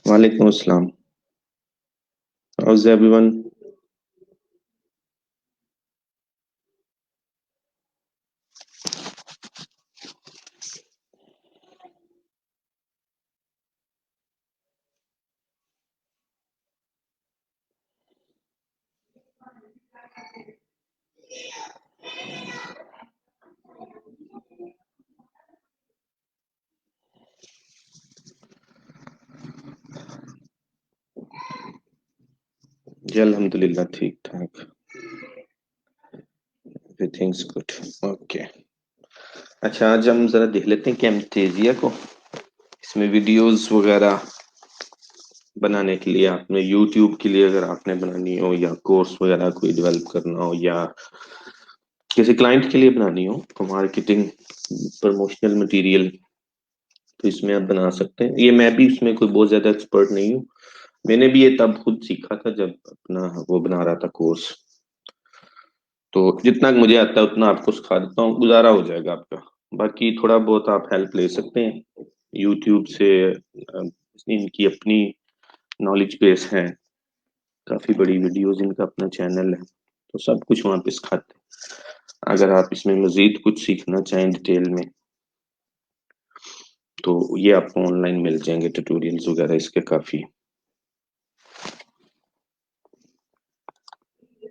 Walaikum Assalam. How's everyone? जी अल्हम्दुलिल्लाह ठीक ठाक। Everything's good. ओके। अच्छा, आज हम जरा देख लेते हैं कैमथेजिया को। इसमें वीडियोस वगैरह बनाने के लिए आपने यूट्यूब के लिए अगर आपने बनानी हो या कोर्स वगैरह कोई डेवलप करना हो या किसी क्लाइंट के लिए बनानी हो तो मार्केटिंग प्रमोशनल मटेरियल, तो इसमें आप बना सकते हैं। ये मैं भी इसमें कोई बहुत ज्यादा एक्सपर्ट नहीं हूँ। मैंने भी ये तब खुद सीखा था जब अपना वो बना रहा था कोर्स। तो जितना मुझे आता है उतना आपको सिखा देता हूँ, गुजारा हो जाएगा आपका। बाकी थोड़ा बहुत आप हेल्प ले सकते हैं यूट्यूब से। इनकी अपनी नॉलेज बेस है, काफी बड़ी वीडियोस, इनका अपना चैनल है, तो सब कुछ वहाँ पे सिखाते हैं। अगर आप इसमें मजीद कुछ सीखना चाहें डिटेल में तो ये आपको ऑनलाइन मिल जाएंगे ट्यूटोरियल्स वगैरह इसके काफी।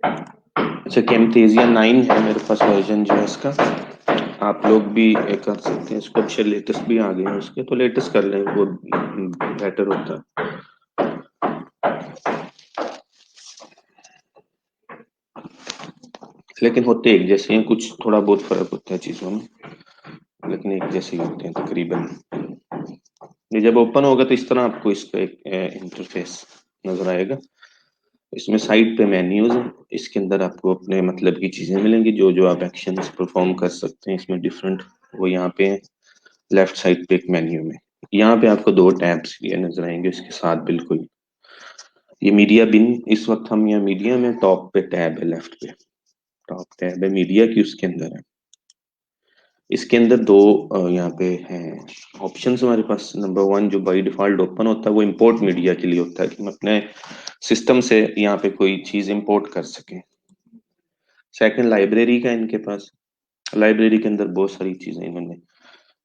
अच्छा, कैमथेजिया 9 है मेरे पास वर्जन जो है इसका। आप लोग भी ये कर सकते हैं इसको। अच्छे लेटेस्ट भी आ गए हैं उसके, तो लेटेस्ट कर लें वो बेटर होता है। लेकिन होते एक जैसे हैं, कुछ थोड़ा बहुत फर्क होता है चीजों में, लेकिन एक जैसे ही होते हैं तकरीबन। ये जब ओपन होगा तो इस तरह आपको इसका एक इंटरफेस नजर आएगा। इसमें साइड पे मेन्यूज है, इसके अंदर आपको अपने मतलब की चीजें मिलेंगी, जो जो आप एक्शंस परफॉर्म कर सकते हैं इसमें डिफरेंट, वो यहाँ पे लेफ्ट साइड पे एक मेन्यू में। यहाँ पे आपको दो टैब्स ये नजर आएंगे इसके साथ बिल्कुल। ये मीडिया बिन, इस वक्त हम यहाँ मीडिया में टॉप पे टैब है, लेफ्ट पे टॉप टैब है मीडिया की, उसके अंदर है। इसके अंदर दो यहाँ पे हैं ऑप्शंस हमारे पास। नंबर वन जो बाई डिफॉल्ट ओपन होता है वो इंपोर्ट मीडिया के लिए होता है, कि हम अपने सिस्टम से यहाँ पे कोई चीज इंपोर्ट कर सकें। सेकंड लाइब्रेरी का इनके पास। लाइब्रेरी के अंदर बहुत सारी चीजें इन्होंने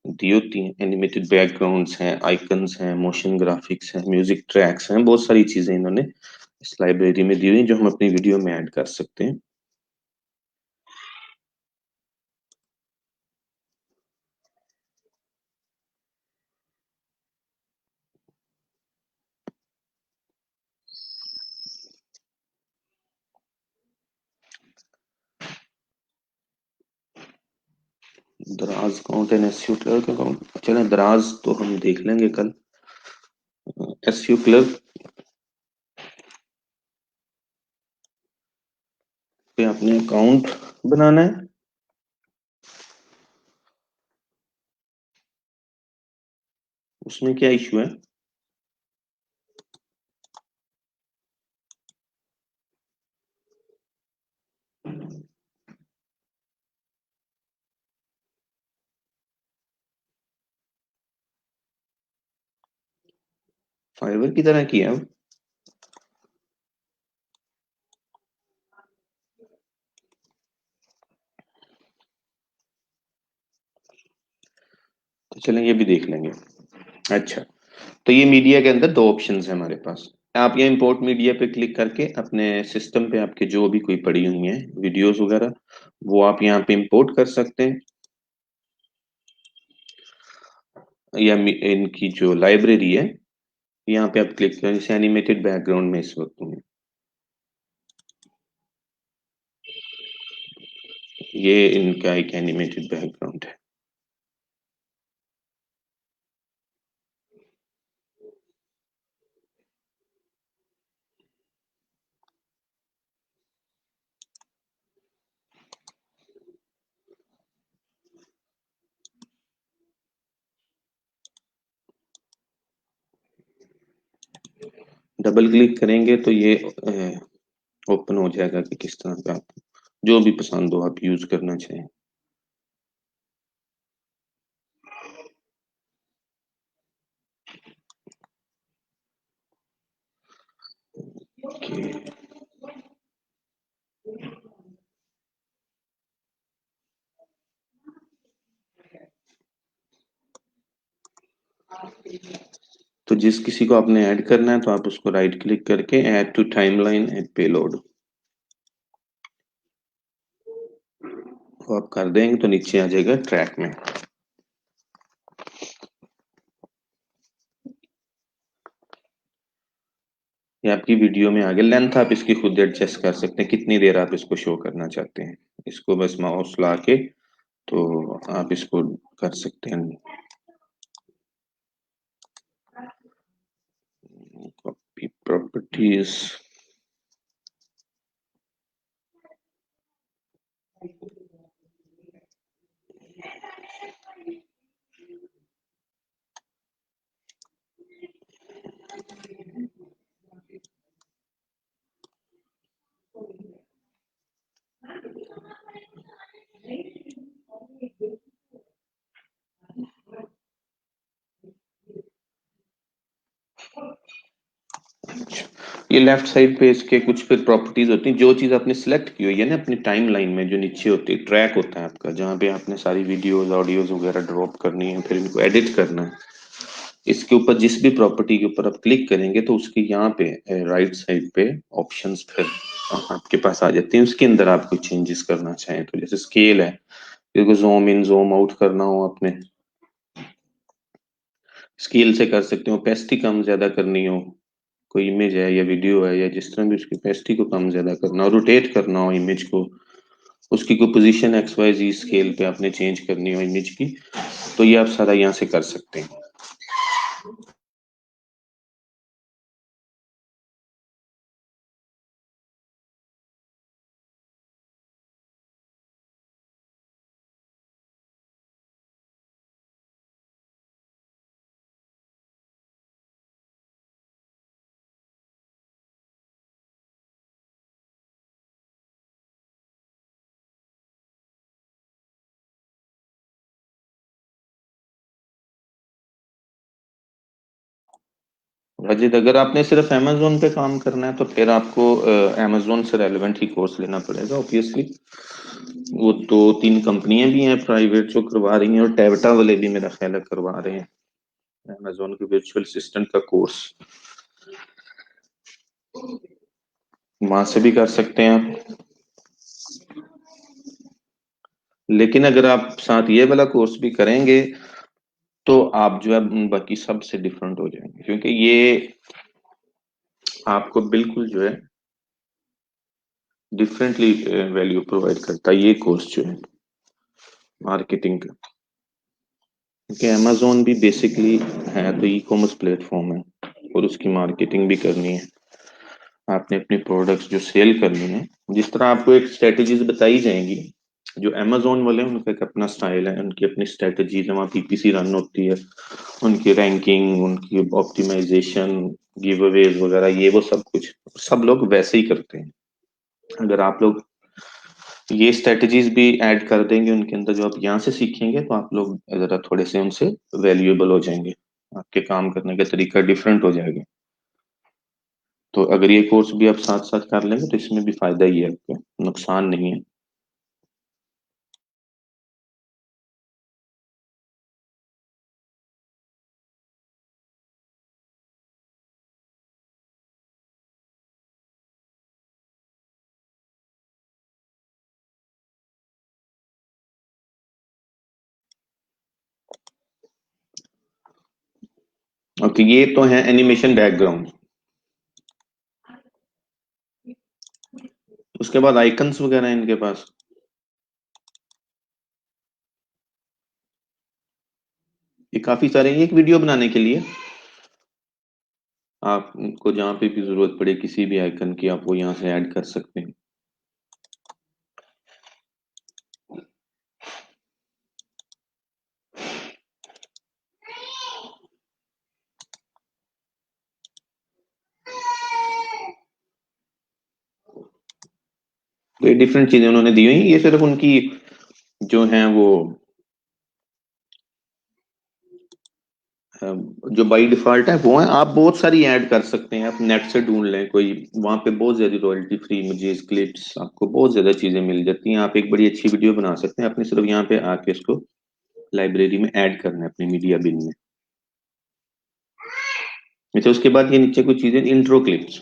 दी होती हैं। एनिमेटेड बैकग्राउंड्स हैं, आइकन्स हैं, मोशन ग्राफिक्स हैं, म्यूजिक ट्रैक्स हैं, बहुत सारी चीजें इन्होंने इस लाइब्रेरी में दी हुई हैं जो हम अपनी वीडियो में ऐड कर सकते हैं। दराज काउंट एंड एसयू क्लर्क का काउंट, चलें दराज तो हम देख लेंगे कल। एसयू क्लर्क पे आपने अकाउंट बनाना है। उसमें क्या इशू है? फाइवर की तरह किया है। तो चलें ये भी देख लेंगे। अच्छा, तो ये मीडिया के अंदर दो ऑप्शंस हैं हमारे पास। आप ये इंपोर्ट मीडिया पे क्लिक करके अपने सिस्टम पे आपके जो भी कोई पड़ी हुई हैं वीडियोस वगैरह, वो आप यहाँ पे इंपोर्ट कर सकते हैं। या इनकी जो लाइब्रेरी है यहाँ पे आप क्लिक करें, जैसे एनिमेटेड बैकग्राउंड में इस वक्त हूँ। ये इनका एक एनिमेटेड बैकग्राउंड है। डबल क्लिक करेंगे तो ये ओपन हो जाएगा कि किस तरह का आप जो भी पसंद हो आप यूज करना चाहें। ओके, तो जिस किसी को आपने ऐड करना है तो आप उसको राइट क्लिक करके add to timeline and payload वो आप कर देंगे तो नीचे आ जाएगा ट्रैक में। ये आपकी वीडियो में आगे लेंथ आप इसकी खुद एडजस्ट कर सकते हैं, कितनी देर आप इसको शो करना चाहते हैं। इसको बस माउस ला के तो आप इसको कर सकते हैं। कॉपी प्रॉपर्टीज, ये लेफ्ट साइड पे इसके कुछ फिर प्रॉपर्टीज होती हैं। जो चीज आपने सिलेक्ट की हुई है ना अपनी टाइमलाइन में, जो नीचे होती है ट्रैक होता है आपका, जहाँ पे आपने सारी वीडियोस ऑडियोज वगैरह ड्रॉप करनी है, फिर इनको एडिट करना है। इसके ऊपर जिस भी प्रॉपर्टी के ऊपर आप क्लिक करेंगे तो उसके यहाँ पे राइट साइड पे ऑप्शंस फिर आपके पास आ जाती हैं। उसके अंदर आप कुछ चेंजेस करना चाहें तो जैसे स्केल है, इसको जूम इन जूम आउट करना हो अपने स्केल से कर सकते हो। ओपेसिटी कम ज्यादा करनी हो, कोई इमेज है या वीडियो है या जिस तरह भी, उसकी ओपेसिटी को कम ज्यादा करना हो, रोटेट करना हो इमेज को, उसकी कोई पोजीशन एक्स वाई जी स्केल पे आपने चेंज करनी हो इमेज की, तो ये आप सारा यहाँ से कर सकते हैं। अजित, अगर आपने सिर्फ अमेजोन पे काम करना है तो फिर आपको अमेजोन से रेलेवेंट ही कोर्स लेना पड़ेगा ऑब्वियसली। वो दो तीन कंपनियां भी हैं प्राइवेट जो करवा रही हैं, और टेवटा वाले भी मेरा ख्याल है करवा रहे हैं अमेजोन के वर्चुअल असिस्टेंट का कोर्स, वहां से भी कर सकते हैं आप। लेकिन अगर आप साथ ये वाला कोर्स भी करेंगे तो आप जो है बाकी सब से डिफरेंट हो जाएंगे, क्योंकि ये आपको बिल्कुल जो है डिफरेंटली वैल्यू प्रोवाइड करता है ये कोर्स जो है मार्केटिंग का। क्योंकि अमेजोन भी बेसिकली है तो ई कॉमर्स प्लेटफॉर्म है, और उसकी मार्केटिंग भी करनी है। आपने अपनी प्रोडक्ट्स जो सेल करनी है, जिस तरह आपको एक स्ट्रेटेजीज बताई जाएंगी, जो अमेजोन वाले हैं उनका एक अपना स्टाइल है, उनकी अपनी स्ट्रेटेजीज है, वहाँ पीपीसी रन होती है, उनकी रैंकिंग, उनकी ऑप्टिमाइजेशन, गिव अवेज वगैरह, ये वो सब कुछ सब लोग वैसे ही करते हैं। अगर आप लोग ये स्ट्रेटजीज भी ऐड कर देंगे उनके अंदर जो आप यहाँ से सीखेंगे, तो आप लोग जरा थोड़े से उनसे वैल्यूएबल हो जाएंगे, आपके काम करने का तरीका डिफरेंट हो जाएगा। तो अगर ये कोर्स भी आप साथ साथ कर लेंगे तो इसमें भी फायदा ही है आपको, नुकसान नहीं है। ओके, ये तो है एनिमेशन बैकग्राउंड। उसके बाद आइकन्स वगैरह हैं इनके पास। ये काफी सारे हैं। एक वीडियो बनाने के लिए आपको जहाँ पे भी जरूरत पड़े किसी भी आइकन की, आप वो यहाँ से ऐड कर सकते हैं। तो ये डिफरेंट चीजें उन्होंने दी हुई हैं, ये सिर्फ उनकी जो है वो जो बाय डिफॉल्ट है वो है, आप बहुत सारी ऐड कर सकते हैं, आप नेट से ढूंढ लें कोई, वहां पे बहुत ज्यादा रॉयल्टी फ्री इमेजेस क्लिप्स आपको बहुत ज्यादा चीजें मिल जाती हैं, आप एक बड़ी अच्छी वीडियो बना सकते हैं, अपने सिर्फ यहाँ पे आके इसको लाइब्रेरी में ऐड करना है अपने मीडिया बिन में। अच्छा, उसके बाद ये नीचे कुछ चीजें इंट्रो क्लिप्स,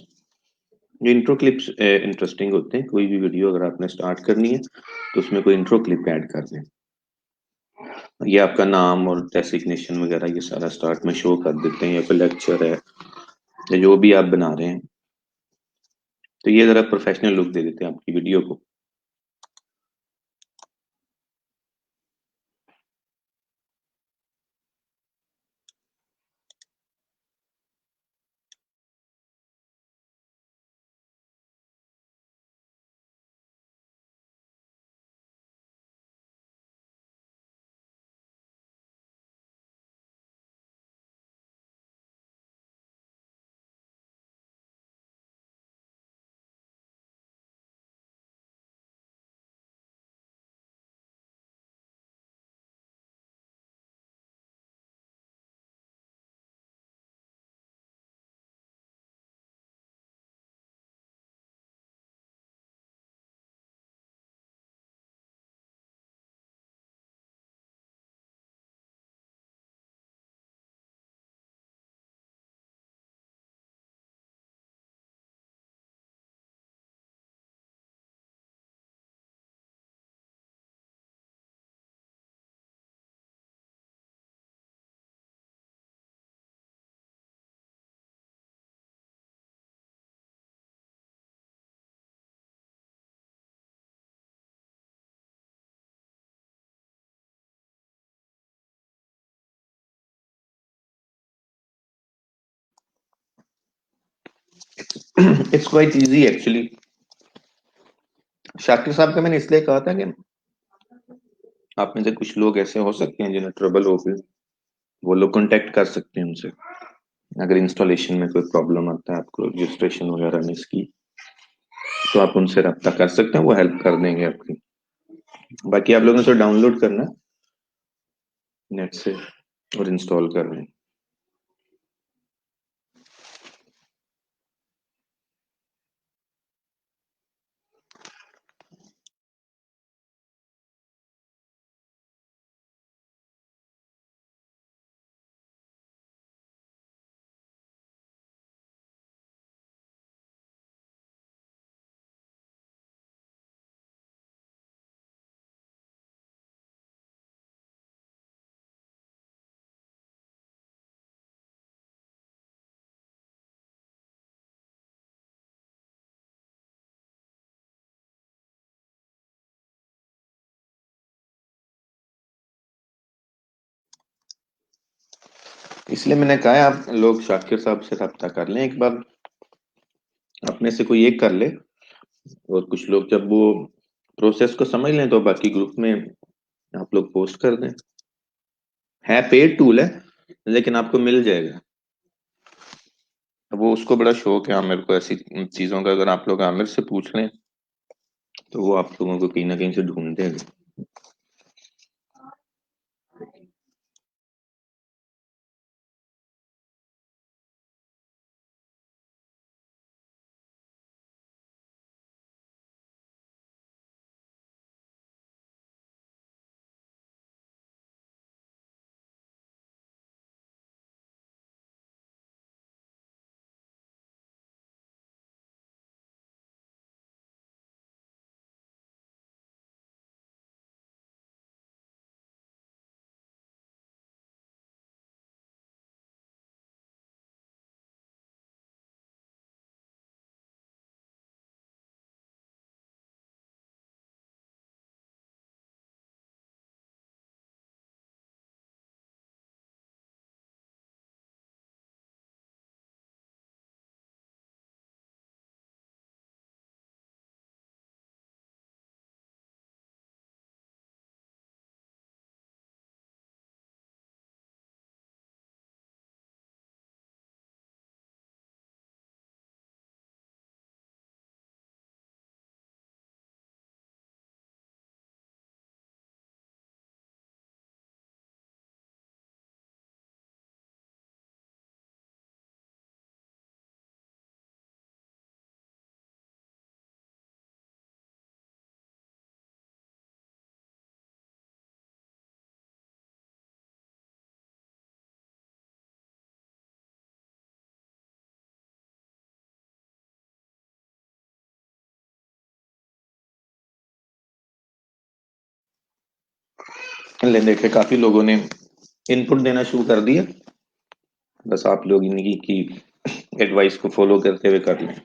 जो इंट्रो क्लिप्स इंटरेस्टिंग होते हैं, कोई भी वीडियो अगर आपने स्टार्ट करनी है तो उसमें कोई इंट्रो क्लिप ऐड कर दें, ये आपका नाम और डेसिग्नेशन वगैरह ये सारा स्टार्ट में शो कर देते हैं, या कोई लेक्चर है या जो भी आप बना रहे हैं, तो ये जरा प्रोफेशनल लुक दे देते हैं आपकी वीडियो को। It's quite easy actually. Shakir साहब का मैंने इसलिए कहा था कि आप में से कुछ लोग ऐसे हो सकते हैं जिन्हें ट्रबल हो गई, वो लोग कांटेक्ट कर सकते हैं उनसे, अगर इंस्टॉलेशन में कोई प्रॉब्लम आता है आपको रजिस्ट्रेशन वगैरह में इसकी, तो आप उनसे रब्ता कर सकते हैं, वो हेल्प कर देंगे आपकी। बाकी आप लोगों ने तो डाउनलोड करना है नेट से और इंस्टॉल करना है। इसलिए मैंने कहा है आप लोग शाकिर साहब से रब्ता कर लें एक बार, अपने से कोई एक कर ले, और कुछ लोग जब वो प्रोसेस को समझ लें तो बाकी ग्रुप में आप लोग पोस्ट कर दें। है पेड टूल है, लेकिन आपको मिल जाएगा। अब वो उसको बड़ा शौक है आमिर को ऐसी चीजों का, अगर आप लोग आमिर से पूछ लें तो वो आप लोगों को कहीं ना कहीं से ढूंढ देगा। ले देखे काफी लोगों ने इनपुट देना शुरू कर दिया, बस आप लोग इनकी की एडवाइस को फॉलो करते हुए कर लें।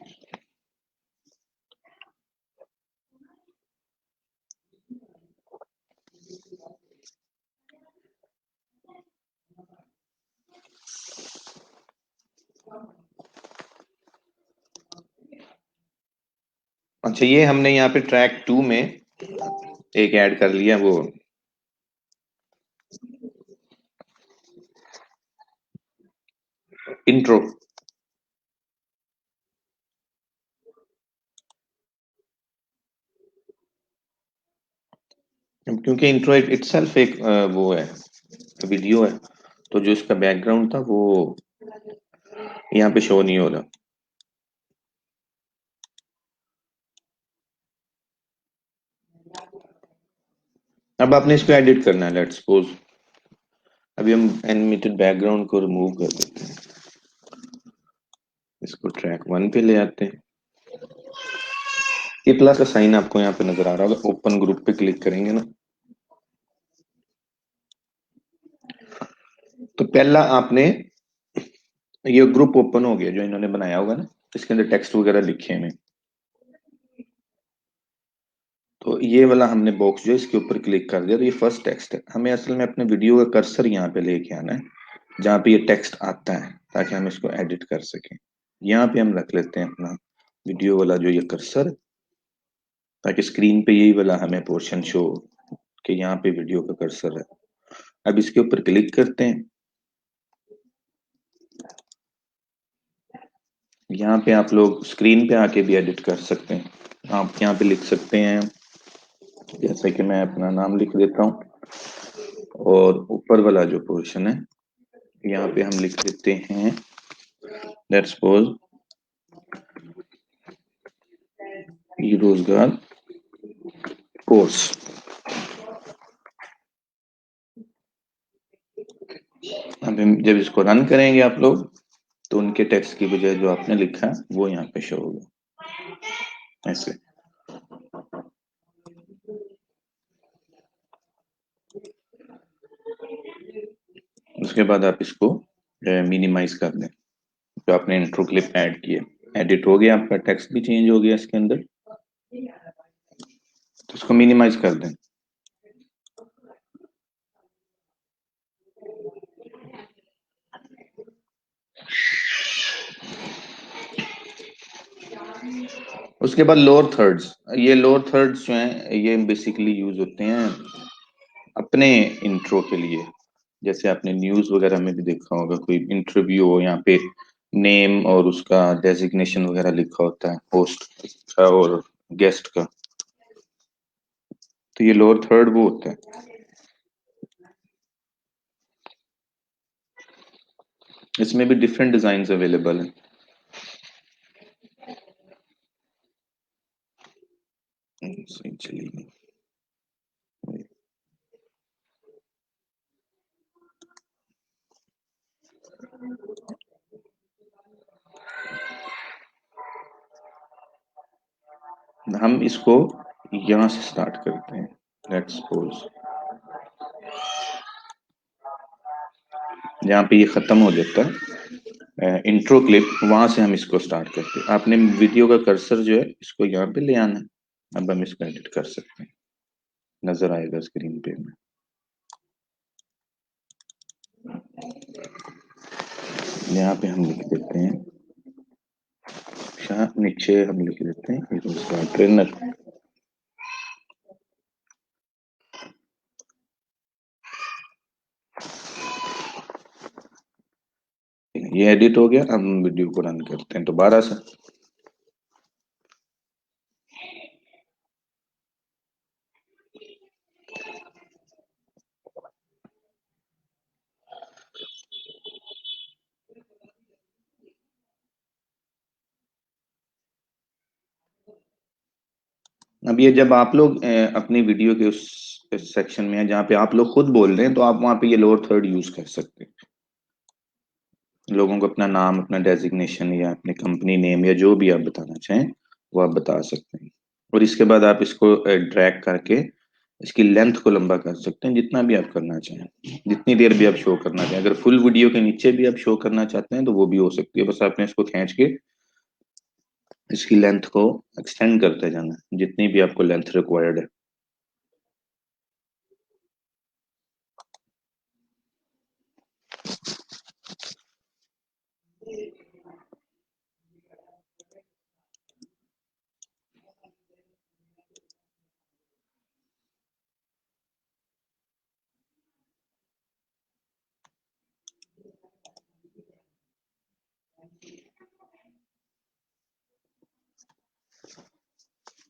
अच्छा, ये हमने यहाँ पे ट्रैक 2 में एक ऐड कर लिया, वो इंट्रो। क्योंकि इंट्रो इटसेल्फ एक वो है, वीडियो है, तो जो इसका बैकग्राउंड था वो यहाँ पे शो नहीं हो रहा। अब आपने इसको एडिट करना है। लेट्स सपोज अभी हम एनिमेटेड बैकग्राउंड को रिमूव कर देते हैं, इसको ट्रैक 1 पे ले आते हैं। ये प्लस का साइन आपको यहाँ पे नजर आ रहा होगा, ओपन ग्रुप पे क्लिक करेंगे ना, तो पहला आपने ये ग्रुप ओपन हो गया जो इन्होंने बनाया होगा ना, इसके अंदर टेक्स्ट वगैरह लिखे हैं। तो ये वाला हमने बॉक्स जो है इसके ऊपर क्लिक कर दिया, तो ये फर्स्ट टेक्स्ट है। हमें असल में अपने वीडियो का कर्सर यहाँ पे लेके आना है जहाँ पे ये टेक्स्ट आता है, ताकि हम इसको एडिट कर सकें। यहाँ पे हम रख लेते हैं अपना वीडियो वाला जो ये कर्सर, ताकि स्क्रीन पे यही वाला हमें पोर्शन शो कि यहाँ पे वीडियो का कर्सर है। अब इसके ऊपर क्लिक करते हैं। यहाँ पे आप लोग स्क्रीन पे आके भी एडिट कर सकते हैं। आप यहाँ पे लिख सकते हैं, जैसे कि मैं अपना नाम लिख देता हूँ, और ऊपर वाला जो पोर्शन है यहाँ पे हम लिख देते हैं, लेट्स सपोज रोजगार कोर्स। अब जब इसको रन करेंगे आप लोग, तो उनके टेक्स्ट की बजाय जो आपने लिखा है वो यहाँ पे शो होगा ऐसे। उसके बाद आप इसको मिनिमाइज कर दें, जो आपने इंट्रो क्लिप ऐड किए, एडिट हो गया, आपका टेक्स्ट भी चेंज हो गया इसके अंदर, तो इसको मिनिमाइज कर दें। उसके बाद लोअर थर्ड्स, ये लोअर थर्ड्स जो हैं ये बेसिकली यूज होते हैं अपने इंट्रो के लिए। जैसे आपने न्यूज वगैरह में भी देखा होगा, कोई इंटरव्यू हो, यहाँ पे नेम और उसका डेजिग्नेशन वगैरह लिखा होता है, होस्ट का और गेस्ट का, तो ये लोअर थर्ड वो होता है। इसमें भी डिफरेंट डिजाइन अवेलेबल हैं। सही चलिए, हम इसको यहाँ से स्टार्ट करते हैं। लेट्स सपोज जहाँ पे ये खत्म हो जाता है इंट्रो क्लिप, वहां से हम इसको स्टार्ट करते हैं। आपने वीडियो का कर्सर जो है इसको यहाँ पे ले आना है। अब हम इसको एडिट कर सकते हैं, नजर आएगा स्क्रीन पे में। यहाँ पे हम लिख देते हैं, नीचे हम लिख देते हैं रोजगार ट्रेनर। ये एडिट हो गया। हम वीडियो को रन करते हैं दोबारा से। अब ये जब आप लोग अपनी वीडियो के उस सेक्शन में है जहाँ पे आप लोग खुद बोल रहे हैं, तो आप वहां पे ये लोअर थर्ड यूज कर सकते हैं। लोगों को अपना नाम, अपना डेजिग्नेशन या अपनी कंपनी नेम या जो भी आप बताना चाहें वो आप बता सकते हैं। और इसके बाद आप इसको ड्रैग करके इसकी लेंथ को लंबा कर सकते हैं जितना भी आप करना चाहें, जितनी देर भी आप शो करना चाहें। अगर फुल वीडियो के नीचे भी आप शो करना चाहते हैं तो वो भी हो सकती है, बस आपने इसको खींच के इसकी लेंथ को एक्सटेंड करते जाना है जितनी भी आपको लेंथ रिक्वायर्ड है।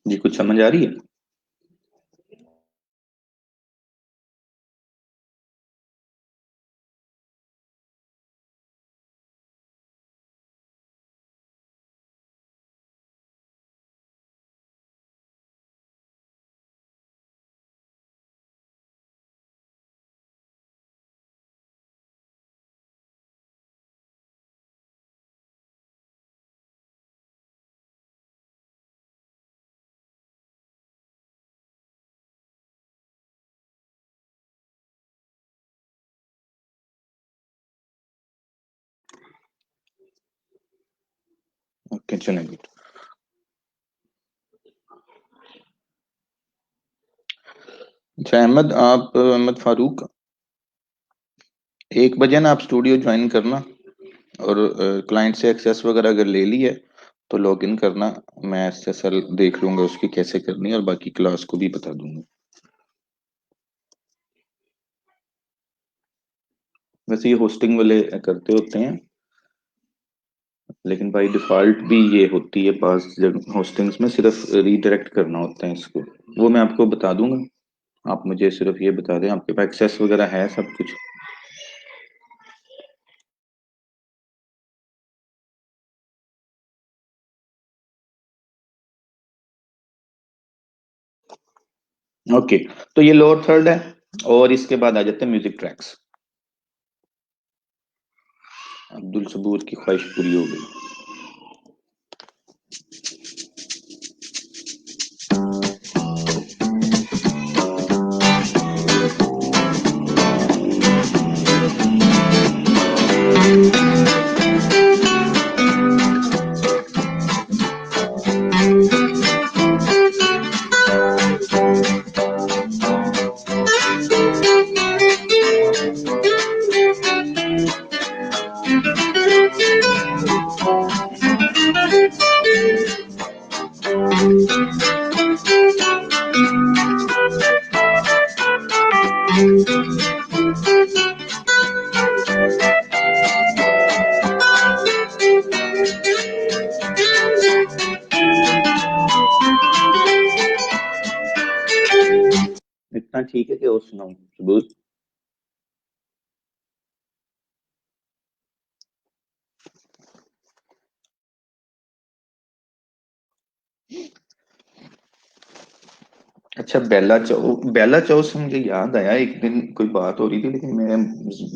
जी कुछ समझ आ रही है? ओके चलें गुड। अच्छा अहमद, आप अहमद फारूक, 1 बजे ना आप स्टूडियो ज्वाइन करना, और क्लाइंट से एक्सेस वगैरह अगर ले ली है तो लॉग इन करना। मैं एसएसएल देख लूंगा उसकी कैसे करनी है और बाकी क्लास को भी बता दूंगा। वैसे ये होस्टिंग वाले करते होते हैं, लेकिन बाय डिफॉल्ट भी ये होती है पास होस्टिंग्स में, सिर्फ रीडायरेक्ट करना होता है इसको। वो मैं आपको बता दूंगा, आप मुझे सिर्फ ये बता दें आपके पास एक्सेस वगैरह है सब कुछ। ओके, तो ये लोअर थर्ड है, और इसके बाद आ जाते हैं म्यूजिक ट्रैक्स। अब्दुल सबूर की ख्वाहिश पूरी हो गई। इतना ठीक है कि और सुनाऊं सबूर? अच्छा बेला चाउ से मुझे याद आया, एक दिन कोई बात हो रही थी लेकिन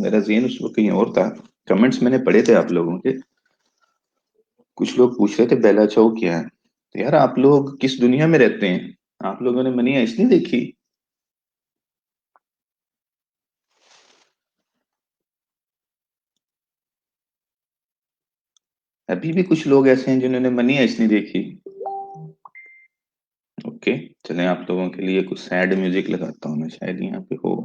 मेरा ज़हन उस वक्त कहीं और था। कमेंट्स मैंने पढ़े थे आप लोगों के, कुछ लोग पूछ रहे थे बेला चाउ क्या है। तो यार आप लोग किस दुनिया में रहते हैं? आप लोगों ने मनी हाइस्ट नहीं देखी? अभी भी कुछ लोग ऐसे हैं जिन्होंने मनी हाइस्ट नहीं देखी। ओके, चलें आप लोगों के लिए कुछ सैड म्यूजिक लगाता हूँ मैं, शायद यहाँ पे हो।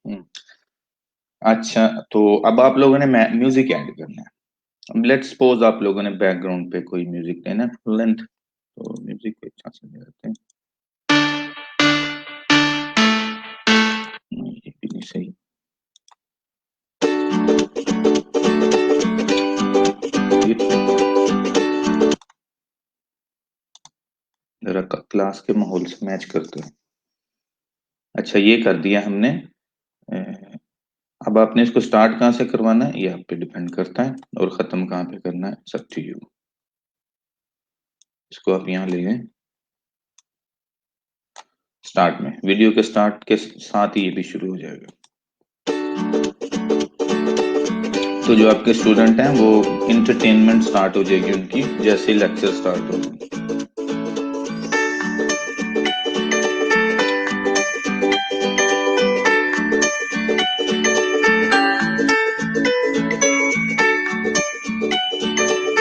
हम्म, अच्छा, तो अब आप लोगों ने म्यूजिक ऐड करना है। अब लेट्स सपोज आप लोगों ने बैकग्राउंड पे कोई म्यूजिक लेना है फुल लेंथ, तो म्यूजिक को अच्छा से ले लेते हैं। क्लास के माहौल से मैच करते हैं। अच्छा, ये कर दिया हमने। अब आपने इसको स्टार्ट कहाँ से करवाना है ये आप पे डिपेंड करता है, और खत्म कहाँ पे करना है सब टू यू। इसको आप यहाँ ले लें स्टार्ट में, वीडियो के स्टार्ट के साथ ही ये भी शुरू हो जाएगा। तो जो आपके स्टूडेंट हैं वो इंटरटेनमेंट स्टार्ट हो जाएगी उनकी जैसे लेक्चर स्टार्ट होगा।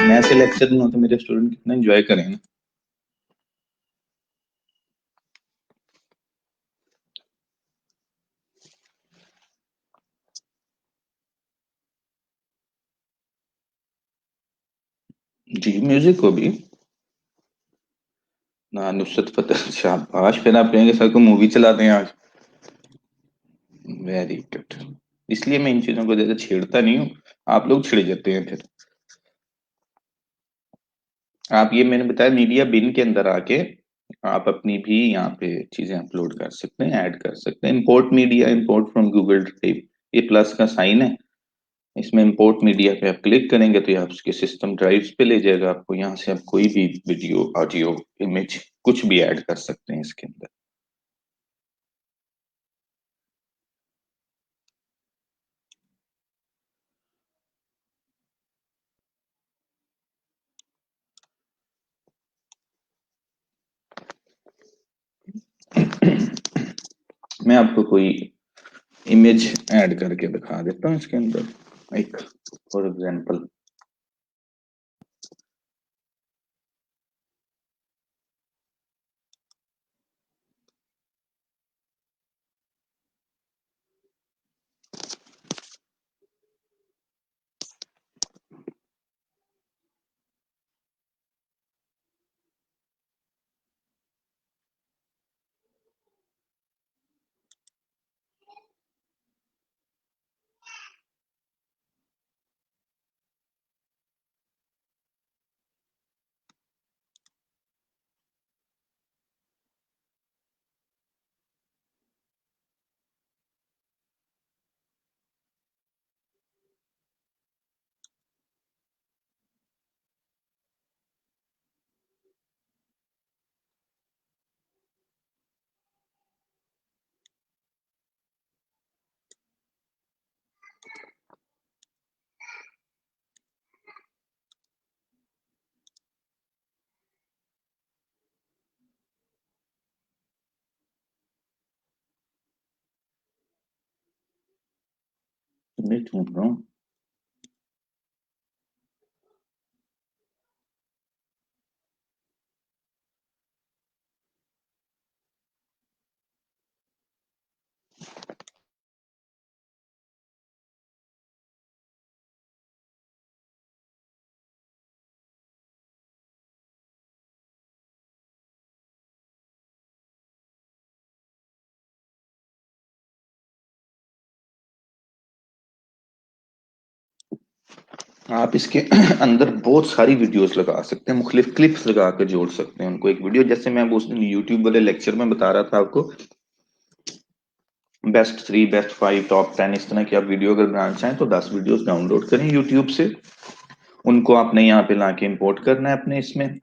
मैं ऐसे लेक्चर दूंगा तो मेरे स्टूडेंट कितना एंजॉय करेंगे। जी, म्यूजिक को भी ना, नुसरत फतेह शाबाश, फिर आप कहेंगे सर को मूवी चला दें आज। Very good. इसलिए मैं इन चीजों को ज्यादा छेड़ता नहीं हूँ, आप लोग छिड़ जाते हैं फिर। आप ये मैंने बताया मीडिया बिन के अंदर आके आप अपनी भी यहाँ पे चीजें अपलोड कर सकते हैं, ऐड कर सकते हैं। Import media, import from Google drive, ये प्लस का साइन है। इसमें इंपोर्ट मीडिया पे आप क्लिक करेंगे तो ये आपके सिस्टम ड्राइव्स पे ले जाएगा आपको। यहाँ से आप कोई भी वीडियो, ऑडियो, इमेज कुछ भी ऐड कर सकते हैं इसके अंदर। मैं आपको कोई इमेज ऐड करके दिखा देता हूँ इसके अंदर, एक फॉर एग्जांपल। मैं ढूंढ रहा हूँ। आप इसके अंदर बहुत सारी वीडियोस लगा सकते हैं, मुख्तलिफ क्लिप्स लगा कर जोड़ सकते हैं उनको एक वीडियो। जैसे मैं उस दिन यूट्यूब वाले लेक्चर में बता रहा था आपको, बेस्ट 3, बेस्ट 5, टॉप 10, इस तरह की आप वीडियो अगर बनाना चाहें तो 10 वीडियोस डाउनलोड करें यूट्यूब से। उनको आपने यहाँ पे लाके इंपोर्ट करना है अपने इसमें,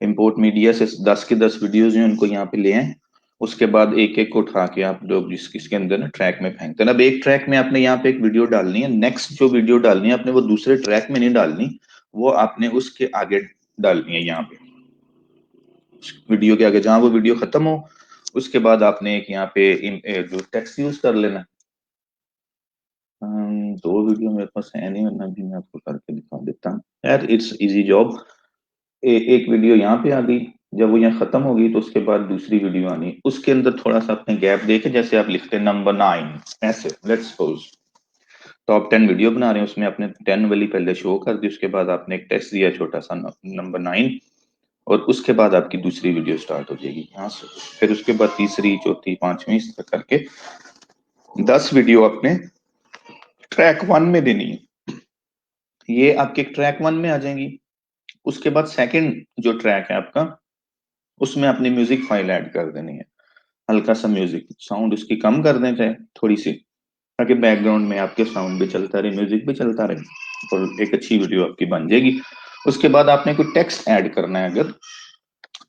इंपोर्ट मीडिया से 10 के 10 वीडियोस हैं उनको यहाँ पे ले आए। उसके बाद एक एक को उठा के आप लोग जिसके अंदर ना ट्रैक में फेंकते हैं। अब एक ट्रैक में आपने यहाँ पे एक वीडियो डालनी है, नेक्स्ट जो वीडियो डालनी है आपने वो दूसरे ट्रैक में नहीं डालनी, वो आपने उसके आगे डालनी है। यहाँ पे वीडियो के आगे जहां वो वीडियो खत्म हो उसके बाद आपने एक यहाँ पे जो टेक्स्ट यूज कर लेना। दो वीडियो मेरे पास है नहीं, वरना भी मैं आपको करके दिखा देता हूँ यार, इट्स इजी जॉब। एक वीडियो यहाँ पे आ गई, जब वो यहाँ खत्म होगी तो उसके बाद दूसरी वीडियो आनी, उसके अंदर थोड़ा सा अपने गैप देके, जैसे आप लिखते हैं नंबर 9 ऐसे, लेट्स सपोज टॉप 10 वीडियो बना रहे हैं, उसमें आपने 10 वाली पहले शो कर दी, उसके बाद आपने एक टेक्स्ट दिया छोटा सा नंबर 9, और उसके बाद आपकी दूसरी वीडियो स्टार्ट हो जाएगी यहाँ से। फिर उसके बाद तीसरी, चौथी, पांचवी इस तरह करके 10 वीडियो अपने ट्रैक 1 में देनी है। ये आपके ट्रैक 1 में आ जाएंगी। उसके बाद सेकंड जो ट्रैक है आपका, उसमें अपनी म्यूजिक फाइल ऐड कर देनी है, हल्का सा म्यूजिक, साउंड उसकी कम कर दें चाहे थोड़ी सी, ताकि बैकग्राउंड में आपके साउंड भी चलता रहे, म्यूजिक भी चलता रहे, और एक अच्छी वीडियो आपकी बन जाएगी। उसके बाद आपने कोई टेक्स्ट ऐड करना है अगर,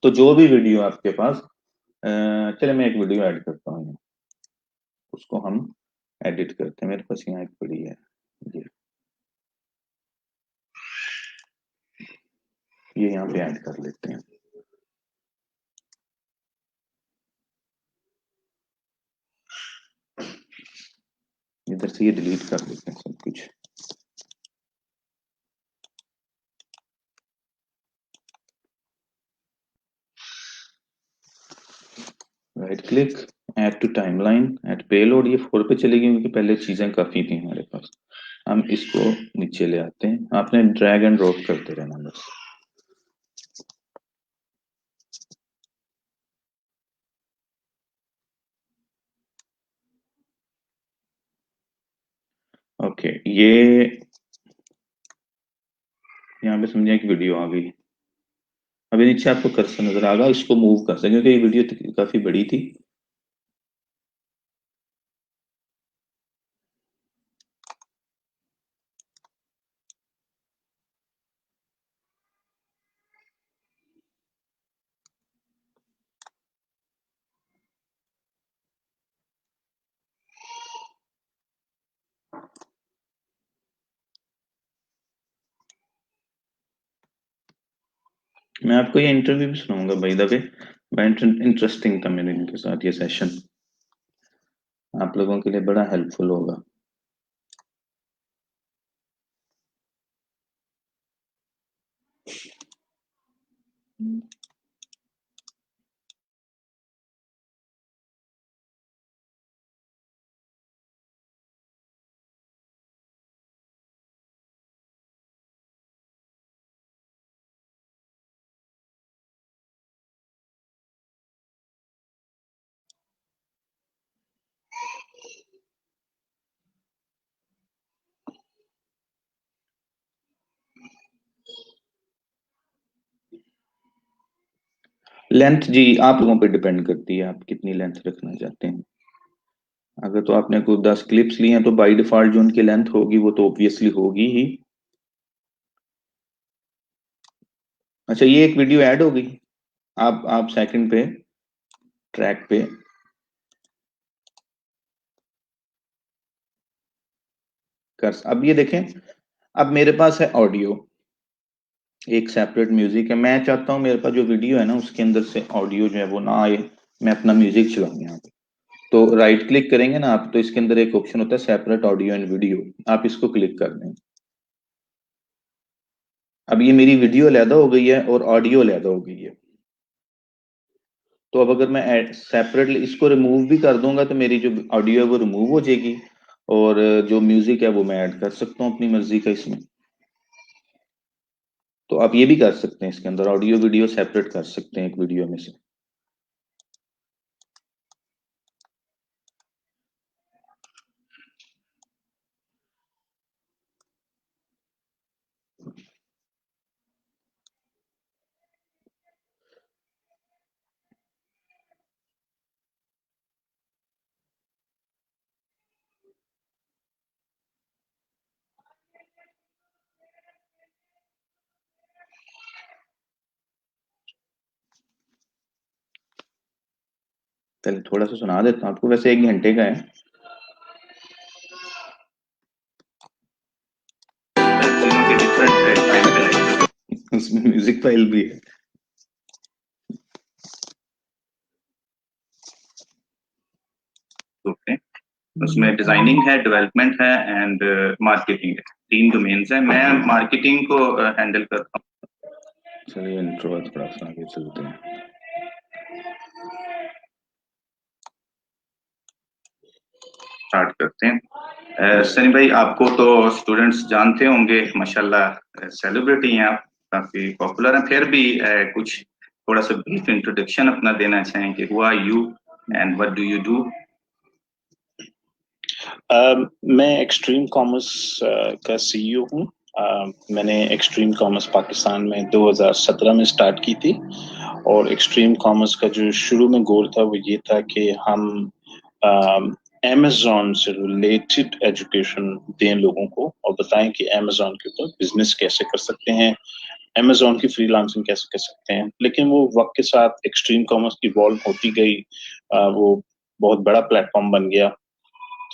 तो जो भी वीडियो आपके पास, चले मैं एक वीडियो ऐड करता हूँ, उसको हम एडिट करते हैं, मेरे पास यहाँ एक पड़ी है, ये यहाँ पे ऐड कर लेते हैं। इधर से ये डिलीट कर देते हैं सब कुछ। Right click, add to timeline, add payload, ये 4 पे चलेगी क्योंकि पहले चीजें काफी थी हमारे पास। हम इसको नीचे ले आते हैं, आपने ड्रैग एंड ड्रॉप करते रहना बस। ओके, ये यहाँ पे समझिए कि वीडियो आ गई। अभी नीचे आपको कर्सर नजर आ गया, इसको मूव कर सकते क्योंकि ये वीडियो काफी बड़ी थी। मैं आपको ये इंटरव्यू भी सुनाऊंगा बाय द वे, इंटरेस्टिंग था मेरे इनके साथ ये सेशन, आप लोगों के लिए बड़ा हेल्पफुल होगा। लेंथ जी आप लोगों पे डिपेंड करती है, आप कितनी लेंथ रखना चाहते हैं। अगर तो आपने कोई 10 क्लिप्स ली हैं तो बाय डिफॉल्ट जो उनकी लेंथ होगी वो तो ऑब्वियसली होगी ही। अच्छा, ये एक वीडियो ऐड हो गई, आप सेकंड पे, ट्रैक पे कर, अब ये देखें, अब मेरे पास है ऑडियो, एक सेपरेट म्यूजिक है, मैं चाहता हूं मेरे पास जो वीडियो है ना उसके अंदर से ऑडियो जो है वो ना आए, मैं अपना म्यूजिक चलाऊं यहाँ पे। तो राइट क्लिक करेंगे ना आप, तो इसके अंदर एक ऑप्शन होता है सेपरेट ऑडियो एंड वीडियो, आप इसको क्लिक कर दें। अब ये मेरी वीडियो अलहदा हो गई है और ऑडियो अलहदा हो गई है। तो अब अगर मैं सेपरेटली इसको रिमूव भी कर दूंगा तो मेरी जो ऑडियो है वो रिमूव हो जाएगी, और जो म्यूजिक है वो मैं ऐड कर सकता हूँ अपनी मर्जी का इसमें। तो आप ये भी कर सकते हैं, इसके अंदर ऑडियो वीडियो सेपरेट कर सकते हैं एक वीडियो में से। पहले थोड़ा सा सुना देता हूँ आपको, वैसे 1 घंटे का है। उसमें म्यूजिक फाइल भी है। ओके, उसमें डिजाइनिंग है, डेवलपमेंट है एंड मार्केटिंग है, 3 डोमेन्स है। मैं मार्केटिंग को हैंडल करता हूँ। चलिए इंट्रो थोड़ा सा आगे चलते हैं। स्टार्ट करते हैं। सनी भाई, आपको तो स्टूडेंट्स जानते होंगे, माशाल्लाह सेलिब्रिटी हैं आप, काफी पॉपुलर हैं, फिर भी कुछ थोड़ा सा ब्रीफ इंट्रोडक्शन अपना देना चाहेंगे, who are you and what do you do? मैं एक्सट्रीम कॉमर्स का सीईओ हूँ मैंने एक्सट्रीम कॉमर्स पाकिस्तान में 2017 में स्टार्ट की थी। और एक्सट्रीम कॉमर्स का जो शुरू में गोल था वो ये था कि हम अमेज़न से रिलेटेड एजुकेशन दें लोगों को और बताएं कि अमेज़न के ऊपर बिजनेस कैसे कर सकते हैं, अमेज़न की फ्रीलांसिंग कैसे कर सकते हैं। लेकिन वो वक्त के साथ एक्सट्रीम कॉमर्स इवॉल्व होती गई, वो बहुत बड़ा प्लेटफॉर्म बन गया।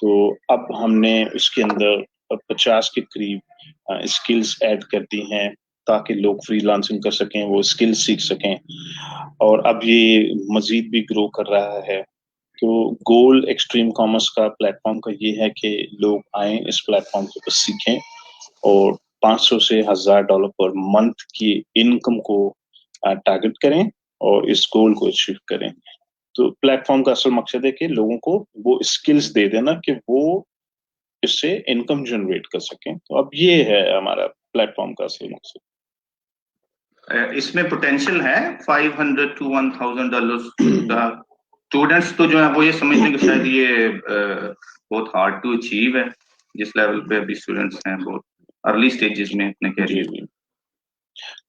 तो अब हमने उसके अंदर 50 के करीब स्किल्स ऐड कर दी हैं ताकि लोग फ्रीलांसिंग कर सकें, वो स्किल्स सीख सकें। और अब ये मजीद भी ग्रो कर रहा है। तो गोल एक्सट्रीम कॉमर्स का प्लेटफॉर्म का ये है कि लोग आए इस प्लेटफॉर्म के ऊपर सीखें और 500 से $1000 पर मंथ की इनकम को टारगेट करें और इस गोल को अचीव करें। तो प्लेटफॉर्म का असल मकसद है कि लोगों को वो स्किल्स दे देना कि वो इससे इनकम जनरेट कर सकें। तो अब ये है हमारा प्लेटफॉर्म का असल मकसद। इसमें पोटेंशियल है $500 to $1000 का। स्टूडेंट्स तो जो है वो ये समझते हैं कि शायद ये बहुत हार्ड टू अचीव है, जिस लेवल पे अभी स्टूडेंट्स हैं बहुत अर्ली स्टेजेस में अपने कैरियर।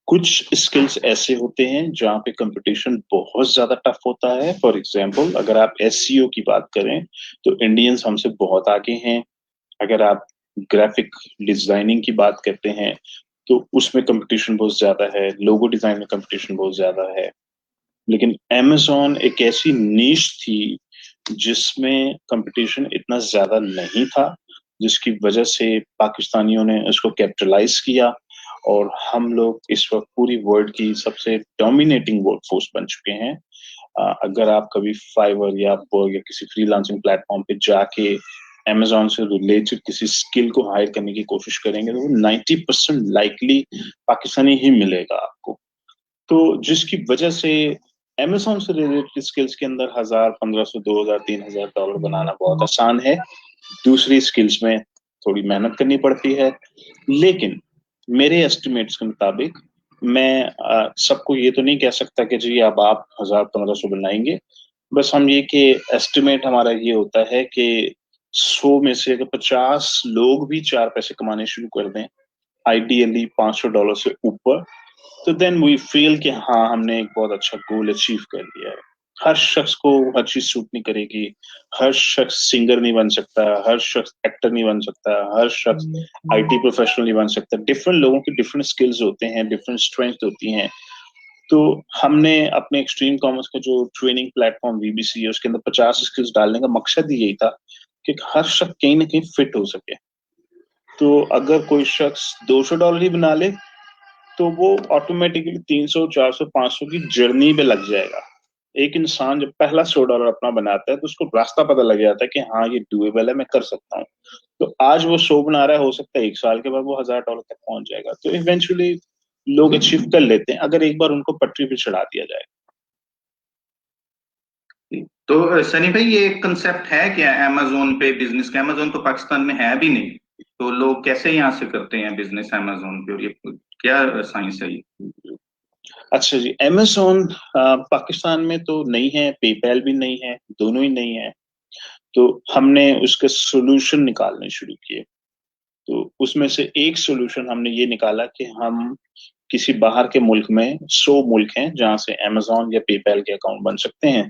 कुछ स्किल्स ऐसे होते हैं जहाँ पे कंपटीशन बहुत ज्यादा टफ होता है। फॉर एग्जांपल अगर आप एसईओ की बात करें तो इंडियंस हमसे बहुत आगे हैं। अगर आप ग्राफिक डिजाइनिंग की बात करते हैं तो उसमें कंपटीशन बहुत ज्यादा है, लोगो डिजाइन में कंपटीशन बहुत ज्यादा है। लेकिन अमेज़न एक ऐसी नीश थी जिसमें कंपटीशन इतना ज्यादा नहीं था, जिसकी वजह से पाकिस्तानियों ने उसको कैपिटलाइज किया और हम लोग इस वक्त पूरी वर्ल्ड की सबसे डोमिनेटिंग वर्कफोर्स बन चुके हैं। अगर आप कभी फाइवर या अपवर्क या किसी फ्रीलांसिंग प्लेटफॉर्म पे जाके अमेज़न से रिलेटेड किसी स्किल को हायर करने की कोशिश करेंगे तो 90% लाइकली पाकिस्तानी ही मिलेगा आपको। तो जिसकी वजह से अमेज़न से रिलेटेड स्किल्स के अंदर 1000, 1500, 2000, $3000 बनाना बहुत आसान है। दूसरी स्किल्स में थोड़ी मेहनत करनी पड़ती है। लेकिन मेरे एस्टिमेट्स के मुताबिक मैं सबको ये तो नहीं कह सकता कि जी अब आप 1000, 1500 बनाएंगे। बस हम ये कि एस्टिमेट हमारा ये होता है कि 100 में से अगर 50 लोग भी 4 पैसे कमाने शुरू कर दें, आइडियली $500 से ऊपर, तो देन वी फील कि हाँ हमने एक बहुत अच्छा गोल अचीव कर लिया है। हर शख्स को हर चीज सूट नहीं करेगी। हर शख्स सिंगर नहीं बन सकता, हर शख्स एक्टर नहीं बन सकता, हर शख्स आईटी प्रोफेशनल नहीं बन सकता। डिफरेंट लोगों की डिफरेंट स्किल्स होते हैं, डिफरेंट स्ट्रेंथ होती हैं। तो हमने अपने एक्सट्रीम कॉमर्स का जो ट्रेनिंग प्लेटफॉर्म वीबीसी है उसके अंदर 50 स्किल्स डालने का मकसद ही यही था कि हर शख्स कहीं ना कहीं फिट हो सके। तो अगर कोई शख्स $200 ही बना ले तो वो ऑटोमेटिकली 300, 400, 500 की जर्नी पे लग जाएगा। एक इंसान जब पहला $100 अपना बनाता है तो उसको रास्ता पता लग जाता है कि हाँ ये डुएबल है, मैं कर सकता हूँ। तो आज वो 100 बना रहा है, हो सकता है 1 साल के बाद वो $1000 तक पहुंच जाएगा। तो इवेंचुअली लोग अचीव कर लेते हैं अगर एक बार उनको पटरी पे चढ़ा दिया जाए। तो सनी भाई ये कंसेप्ट है क्या अमेजोन पे बिजनेस का? अमेजोन तो पाकिस्तान में है भी नहीं, तो लोग कैसे यहाँ से करते हैं बिजनेस अमेजोन पे, और ये क्या साइंस है ये? अच्छा जी, अमेज़न पाकिस्तान में तो नहीं है, पेपैल भी नहीं है, दोनों ही नहीं है। तो हमने उसके सॉल्यूशन निकालने शुरू किए। तो उसमें से एक सॉल्यूशन हमने ये निकाला कि हम किसी बाहर के मुल्क में 100 मुल्क हैं जहां से अमेज़न या पेपैल के अकाउंट बन सकते हैं।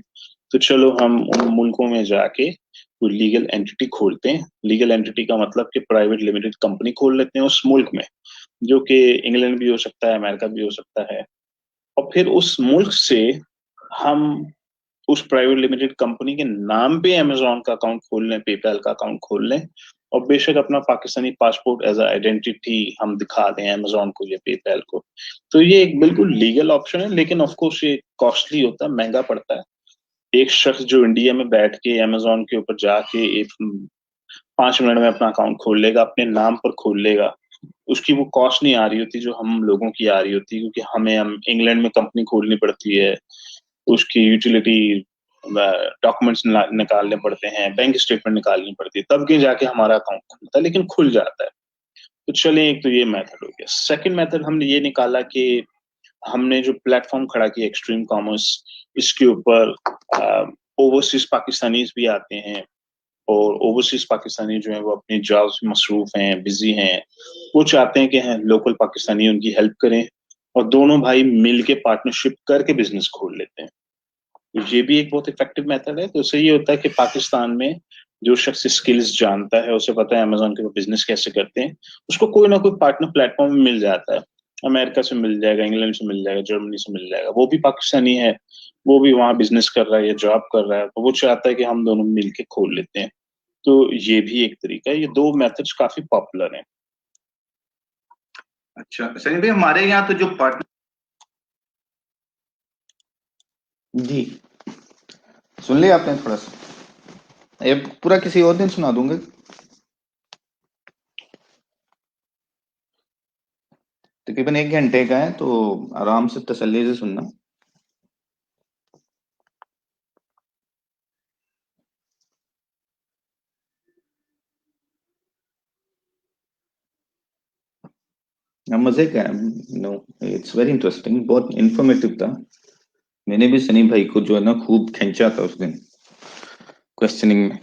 तो चलो हम उन मुल्कों में जाके कोई लीगल एंटिटी खोलते हैं। लीगल एंटिटी का मतलब कि प्राइवेट लिमिटेड कंपनी खोल लेते हैं उस मुल्क में, जो कि इंग्लैंड भी हो सकता है, अमेरिका भी हो सकता है। और फिर उस मुल्क से हम उस प्राइवेट लिमिटेड कंपनी के नाम पे अमेज़न का अकाउंट खोल लें, पेपैल का अकाउंट खोल लें और बेशक अपना पाकिस्तानी पासपोर्ट एज आइडेंटिटी हम दिखा दें अमेज़न को या पेपैल को। तो ये एक बिल्कुल लीगल ऑप्शन है, लेकिन ऑफ कोर्स ये कॉस्टली होता है, महंगा पड़ता है। एक शख्स जो इंडिया में बैठ के अमेज़न के ऊपर जाके एक 5 मिनट में अपना अकाउंट खोल लेगा, अपने नाम पर खोल लेगा, उसकी वो कॉस्ट नहीं आ रही होती जो हम लोगों की आ रही होती, क्योंकि हम इंग्लैंड में कंपनी खोलनी पड़ती है, उसकी यूटिलिटी डॉक्यूमेंट्स निकालने पड़ते हैं, बैंक स्टेटमेंट निकालनी पड़ती है, तब कहीं जाके हमारा अकाउंट खुलता है, लेकिन खुल जाता है। तो चलिए, एक तो ये मेथड हो गया। सेकंड मेथड हमने ये निकाला कि हमने जो प्लेटफॉर्म खड़ा किया एक्सट्रीम कॉमर्स, इसके ऊपर ओवरसीज पाकिस्तानीज भी आते हैं, और ओवरसीज पाकिस्तानी जो है वो अपनी जॉब्स में मसरूफ हैं, बिजी हैं, वो चाहते हैं कि लोकल पाकिस्तानी उनकी हेल्प करें और दोनों भाई मिल के पार्टनरशिप करके बिजनेस खोल लेते हैं। तो ये भी एक बहुत इफेक्टिव मेथड है। तो उससे ये होता है कि पाकिस्तान में जो शख्स स्किल्स जानता है, उसे पता है अमेजोन के बिजनेस कैसे करते हैं, उसको कोई ना कोई पार्टनर प्लेटफॉर्म मिल जाता है। अमेरिका से मिल जाएगा, इंग्लैंड से मिल जाएगा, जर्मनी से मिल जाएगा, वो भी पाकिस्तानी है, वो भी वहां बिजनेस कर रहा है या जॉब कर रहा है, तो वो चाहता है कि हम दोनों मिलके खोल लेते हैं। तो ये भी एक तरीका है। ये दो मेथड्स काफी पॉपुलर हैं। अच्छा सनी भाई, हमारे यहाँ तो जो पार्टनर जी सुन लिया आपने? थोड़ा सा ये पूरा किसी और दिन सुना दूंगा। तकरीबन 1 घंटे का है, तो आराम से तसल्ली से सुनना। मजे का है। नो, इट्स वेरी इंटरेस्टिंग, बहुत इंफॉर्मेटिव था। मैंने भी सनी भाई को जो है ना खूब खींचा था उस दिन क्वेश्चनिंग में।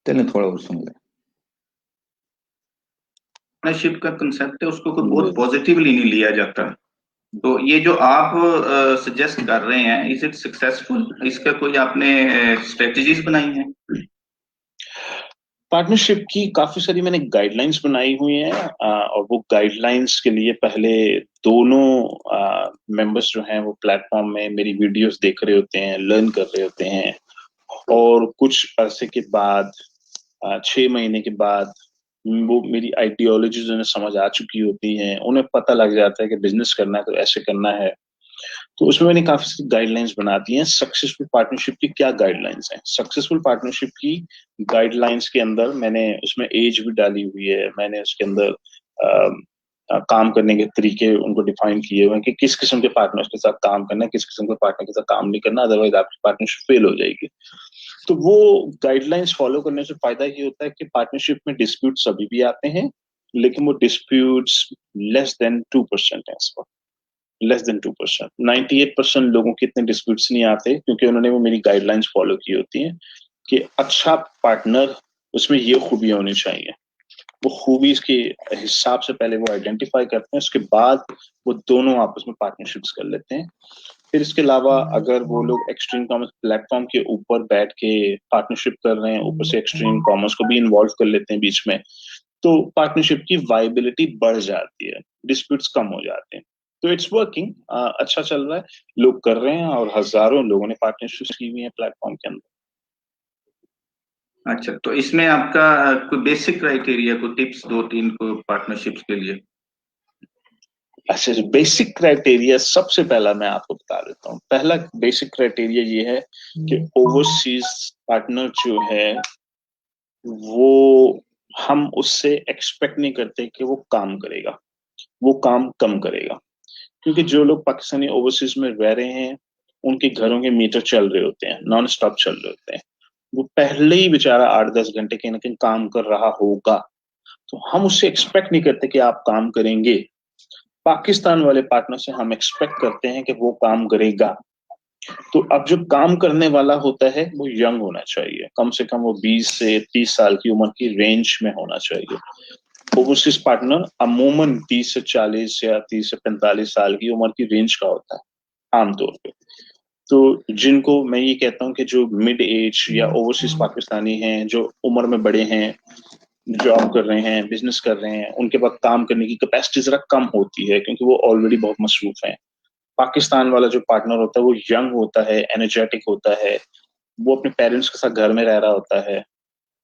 चलिए थोड़ा और सुन ले। पार्टनरशिप का कंसेप्ट है उसको कोई बहुत पॉजिटिवली नहीं लिया जाता। तो ये जो आप सजेस्ट कर रहे हैं, इज इट सक्सेसफुल? इसका कोई आपने स्ट्रेटजीज बनाई हैं? पार्टनरशिप की काफी सारी मैंने गाइडलाइंस बनाई हुई हैं, और वो गाइडलाइंस के लिए पहले दोनों मेंबर्स जो हैं वो प्लेटफॉर्म में मेरी वीडियोस देख रहे होते हैं, लर्न कर रहे होते हैं, और कुछ अरसे के बाद 6 महीने के बाद वो मेरी आइडियोलॉजीज उन्हें समझ आ चुकी होती हैं, उन्हें पता लग जाता है कि बिजनेस करना है तो ऐसे करना है। तो उसमें मैंने काफी सारी गाइडलाइंस बना दी हैं। सक्सेसफुल पार्टनरशिप की क्या गाइडलाइंस हैं? सक्सेसफुल पार्टनरशिप की गाइडलाइंस के अंदर मैंने उसमें एज भी डाली हुई है, मैंने उसके अंदर काम करने के तरीके उनको डिफाइन किए हुए हैं कि किस किस्म के पार्टनर्स के साथ काम करना है, किस किस्म के पार्टनर के साथ काम नहीं करना, अदरवाइज आपकी पार्टनरशिप फेल हो जाएगी। तो वो गाइडलाइंस फॉलो करने से फायदा ये होता है कि पार्टनरशिप में डिस्प्यूट्स अभी भी आते हैं, लेकिन वो डिस्प्यूट्स लेस देन 2% है इस वक्त। Less than 2%। 98% लोगों के इतने डिस्प्यूट्स नहीं आते, क्योंकि उन्होंने वो मेरी गाइडलाइंस फॉलो की होती हैं कि अच्छा पार्टनर, उसमें ये खूबियां होनी चाहिए। वो खूबी इसके हिसाब से पहले वो आइडेंटिफाई करते हैं, उसके बाद वो दोनों आपस में पार्टनरशिप्स कर लेते हैं। फिर इसके अलावा अगर वो लोग एक्सट्रीम कॉमर्स प्लेटफॉर्म के ऊपर बैठ के पार्टनरशिप कर रहे हैं, ऊपर से एक्सट्रीम कॉमर्स को भी इन्वॉल्व कर लेते हैं बीच में, तो पार्टनरशिप की वाइबिलिटी बढ़ जाती है, डिस्प्यूट्स कम हो जाते हैं। तो इट्स वर्किंग, अच्छा चल रहा है, लोग कर रहे हैं, और हजारों लोगों ने पार्टनरशिप की हुई है प्लेटफॉर्म के अंदर। अच्छा, तो इसमें आपका कोई बेसिक क्राइटेरिया, कोई टिप्स 2-3 को पार्टनरशिप्स के लिए? अच्छा, बेसिक क्राइटेरिया सबसे पहला मैं आपको बता देता हूँ। पहला बेसिक क्राइटेरिया ये है कि ओवरसीज पार्टनर जो है वो हम उससे एक्सपेक्ट नहीं करते कि वो काम करेगा, वो काम कम करेगा। क्योंकि जो लोग पाकिस्तानी ओवरसीज में रह रहे हैं, उनके घरों के मीटर चल रहे होते हैं, नॉन स्टॉप चल रहे होते हैं, वो पहले ही बेचारा 8-10 घंटे कहीं ना कहीं काम कर रहा होगा। तो हम उससे एक्सपेक्ट नहीं करते कि आप काम करेंगे। पाकिस्तान वाले पार्टनर से हम एक्सपेक्ट करते हैं कि वो काम करेगा। तो अब जो काम करने वाला होता है वो यंग होना चाहिए, कम से कम वो 20 से 30 साल की उम्र की रेंज में होना चाहिए। ओवरसीज पार्टनर अमूमन 30 से 40 या 30 से 45 साल की उम्र की रेंज का होता है आमतौर पे। तो जिनको मैं ये कहता हूँ कि जो मिड एज या ओवरसीज पाकिस्तानी हैं, जो उम्र में बड़े हैं, जॉब कर रहे हैं, बिजनेस कर रहे हैं, उनके पास काम करने की कैपेसिटी जरा कम होती है, क्योंकि वो ऑलरेडी बहुत मसरूफ हैं। पाकिस्तान वाला जो पार्टनर होता है वो यंग होता है, एनर्जेटिक होता है, वो अपने पेरेंट्स के साथ घर में रह रहा होता है,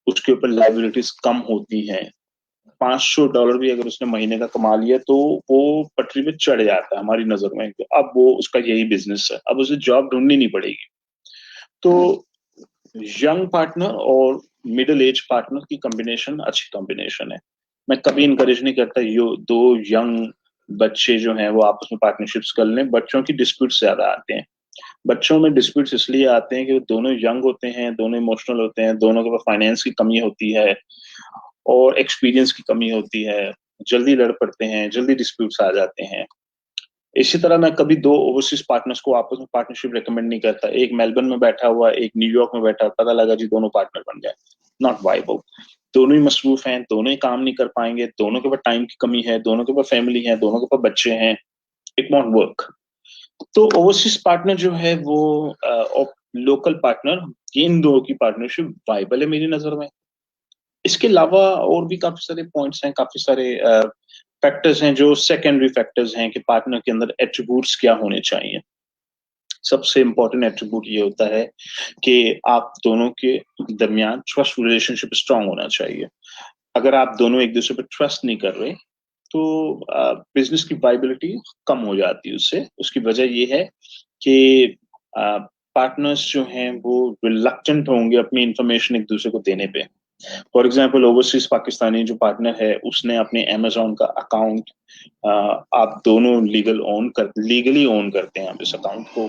उसके ऊपर लाइबिलिटीज कम होती हैं। $500 भी अगर उसने महीने का कमा लिया तो वो पटरी पे चढ़ जाता है हमारी नजर में, कि अब वो उसका यही बिजनेस है, अब उसे जॉब ढूंढनी नहीं पड़ेगी। तो यंग पार्टनर और मिडिल एज पार्टनर की कॉम्बिनेशन अच्छी कॉम्बिनेशन है। मैं कभी इनकरेज नहीं करता यो दो यंग बच्चे जो हैं वो आपस में पार्टनरशिप्स कर लें। बच्चों की डिस्प्यूट्स ज्यादा आते हैं। बच्चों में डिस्प्यूट्स इसलिए आते हैं कि वो दोनों यंग होते हैं, दोनों इमोशनल होते हैं, दोनों के पास फाइनेंस की कमी होती है और एक्सपीरियंस की कमी होती है, जल्दी लड़ पड़ते हैं, जल्दी डिस्प्यूट्स आ जाते हैं। इसी तरह मैं कभी दो ओवरसीज पार्टनर्स को आपस में पार्टनरशिप रेकमेंड नहीं करता। एक मेलबर्न में बैठा हुआ, एक न्यूयॉर्क में बैठा, पता लगा जी दोनों पार्टनर बन गए, नॉट वाइबल। दोनों ही मसरूफ हैं, दोनों ही काम नहीं कर पाएंगे, दोनों के पास टाइम की कमी है, दोनों के पास फैमिली है, दोनों के पास बच्चे हैं, इट वॉन्ट वर्क। तो ओवरसीज पार्टनर जो है वो लोकल पार्टनर, इन दो की पार्टनरशिप वाइबल है मेरी नजर में। इसके अलावा और भी काफी सारे पॉइंट्स हैं, काफी सारे फैक्टर्स हैं जो सेकेंडरी फैक्टर्स हैं कि पार्टनर के अंदर एट्रीब्यूट्स क्या होने चाहिए। सबसे इंपॉर्टेंट एट्रीब्यूट ये होता है कि आप दोनों के दरमियान ट्रस्ट रिलेशनशिप स्ट्रांग होना चाहिए। अगर आप दोनों एक दूसरे पर ट्रस्ट नहीं कर रहे तो बिजनेस की वाइबिलिटी कम हो जाती है उससे। उसकी वजह ये है कि पार्टनर्स जो हैं वो रिलक्टेंट होंगे अपनी इंफॉर्मेशन एक दूसरे को देने पे। फॉर एग्जाम्पल ओवरसीज पाकिस्तानी जो पार्टनर है उसने अपने अमेजोन का अकाउंट, आप दोनों लीगली ओन करते हैं आप इस अकाउंट को,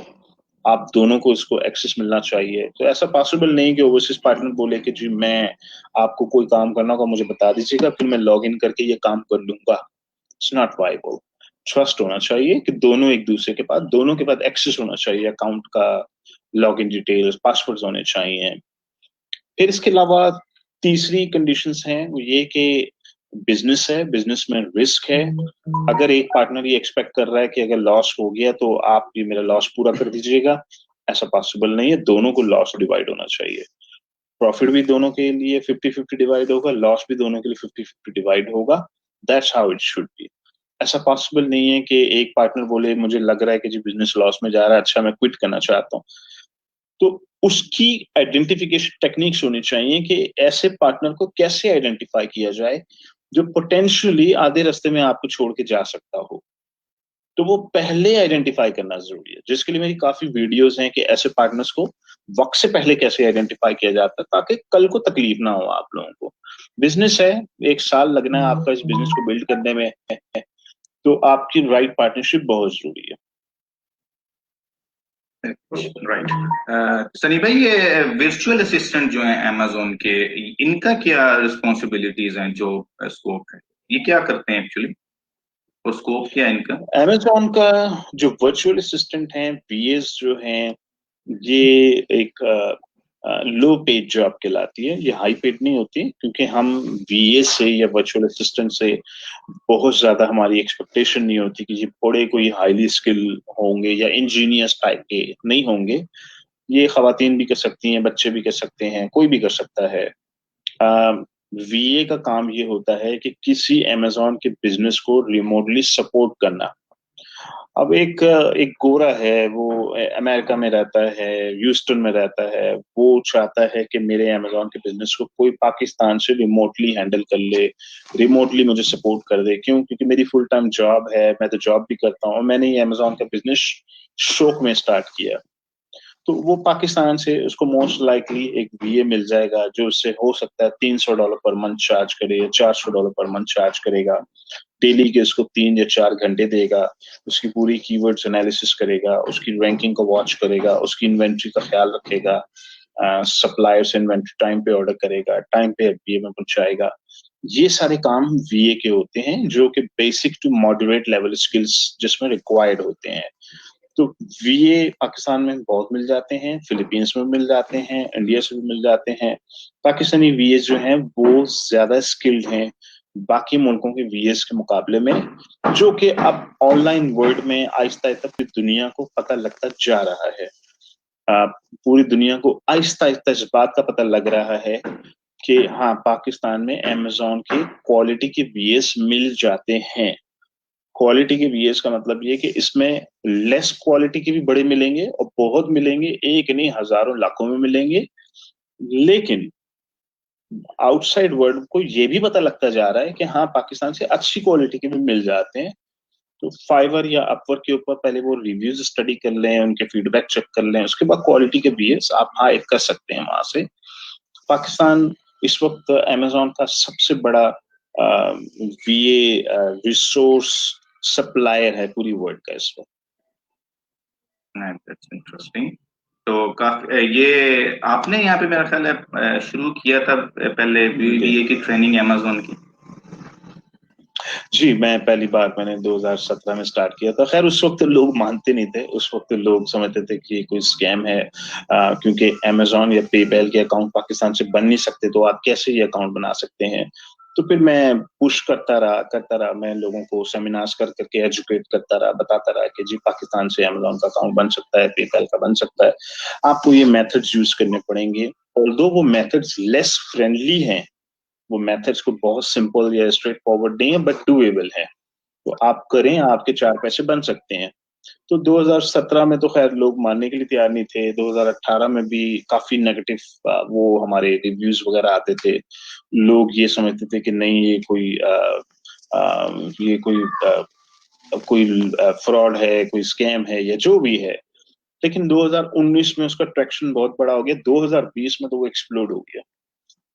आप दोनों को इसको एक्सेस मिलना चाहिए। तो ऐसा पॉसिबल नहीं कि ओवरसीज पार्टनर बोले कि जी मैं आपको कोई काम करना होगा मुझे बता दीजिएगा फिर मैं लॉग इन करके ये काम कर लूंगा। It's not viable. ट्रस्ट होना चाहिए कि दोनों के पास एक्सेस होना चाहिए अकाउंट का, लॉग इन डिटेल्स, पासवर्ड्स होने चाहिए। फिर इसके अलावा तीसरी कंडीशंस हैं वो ये कि बिजनेस है, बिजनेस में रिस्क है। अगर एक पार्टनर ये एक्सपेक्ट कर रहा है कि अगर लॉस हो गया तो आप ये मेरा लॉस पूरा कर दीजिएगा, ऐसा पॉसिबल नहीं है। दोनों को लॉस डिवाइड होना चाहिए। प्रॉफिट भी दोनों के लिए 50-50 डिवाइड होगा, लॉस भी दोनों के लिए 50-50 डिवाइड होगा। That's how it should be. ऐसा पॉसिबल नहीं है कि एक पार्टनर बोले मुझे लग रहा है कि जी बिजनेस लॉस में जा रहा है, अच्छा मैं क्विट करना चाहता हूँ। तो उसकी आइडेंटिफिकेशन टेक्निक्स होनी चाहिए कि ऐसे पार्टनर को कैसे आइडेंटिफाई किया जाए जो पोटेंशियली आधे रास्ते में आपको छोड़ के जा सकता हो। तो वो पहले आइडेंटिफाई करना जरूरी है, जिसके लिए मेरी काफी वीडियोस हैं कि ऐसे पार्टनर्स को वक्त से पहले कैसे आइडेंटिफाई किया जाता है ताकि कल को तकलीफ ना हो आप लोगों को। बिजनेस है, 1 साल लगना है आपका इस बिजनेस को बिल्ड करने में, तो आपकी राइट पार्टनरशिप बहुत जरूरी है। राइट। सनी भाई, ये वर्चुअल असिस्टेंट जो है अमेजोन के, इनका क्या रिस्पॉन्सिबिलिटीज हैं, जो स्कोप है, ये क्या करते हैं एक्चुअली, और स्कोप क्या है इनका? अमेजोन का जो वर्चुअल असिस्टेंट हैं, वीएस जो हैं, ये एक लो पेड जॉब कहलाती है। ये हाई पेड नहीं होती क्योंकि हम वीएस से या वर्चुअल असिस्टेंट से बहुत ज्यादा हमारी एक्सपेक्टेशन नहीं होती कि ये बड़े कोई हाईली स्किल होंगे या इंजीनियर्स टाइप के नहीं होंगे। ये खवातीन भी कर सकती हैं, बच्चे भी कर सकते हैं, कोई भी कर सकता है। वीए का काम ये होता है कि किसी अमेजोन के बिजनेस को रिमोटली सपोर्ट करना। अब एक गोरा है, वो अमेरिका में रहता है, ह्यूस्टन में रहता है, वो चाहता है कि मेरे अमेजोन के बिजनेस को कोई पाकिस्तान से रिमोटली हैंडल कर ले, रिमोटली मुझे सपोर्ट कर दे। क्यों? क्योंकि मेरी फुल टाइम जॉब है, मैं तो जॉब भी करता हूँ, मैंने ये अमेजोन का बिजनेस शौक में स्टार्ट किया। तो वो पाकिस्तान से उसको मोस्ट लाइकली एक वीए मिल जाएगा जो उससे हो सकता है $300 पर मंथ चार्ज करे या $400 पर मंथ चार्ज करेगा। डेली के उसको 3 या 4 घंटे देगा, उसकी पूरी कीवर्ड्स एनालिसिस करेगा, उसकी रैंकिंग को वॉच करेगा, उसकी इन्वेंट्री का ख्याल रखेगा, सप्लायर से इन्वेंट्री टाइम पे ऑर्डर करेगा, टाइम पे वीए में पहुंचाएगा। ये सारे काम वीए के होते हैं जो कि basic to moderate level skills जिसमें रिक्वायर्ड होते हैं। तो वीए पाकिस्तान में बहुत मिल जाते हैं, फिलीपींस में मिल जाते हैं, इंडिया से भी मिल जाते हैं। पाकिस्तानी वीए जो हैं वो ज्यादा स्किल्ड हैं बाकी मुल्कों के वीएस के मुकाबले में, जो कि अब ऑनलाइन वर्ल्ड में आहिस्ता आहिस्ता पूरी दुनिया को पता लगता जा रहा है। पूरी दुनिया को आहिस्ता आहिस्ता इस बात का पता लग रहा है कि हाँ, पाकिस्तान में अमेजोन के क्वालिटी के वीएस मिल जाते हैं। क्वालिटी के वीएस का मतलब ये कि इसमें लेस क्वालिटी के भी बड़े मिलेंगे और बहुत मिलेंगे, एक नहीं हजारों लाखों में मिलेंगे। लेकिन आउटसाइड वर्ल्ड को ये भी पता लगता जा रहा है कि हाँ, पाकिस्तान से अच्छी क्वालिटी के भी मिल जाते हैं। तो फाइवर या अपवर्क के ऊपर पहले वो रिव्यूज स्टडी कर लें, उनके फीडबैक चेक कर लें, उसके बाद क्वालिटी के वीएस आप हायर कर सकते हैं वहां से। पाकिस्तान इस वक्त अमेजोन का सबसे बड़ा वीए रिसोर्स सप्लायर है पूरी वर्ल्ड का इस वक्त। That's interesting. तो काफी ये आपने यहाँ पे मेरा ख्याल है शुरू किया था पहले बीबीए की ट्रेनिंग अमेज़न की। जी, मैं पहली बार मैंने 2017 में स्टार्ट किया था। खैर उस वक्त लोग मानते नहीं थे, उस वक्त लोग समझते थे कि ये कोई स्कैम है, क्योंकि अमेज़न या पेपैल के अकाउंट पाकिस्तान से बन नहीं सकते, तो आप कैसे ये अकाउंट बना सकते हैं। तो फिर मैं पुश करता रहा, मैं लोगों को सेमिनार्स कर करके एजुकेट करता रहा, बताता रहा कि जी पाकिस्तान से अमेज़न का अकाउंट बन सकता है, पेपैल का बन सकता है, आपको ये मेथड्स यूज करने पड़ेंगे। ऑल्दो वो मेथड्स लेस फ्रेंडली हैं, वो मेथड्स को बहुत सिंपल या स्ट्रेट फॉरवर्ड नहीं है, बट डूएबल है, तो आप करें, आपके 4 पैसे बन सकते हैं। तो 2017 में तो खैर लोग मानने के लिए तैयार नहीं थे। 2018 में भी काफी नेगेटिव वो हमारे रिव्यूज वगैरह आते थे। लोग ये समझते थे कि नहीं ये कोई फ्रॉड है, कोई स्कैम है या जो भी है। लेकिन 2019 में उसका ट्रैक्शन बहुत बड़ा हो गया। 2020 में तो वो एक्सप्लोड हो गया।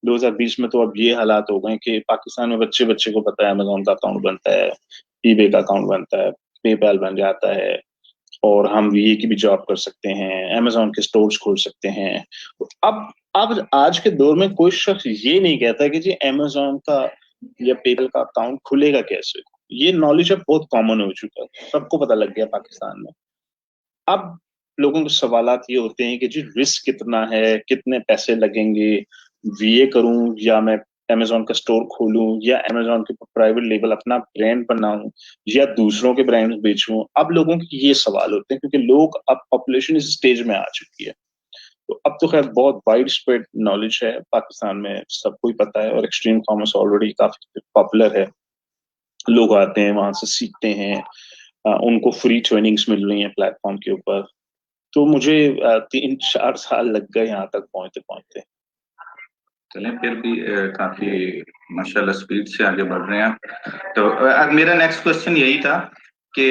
2020 में तो अब ये हालात हो गए कि पाकिस्तान में बच्चे बच्चे को पता है अमेज़न का अकाउंट बनता है, ईबे का अकाउंट बनता है, पेपैल बन जाता है, और हम वीए की भी जॉब कर सकते हैं, अमेज़न के स्टोर्स खोल सकते हैं। तो अब आज के दौर में कोई शख्स ये नहीं कहता कि जी अमेज़न का या पेपैल का अकाउंट खुलेगा कैसे। ये नॉलेज अब बहुत कॉमन हो चुका है, सबको पता लग गया पाकिस्तान में। अब लोगों के सवालात ये होते हैं कि जी रिस्क कितना है, कितने पैसे लगेंगे, वीए करूं या मैं अमेज़न का स्टोर खोलूं या अमेज़न के प्राइवेट लेबल अपना ब्रांड बनाऊं या दूसरों के ब्रांड बेचूं। अब लोगों के ये सवाल होते हैं क्योंकि लोग अब पॉपुलेशन इस स्टेज में आ चुकी है। तो अब तो खैर बहुत वाइड स्प्रेड नॉलेज है पाकिस्तान में, सबको ही पता है, और एक्सट्रीम कॉमर्स ऑलरेडी काफी पॉपुलर है। लोग आते हैं वहां से सीखते हैं, उनको फ्री ट्रेनिंग्स मिल रही हैं प्लेटफॉर्म के ऊपर। तो मुझे 3-4 साल लग गए यहाँ तक पहुंचते पहुंचते। चलें फिर भी काफी माशाल्लाह स्पीड से आगे बढ़ रहे हैं आप। तो मेरा नेक्स्ट क्वेश्चन यही था कि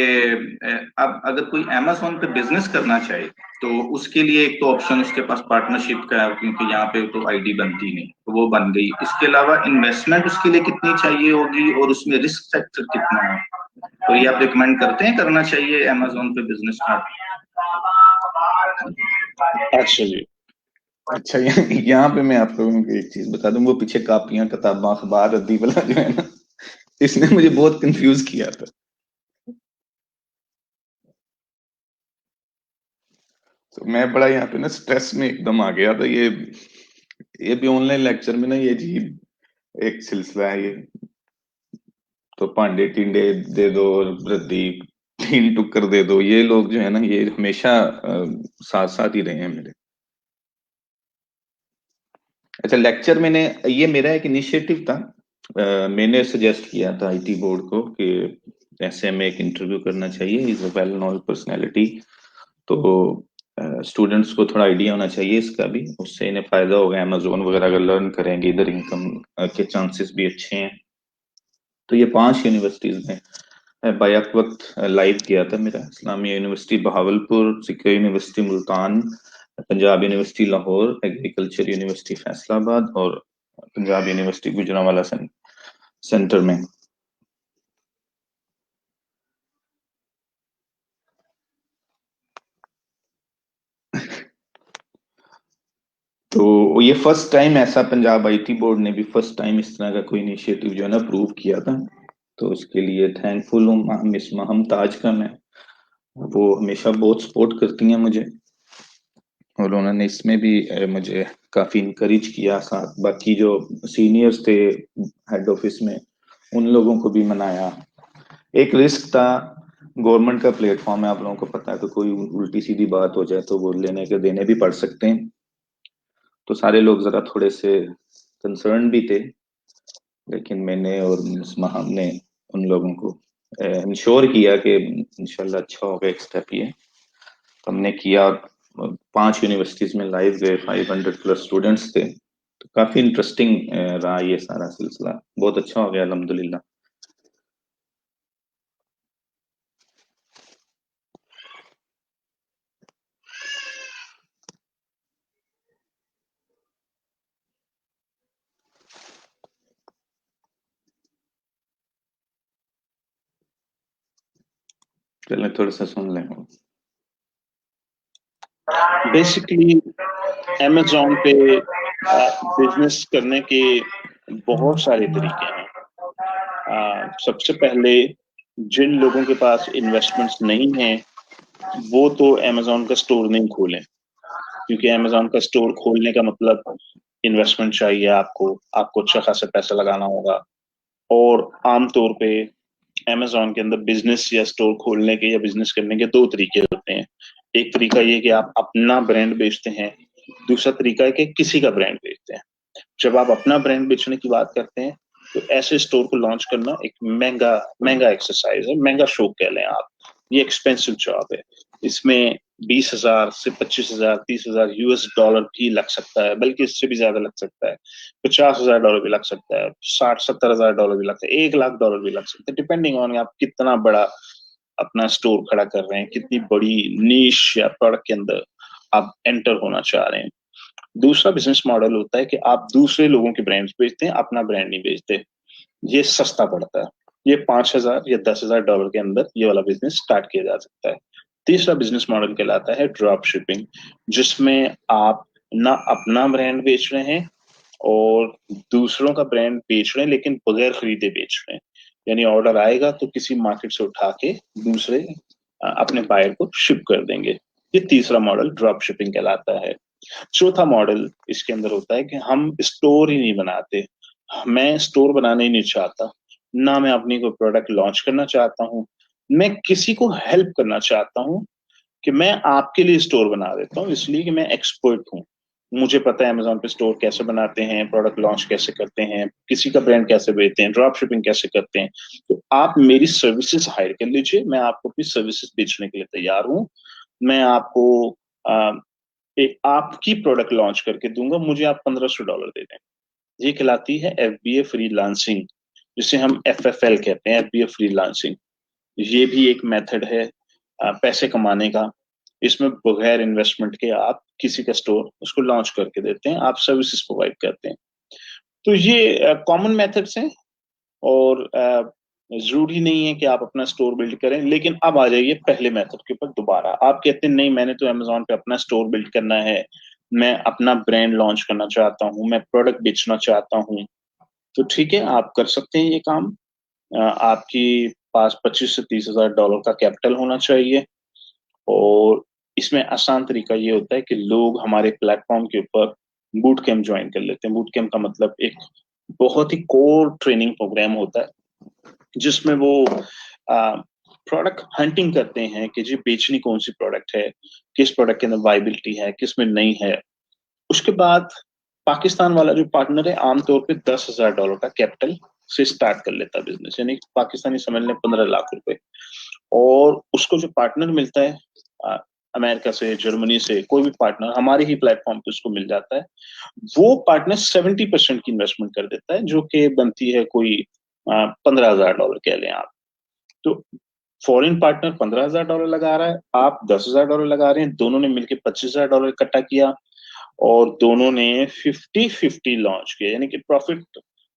अब अगर कोई अमेज़न पे बिजनेस करना चाहे तो उसके लिए एक तो ऑप्शन उसके पास पार्टनरशिप का है, क्योंकि यहाँ पे तो आईडी बनती नहीं, तो वो बन गई। इसके अलावा इन्वेस्टमेंट उसके लिए कितनी चाहिए होगी और उसमें रिस्क फैक्टर कितना है, तो ये आप रिकमेंड करते हैं करना चाहिए अमेज़न पे बिजनेस स्टार्ट? अच्छा जी। अच्छा, यहाँ पे मैं आप लोगों को एक चीज बता दूं, वो पीछे कापियां किताबा अखबार रद्दी वाला जो है ना, इसने मुझे बहुत कंफ्यूज किया था। तो मैं बड़ा यहाँ पे ना स्ट्रेस में एकदम आ गया था। ये भी ऑनलाइन लेक्चर में ना ये जी एक सिलसिला है ये, तो पांडे टिंडे दे दो और रद्दी तीन टुक्कर दे दो, ये लोग जो है ना ये हमेशा साथ साथ ही रहे हैं मेरे। अच्छा, लेक्चर मैंने, ये मेरा एक इनिशिएटिव था, मैंने सजेस्ट किया था आईटी बोर्ड को कि ऐसे में एक इंटरव्यू करना चाहिए, is a well known personality, तो स्टूडेंट्स को थोड़ा आइडिया होना चाहिए इसका भी, उससे इन्हें फायदा होगा, अमेजोन वगैरह अगर लर्न करेंगे इधर इनकम के चांसेस भी अच्छे हैं। तो ये 5 यूनिवर्सिटीज में बैक वक्त लाइव किया था मेरा, Islamia university Bahawalpur, secure university Multan, Punjab university Lahore, agriculture university Faisalabad और पंजाब यूनिवर्सिटी गुजरांवाला सेंटर में। तो ये फर्स्ट टाइम ऐसा पंजाब आईटी बोर्ड ने भी फर्स्ट टाइम इस तरह का कोई इनिशिएटिव जो है ना अप्रूव किया था, तो उसके लिए थैंकफुल हूँ मिस महम ताज का मैं। वो हमेशा बहुत सपोर्ट करती हैं मुझे, और उन्होंने इसमें भी मुझे काफी इनकरेज किया, साथ बाकी जो सीनियर्स थे हेड ऑफिस में उन लोगों को भी मनाया। एक रिस्क था, गवर्नमेंट का प्लेटफॉर्म है, आप लोगों को पता है, तो कोई उल्टी सीधी बात हो जाए तो वो लेने के देने भी पड़ सकते हैं, तो सारे लोग जरा थोड़े से कंसर्न भी थे, लेकिन मैंने और मिस महम ने उन लोगों को इंश्योर किया कि इंशाल्लाह अच्छा होगा एक स्टेप ये। तो हमने किया, और 5 यूनिवर्सिटीज में लाइव गए, 500 प्लस स्टूडेंट्स थे, तो काफी इंटरेस्टिंग रहा ये सारा सिलसिला, बहुत अच्छा हो गया अल्हम्दुलिल्लाह। चलें थोड़ा सा सुन लें। बेसिकली अमेज़न पे बिजनेस करने के बहुत सारे तरीके हैं। सबसे पहले जिन लोगों के पास इन्वेस्टमेंट्स नहीं है वो तो अमेज़न का स्टोर नहीं खोलें, क्योंकि अमेज़न का स्टोर खोलने का मतलब इन्वेस्टमेंट चाहिए आपको अच्छा खासा पैसा लगाना होगा। और आमतौर पे अमेज़न के अंदर बिजनेस या स्टोर खोलने के या बिजनेस करने के दो तरीके होते हैं। एक तरीका ये कि आप अपना ब्रांड बेचते हैं, दूसरा तरीका है कि किसी का ब्रांड बेचते हैं। जब आप अपना ब्रांड बेचने की बात करते हैं तो ऐसे स्टोर को लॉन्च करना एक महंगा एक्सरसाइज है, महंगा शौक कह लें आप। ये एक्सपेंसिव जॉब है। इसमें 20,000 से 25,000 30,000 US$ भी लग सकता है, बल्कि इससे भी ज्यादा लग सकता है। $50,000 भी लग सकता है, 60-70,000 भी लगता है, $1,00,000 भी लग सकता है, डिपेंडिंग ऑन आप कितना बड़ा अपना स्टोर खड़ा कर रहे हैं, कितनी बड़ी नीश या प्रोडक्ट के अंदर आप एंटर होना चाह रहे हैं। दूसरा बिजनेस मॉडल होता है कि आप दूसरे लोगों के ब्रांड्स बेचते हैं, अपना ब्रांड नहीं बेचते। ये सस्ता पड़ता है। ये 5,000 या $10,000 के अंदर ये वाला बिजनेस स्टार्ट किया जा सकता है। तीसरा बिजनेस मॉडल कहलाता है ड्रॉप शिपिंग, जिसमें आप ना अपना ब्रांड बेच रहे हैं और दूसरों का ब्रांड बेच रहे हैं, लेकिन बगैर खरीदे बेच रहे हैं। यानी ऑर्डर आएगा तो किसी मार्केट से उठा के दूसरे अपने बायर को शिप कर देंगे। ये तीसरा मॉडल ड्रॉप शिपिंग कहलाता है। चौथा मॉडल इसके अंदर होता है कि हम स्टोर ही नहीं बनाते। मैं स्टोर बनाना ही नहीं चाहता, ना मैं अपनी कोई प्रोडक्ट लॉन्च करना चाहता हूँ। मैं किसी को हेल्प करना चाहता हूँ कि मैं आपके लिए स्टोर बना देता हूँ, इसलिए कि मैं एक्सपर्ट हूँ। मुझे पता है अमेज़न पे स्टोर कैसे बनाते हैं, प्रोडक्ट लॉन्च कैसे करते हैं, किसी का ब्रांड कैसे बेचते हैं, ड्रॉप शिपिंग कैसे करते हैं। तो आप मेरी सर्विसेज हायर कर लीजिए, मैं आपको अपनी सर्विसेज बेचने के लिए तैयार हूँ। मैं आपको एक आपकी प्रोडक्ट लॉन्च करके दूंगा, मुझे आप $1,500 दे दें। ये कहलाती है FBA फ्रीलांसिंग, जिसे हम FFL कहते हैं, FBA फ्रीलांसिंग। ये भी एक मेथड है पैसे कमाने का। इसमें बगैर इन्वेस्टमेंट के आप किसी का स्टोर उसको लॉन्च करके देते हैं, आप सर्विसेज प्रोवाइड करते हैं। तो ये कॉमन मेथड्स हैं और जरूरी नहीं है कि आप अपना स्टोर बिल्ड करें। लेकिन अब आ जाइए पहले मेथड के ऊपर दोबारा। आप कहते हैं नहीं, मैंने तो अमेज़न पे अपना स्टोर बिल्ड करना है, मैं अपना ब्रांड लॉन्च करना चाहता हूँ, मैं प्रोडक्ट बेचना चाहता हूँ। तो ठीक है, आप कर सकते हैं ये काम। आपकी पास 25 से $30,000 का कैपिटल होना चाहिए। और इसमें आसान तरीका ये होता है कि लोग हमारे प्लेटफॉर्म के ऊपर बूट कैंप ज्वाइन कर लेते हैं। बूट कैंप का मतलब एक बहुत ही कोर ट्रेनिंग प्रोग्राम होता है, जिसमें वो प्रोडक्ट हंटिंग करते हैं कि जी बेचनी कौन सी प्रोडक्ट है, किस प्रोडक्ट के अंदर वाइबिलिटी है, किस में नहीं है। उसके बाद पाकिस्तान वाला जो पार्टनर है आमतौर पे $10,000 का कैपिटल से स्टार्ट कर लेता है बिजनेस, यानी पाकिस्तानी समझ लें 15 लाख रुपए। और उसको जो पार्टनर मिलता है अमेरिका से, जर्मनी से, कोई भी पार्टनर हमारे ही प्लेटफॉर्म पे उसको मिल जाता है। वो पार्टनर 70% की इन्वेस्टमेंट कर देता है, जो कि बनती है कोई $15,000 कह लें आप। तो फॉरेन पार्टनर $15,000 लगा रहा है, आप $10,000 लगा रहे हैं, दोनों ने मिलकर $25,000 इकट्ठा किया और दोनों ने 50-50 लॉन्च किया, यानी कि प्रॉफिट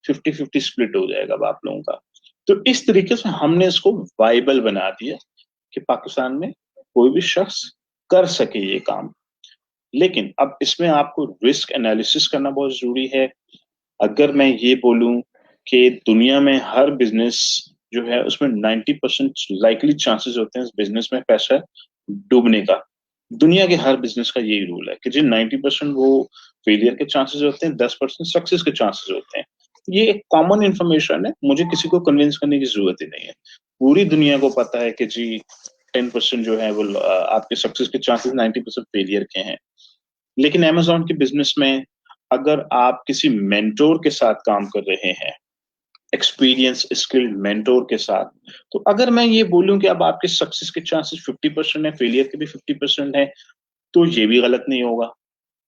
50-50 स्प्लिट हो जाएगा अब आप लोगों का। तो इस तरीके से हमने इसको वाइबल बना दिया कि पाकिस्तान में कोई भी शख्स कर सके ये काम। लेकिन अब इसमें आपको रिस्क एनालिसिस करना बहुत जरूरी है। अगर मैं ये बोलूं कि दुनिया में हर बिजनेस जो है उसमें 90% लाइकली चांसेस होते हैं इस बिजनेस में पैसा डूबने का। दुनिया के हर बिजनेस का यही रूल है कि जी 90% वो फेलियर के चांसेस होते हैं, 10% सक्सेस के चांसेस होते हैं। ये एक कॉमन इंफॉर्मेशन है, मुझे किसी को कन्विंस करने की जरूरत ही नहीं है। पूरी दुनिया को पता है कि जी 10% जो है वो आपके सक्सेस के चांसेस, 90% फेलियर के हैं। लेकिन अमेज़न के बिजनेस में अगर आप किसी मेंटोर के साथ काम कर रहे हैं, एक्सपीरियंस स्किल्ड मेंटोर के साथ, तो अगर मैं ये बोलूं कि अब आपके सक्सेस के चांसेस 50% है, फेलियर के भी 50% है, तो ये भी गलत नहीं होगा।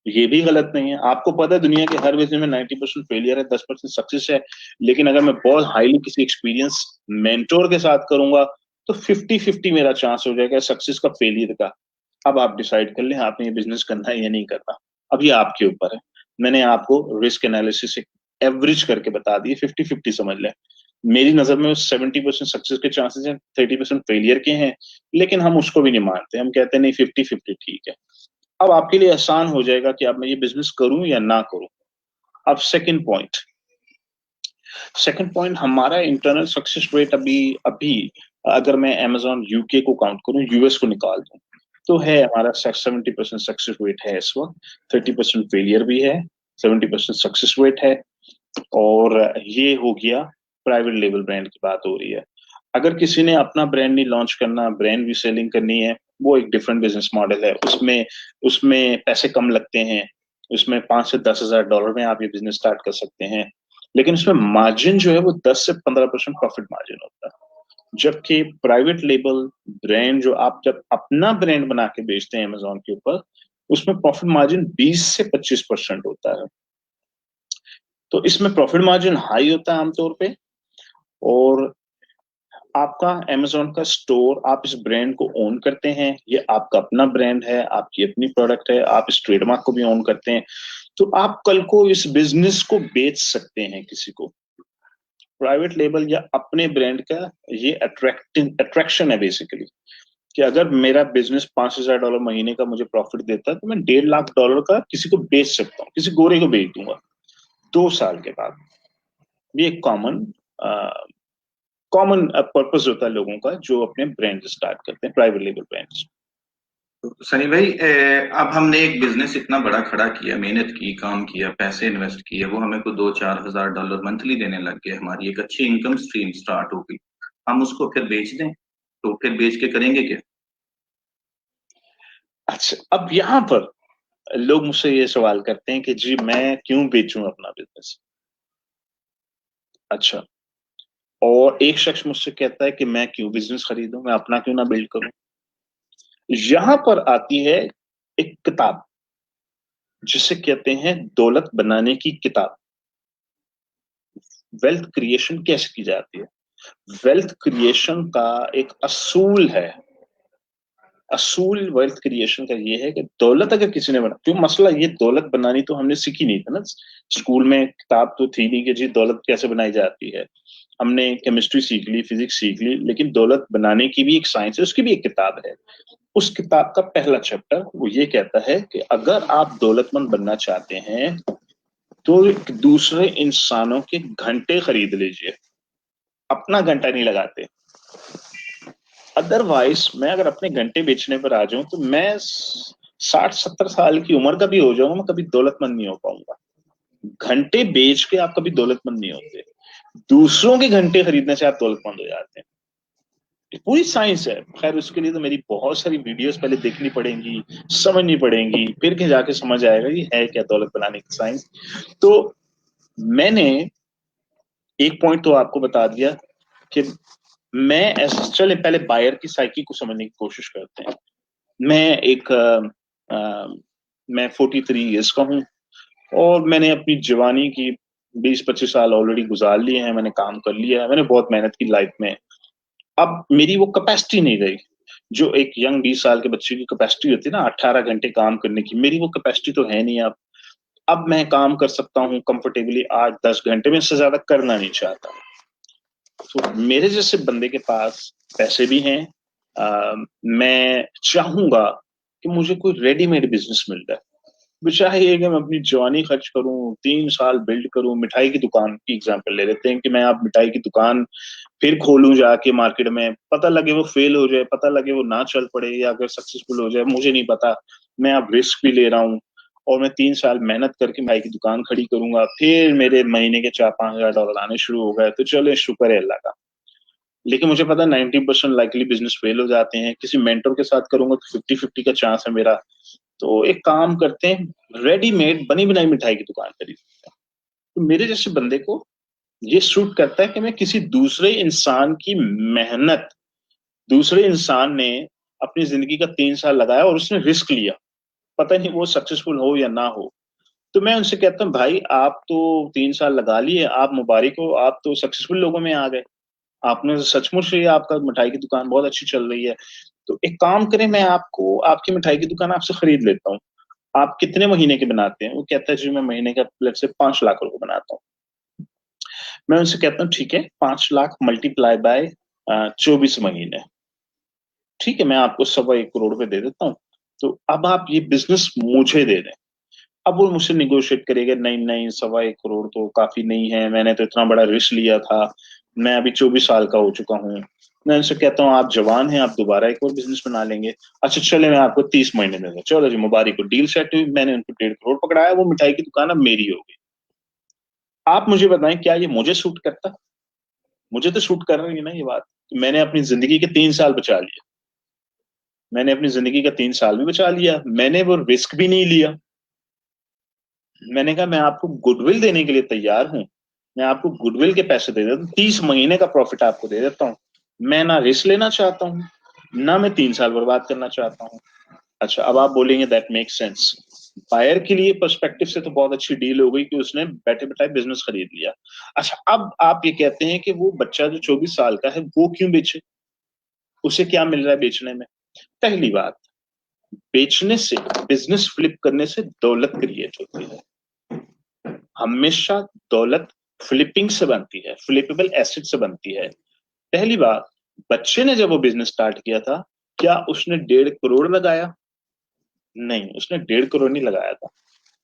ये भी गलत नहीं है। आपको पता है दुनिया के हर बिजनेस में 90% फेलियर है, 10% सक्सेस है। लेकिन अगर मैं बहुत हाईली किसी एक्सपीरियंस मेंटोर के साथ करूंगा तो 50-50 मेरा चांस हो जाएगा सक्सेस का, फेलियर का। अब आप डिसाइड कर लें आपने ये बिजनेस करना है या नहीं करना। अब ये आपके ऊपर है। मैंने आपको रिस्क एनालिसिस एवरेज करके बता दी, 50-50 समझ लें। मेरी नजर में 70% सक्सेस के चांसेस हैं, 30% फेलियर के हैं, लेकिन हम उसको भी नहीं मानते, हम कहते हैं नहीं 50-50 ठीक है। अब आपके लिए आसान हो जाएगा कि अब मैं ये बिजनेस करूं या ना करूं। अब सेकंड पॉइंट हमारा इंटरनल सक्सेस रेट अभी अभी अगर मैं अमेजॉन यूके को काउंट करूं, यूएस को निकाल दूं, तो है हमारा 70% सक्सेस रेट है इस वक्त, 30% फेलियर भी है, 70% सक्सेस रेट है। और ये हो गया प्राइवेट लेबल ब्रांड की बात हो रही है। अगर किसी ने अपना ब्रांड नहीं लॉन्च करना, ब्रांड रीसेलिंग करनी है, वो एक डिफरेंट बिजनेस मॉडल है, उसमें उसमें पैसे कम लगते हैं, उसमें 5 से 10,000 डॉलर में आप ये बिजनेस स्टार्ट कर सकते हैं, लेकिन उसमें मार्जिन जो है वो 10 से 15% प्रॉफिट मार्जिन होता है। जबकि प्राइवेट लेबल ब्रांड जो आप जब अपना ब्रांड बना के बेचते हैं अमेजोन के ऊपर, उसमें प्रॉफिट मार्जिन 20 से 25% होता है। तो इसमें प्रॉफिट मार्जिन हाई होता है आमतौर पे, और आपका अमेजोन का स्टोर, आप इस ब्रांड को ओन करते हैं, ये आपका अपना ब्रांड है, आपकी अपनी प्रोडक्ट है, आप इस ट्रेडमार्क को भी ओन करते हैं, तो आप कल को इस बिजनेस को बेच सकते हैं किसी को। प्राइवेट लेबल या अपने ब्रांड का ये अट्रैक्शन है बेसिकली, कि अगर मेरा बिजनेस $5,000 महीने का मुझे प्रॉफिट देता है, तो मैं $1.5 लाख का किसी को बेच सकता हूँ, किसी गोरे को बेच दूंगा 2 साल के बाद। ये एक कॉमन पर्पस होता है लोगों का जो अपने ब्रांड स्टार्ट करते हैं, प्राइवेट लेबल ब्रांड्स। सनी भाई, अब हमने एक बिजनेस इतना बड़ा खड़ा किया, मेहनत की, काम किया, पैसे इन्वेस्ट किए, वो हमें को 2-4 हजार डॉलर मंथली देने लग गए, हमारी एक अच्छी इनकम स्ट्रीम स्टार्ट हो गई, हम उसको फिर बेच दें तो फिर बेच के करेंगे क्या? अच्छा, अब यहाँ पर लोग मुझसे ये सवाल करते हैं कि जी मैं क्यों बेचूं अपना बिजनेस। अच्छा, और एक शख्स मुझसे कहता है कि मैं क्यों बिजनेस खरीदूं, मैं अपना क्यों ना बिल्ड करूं। यहां पर आती है एक किताब जिसे कहते हैं दौलत बनाने की किताब। वेल्थ क्रिएशन कैसे की जाती है? वेल्थ क्रिएशन का एक असूल है, असूल वेल्थ क्रिएशन का ये है कि दौलत अगर किसी ने बना, क्यों मसला ये दौलत बनानी तो हमने सीखी नहीं था ना स्कूल में, किताब तो थी नहीं कि जी दौलत कैसे बनाई जाती है। हमने केमिस्ट्री सीख ली, फिजिक्स सीख ली, लेकिन दौलत बनाने की भी एक साइंस है, उसकी भी एक किताब है। उस किताब का पहला चैप्टर वो ये कहता है कि अगर आप दौलतमंद बनना चाहते हैं तो दूसरे इंसानों के घंटे खरीद लीजिए, अपना घंटा नहीं लगाते। अदरवाइज मैं अगर अपने घंटे बेचने पर आ जाऊं तो मैं 60-70 साल की उम्र का भी हो जाऊंगा, मैं कभी दौलतमंद नहीं हो पाऊंगा। घंटे बेच के आप कभी दौलतमंद नहीं होते, दूसरों के घंटे खरीदने से आप दौलतमंद हो जाते हैं। पूरी साइंस है। खैर उसके लिए तो मेरी बहुत सारी वीडियोस पहले देखनी पड़ेंगी, समझनी पड़ेंगी, फिर के जाके समझ आएगा ये है क्या दौलत बनाने की साइंस। तो मैंने एक पॉइंट तो आपको बता दिया कि मैं ऐसे, चले पहले बायर की साइकी को समझने की कोशिश करते हैं। मैं 43 ईयर्स का हूँ और मैंने अपनी जवानी की 20-25 साल ऑलरेडी गुजार लिए हैं, मैंने काम कर लिया है, मैंने बहुत मेहनत की लाइफ में। अब मेरी वो कैपेसिटी नहीं रही जो एक यंग 20 साल के बच्चे की कैपेसिटी होती है ना, 18 घंटे काम करने की, मेरी वो कैपेसिटी तो है नहीं। अब मैं काम कर सकता हूँ कंफर्टेबली 8-10 घंटे में, इससे ज्यादा करना नहीं चाहता। तो मेरे जैसे बंदे के पास पैसे भी हैं, मैं चाहूंगा कि मुझे कोई रेडीमेड बिजनेस मिल जाए। चाहे ये कि मैं अपनी जवानी खर्च करूं, 3 साल बिल्ड करूं। मिठाई की दुकान की एग्जांपल ले लेते हैं कि मैं आप मिठाई की दुकान फिर खोलूं जाके मार्केट में, पता लगे वो फेल हो जाए, पता लगे वो ना चल पड़े, या अगर सक्सेसफुल हो जाए मुझे नहीं पता। मैं अब रिस्क भी ले रहा हूँ और मैं 3 साल मेहनत करके मिठाई की दुकान खड़ी करूंगा, फिर मेरे महीने के 4-5 हजार डॉलर आने शुरू हो गए तो चले शुक्र है अल्लाह का। लेकिन मुझे पता 90% लाइकली बिजनेस फेल हो जाते हैं। किसी मेंटर के साथ करूंगा तो 50-50 का चांस है मेरा। तो एक काम करते हैं, रेडीमेड बनी बनाई मिठाई की दुकान खरीदते हैं। तो मेरे जैसे बंदे को ये सूट करता है कि मैं किसी दूसरे इंसान की मेहनत, दूसरे इंसान ने अपनी जिंदगी का 3 साल लगाया और उसने रिस्क लिया, पता नहीं वो सक्सेसफुल हो या ना हो। तो मैं उनसे कहता हूँ भाई आप तो 3 साल लगा लिए, आप मुबारक हो, आप तो सक्सेसफुल लोगों में आ गए, आपने सचमुच ही आपका मिठाई की दुकान बहुत अच्छी चल रही है। तो एक काम करें, मैं आपको आपकी मिठाई की दुकान आपसे खरीद लेता हूँ, आप कितने महीने के बनाते हैं? वो कहता है जी मैं महीने का लेट्स से 5 लाख रुपए बनाता हूँ। मैं उनसे कहता हूँ ठीक है, 5 लाख मल्टीप्लाई बाय 24 महीने, ठीक है, मैं आपको 1.25 करोड़ रुपए दे देता हूँ, तो अब आप ये बिजनेस मुझे दे दें। अब वो मुझसे निगोशिएट करेगा, नहीं नहीं 1.25 करोड़ तो काफी नहीं है, मैंने तो इतना बड़ा रिस्क लिया था, मैं अभी 24 साल का हो चुका हूँ। मैं उनसे कहता हूँ आप जवान हैं, आप दोबारा एक और बिजनेस बना लेंगे। अच्छा चले, मैं आपको 30 महीने दे दूँ। चलो जी, मुबारक हो, डील सेट हुई, मैंने उनको 1.5 करोड़ पकड़ाया, वो मिठाई की दुकान अब मेरी हो गई। आप मुझे बताएं, क्या ये मुझे सूट करता? मुझे तो सूट कर रही है ना ये बात। मैंने अपनी जिंदगी के 3 साल बचा लिए, मैंने अपनी जिंदगी का 3 साल भी बचा लिया, मैंने वो रिस्क भी नहीं लिया। मैंने कहा मैं आपको गुडविल देने के लिए तैयार हूं, मैं आपको गुडविल के पैसे दे देता हूँ, 30 महीने का प्रॉफिट आपको दे देता हूँ। मैं ना रिस्क लेना चाहता हूँ, ना मैं 3 साल बर्बाद करना चाहता हूँ। अच्छा, अब आप बोलेंगे दैट मेक सेंस। बायर के लिए पर्सपेक्टिव से तो बहुत अच्छी डील हो गई कि उसने बैठे बैठाए बिजनेस खरीद लिया। अच्छा, अब आप ये कहते हैं कि वो बच्चा जो 24 साल का है वो क्यों बेचे, उसे क्या मिल रहा है बेचने में? पहली बात, बेचने से, बिजनेस फ्लिप करने से दौलत क्रिएट होती है। हमेशा दौलत फ्लिपिंग से बनती है, फ्लिपेबल एसेट से बनती है। पहली बात, बच्चे ने जब वो बिजनेस स्टार्ट किया था, क्या उसने 1.5 करोड़ लगाया? नहीं, उसने 1.5 करोड़ नहीं लगाया था,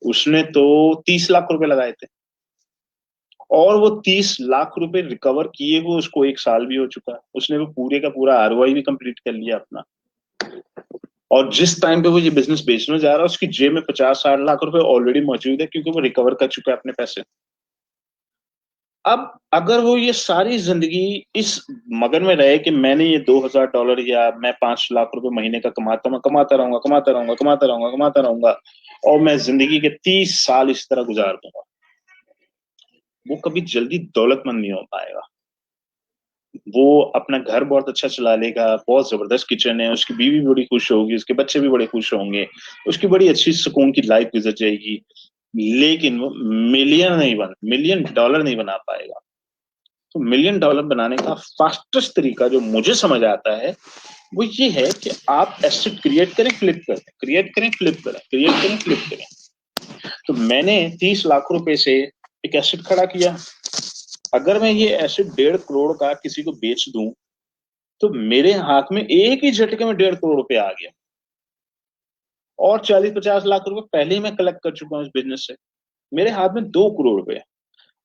उसने तो 30 लाख रुपए लगाए थे। और वो 30 लाख रुपए रिकवर किए हुए उसको 1 साल भी हो चुका, उसने वो पूरे का पूरा आरओआई भी कंप्लीट कर लिया अपना। और जिस टाइम पे वो ये बिजनेस बेचने जा रहा है, उसकी जेब में 50-60 लाख रुपए ऑलरेडी मौजूद है, क्योंकि वो रिकवर कर चुका है अपने पैसे। अब अगर वो ये सारी जिंदगी इस मगन में रहे कि मैंने ये $2000 या मैं 5 लाख रुपए महीने का कमाता, मैं कमाता रहूंगा, कमाता रहूंगा, कमाता रहूंगा, कमाता रहूंगा, और मैं जिंदगी के 30 साल इस तरह गुजार दूंगा, वो कभी जल्दी दौलतमंद नहीं हो पाएगा। वो अपना घर बहुत अच्छा चला लेगा, बहुत जबरदस्त किचन है, उसकी बीवी बड़ी खुश होगी, उसके बच्चे भी बड़े खुश होंगे, उसकी बड़ी अच्छी सुकून की लाइफ गुजर जाएगी, लेकिन वो मिलियन डॉलर नहीं बना पाएगा। तो मिलियन डॉलर बनाने का फास्टेस्ट तरीका जो मुझे समझ आता है वो ये है कि आप एसेट क्रिएट करें, फ्लिप करें, क्रिएट करें, फ्लिप करें, क्रिएट करें, फ्लिप करें। तो मैंने 30 लाख रुपए से एक एसेट खड़ा किया। अगर मैं ये एसेट 1.5 करोड़ का किसी को बेच दूं, तो मेरे हाथ में एक ही झटके में 1.5 करोड़ रुपए आ गया, और 40-50 लाख रुपए पहले ही मैं कलेक्ट कर चुका हूं इस बिजनेस से। मेरे हाथ में 2 करोड़ रुपए।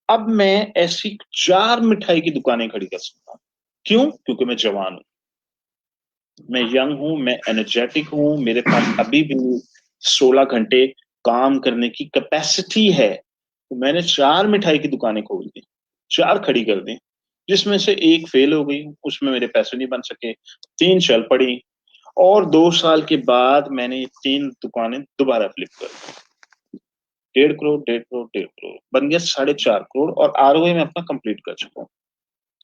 अब मैं ऐसी 4 मिठाई की दुकानें खड़ी कर सकता हूं। क्यों? क्योंकि मैं जवान हूं, मैं यंग हूं, मैं एनर्जेटिक हूं, मेरे पास अभी भी 16 घंटे काम करने की कैपेसिटी है। तो मैंने 4 मिठाई की दुकानें खोल दी, 4 खड़ी कर दी, जिसमें से एक फेल हो गई, उसमें मेरे पैसे नहीं बन सके, 3 चल पड़ी, और 2 साल के बाद मैंने ये 3 दुकानें दोबारा फ्लिप कर दी। 1.5 करोड़, 1.5 करोड़, 1.5 करोड़ बन गया 4.5 करोड़, और आरओआई में अपना कंप्लीट कर चुका हूँ।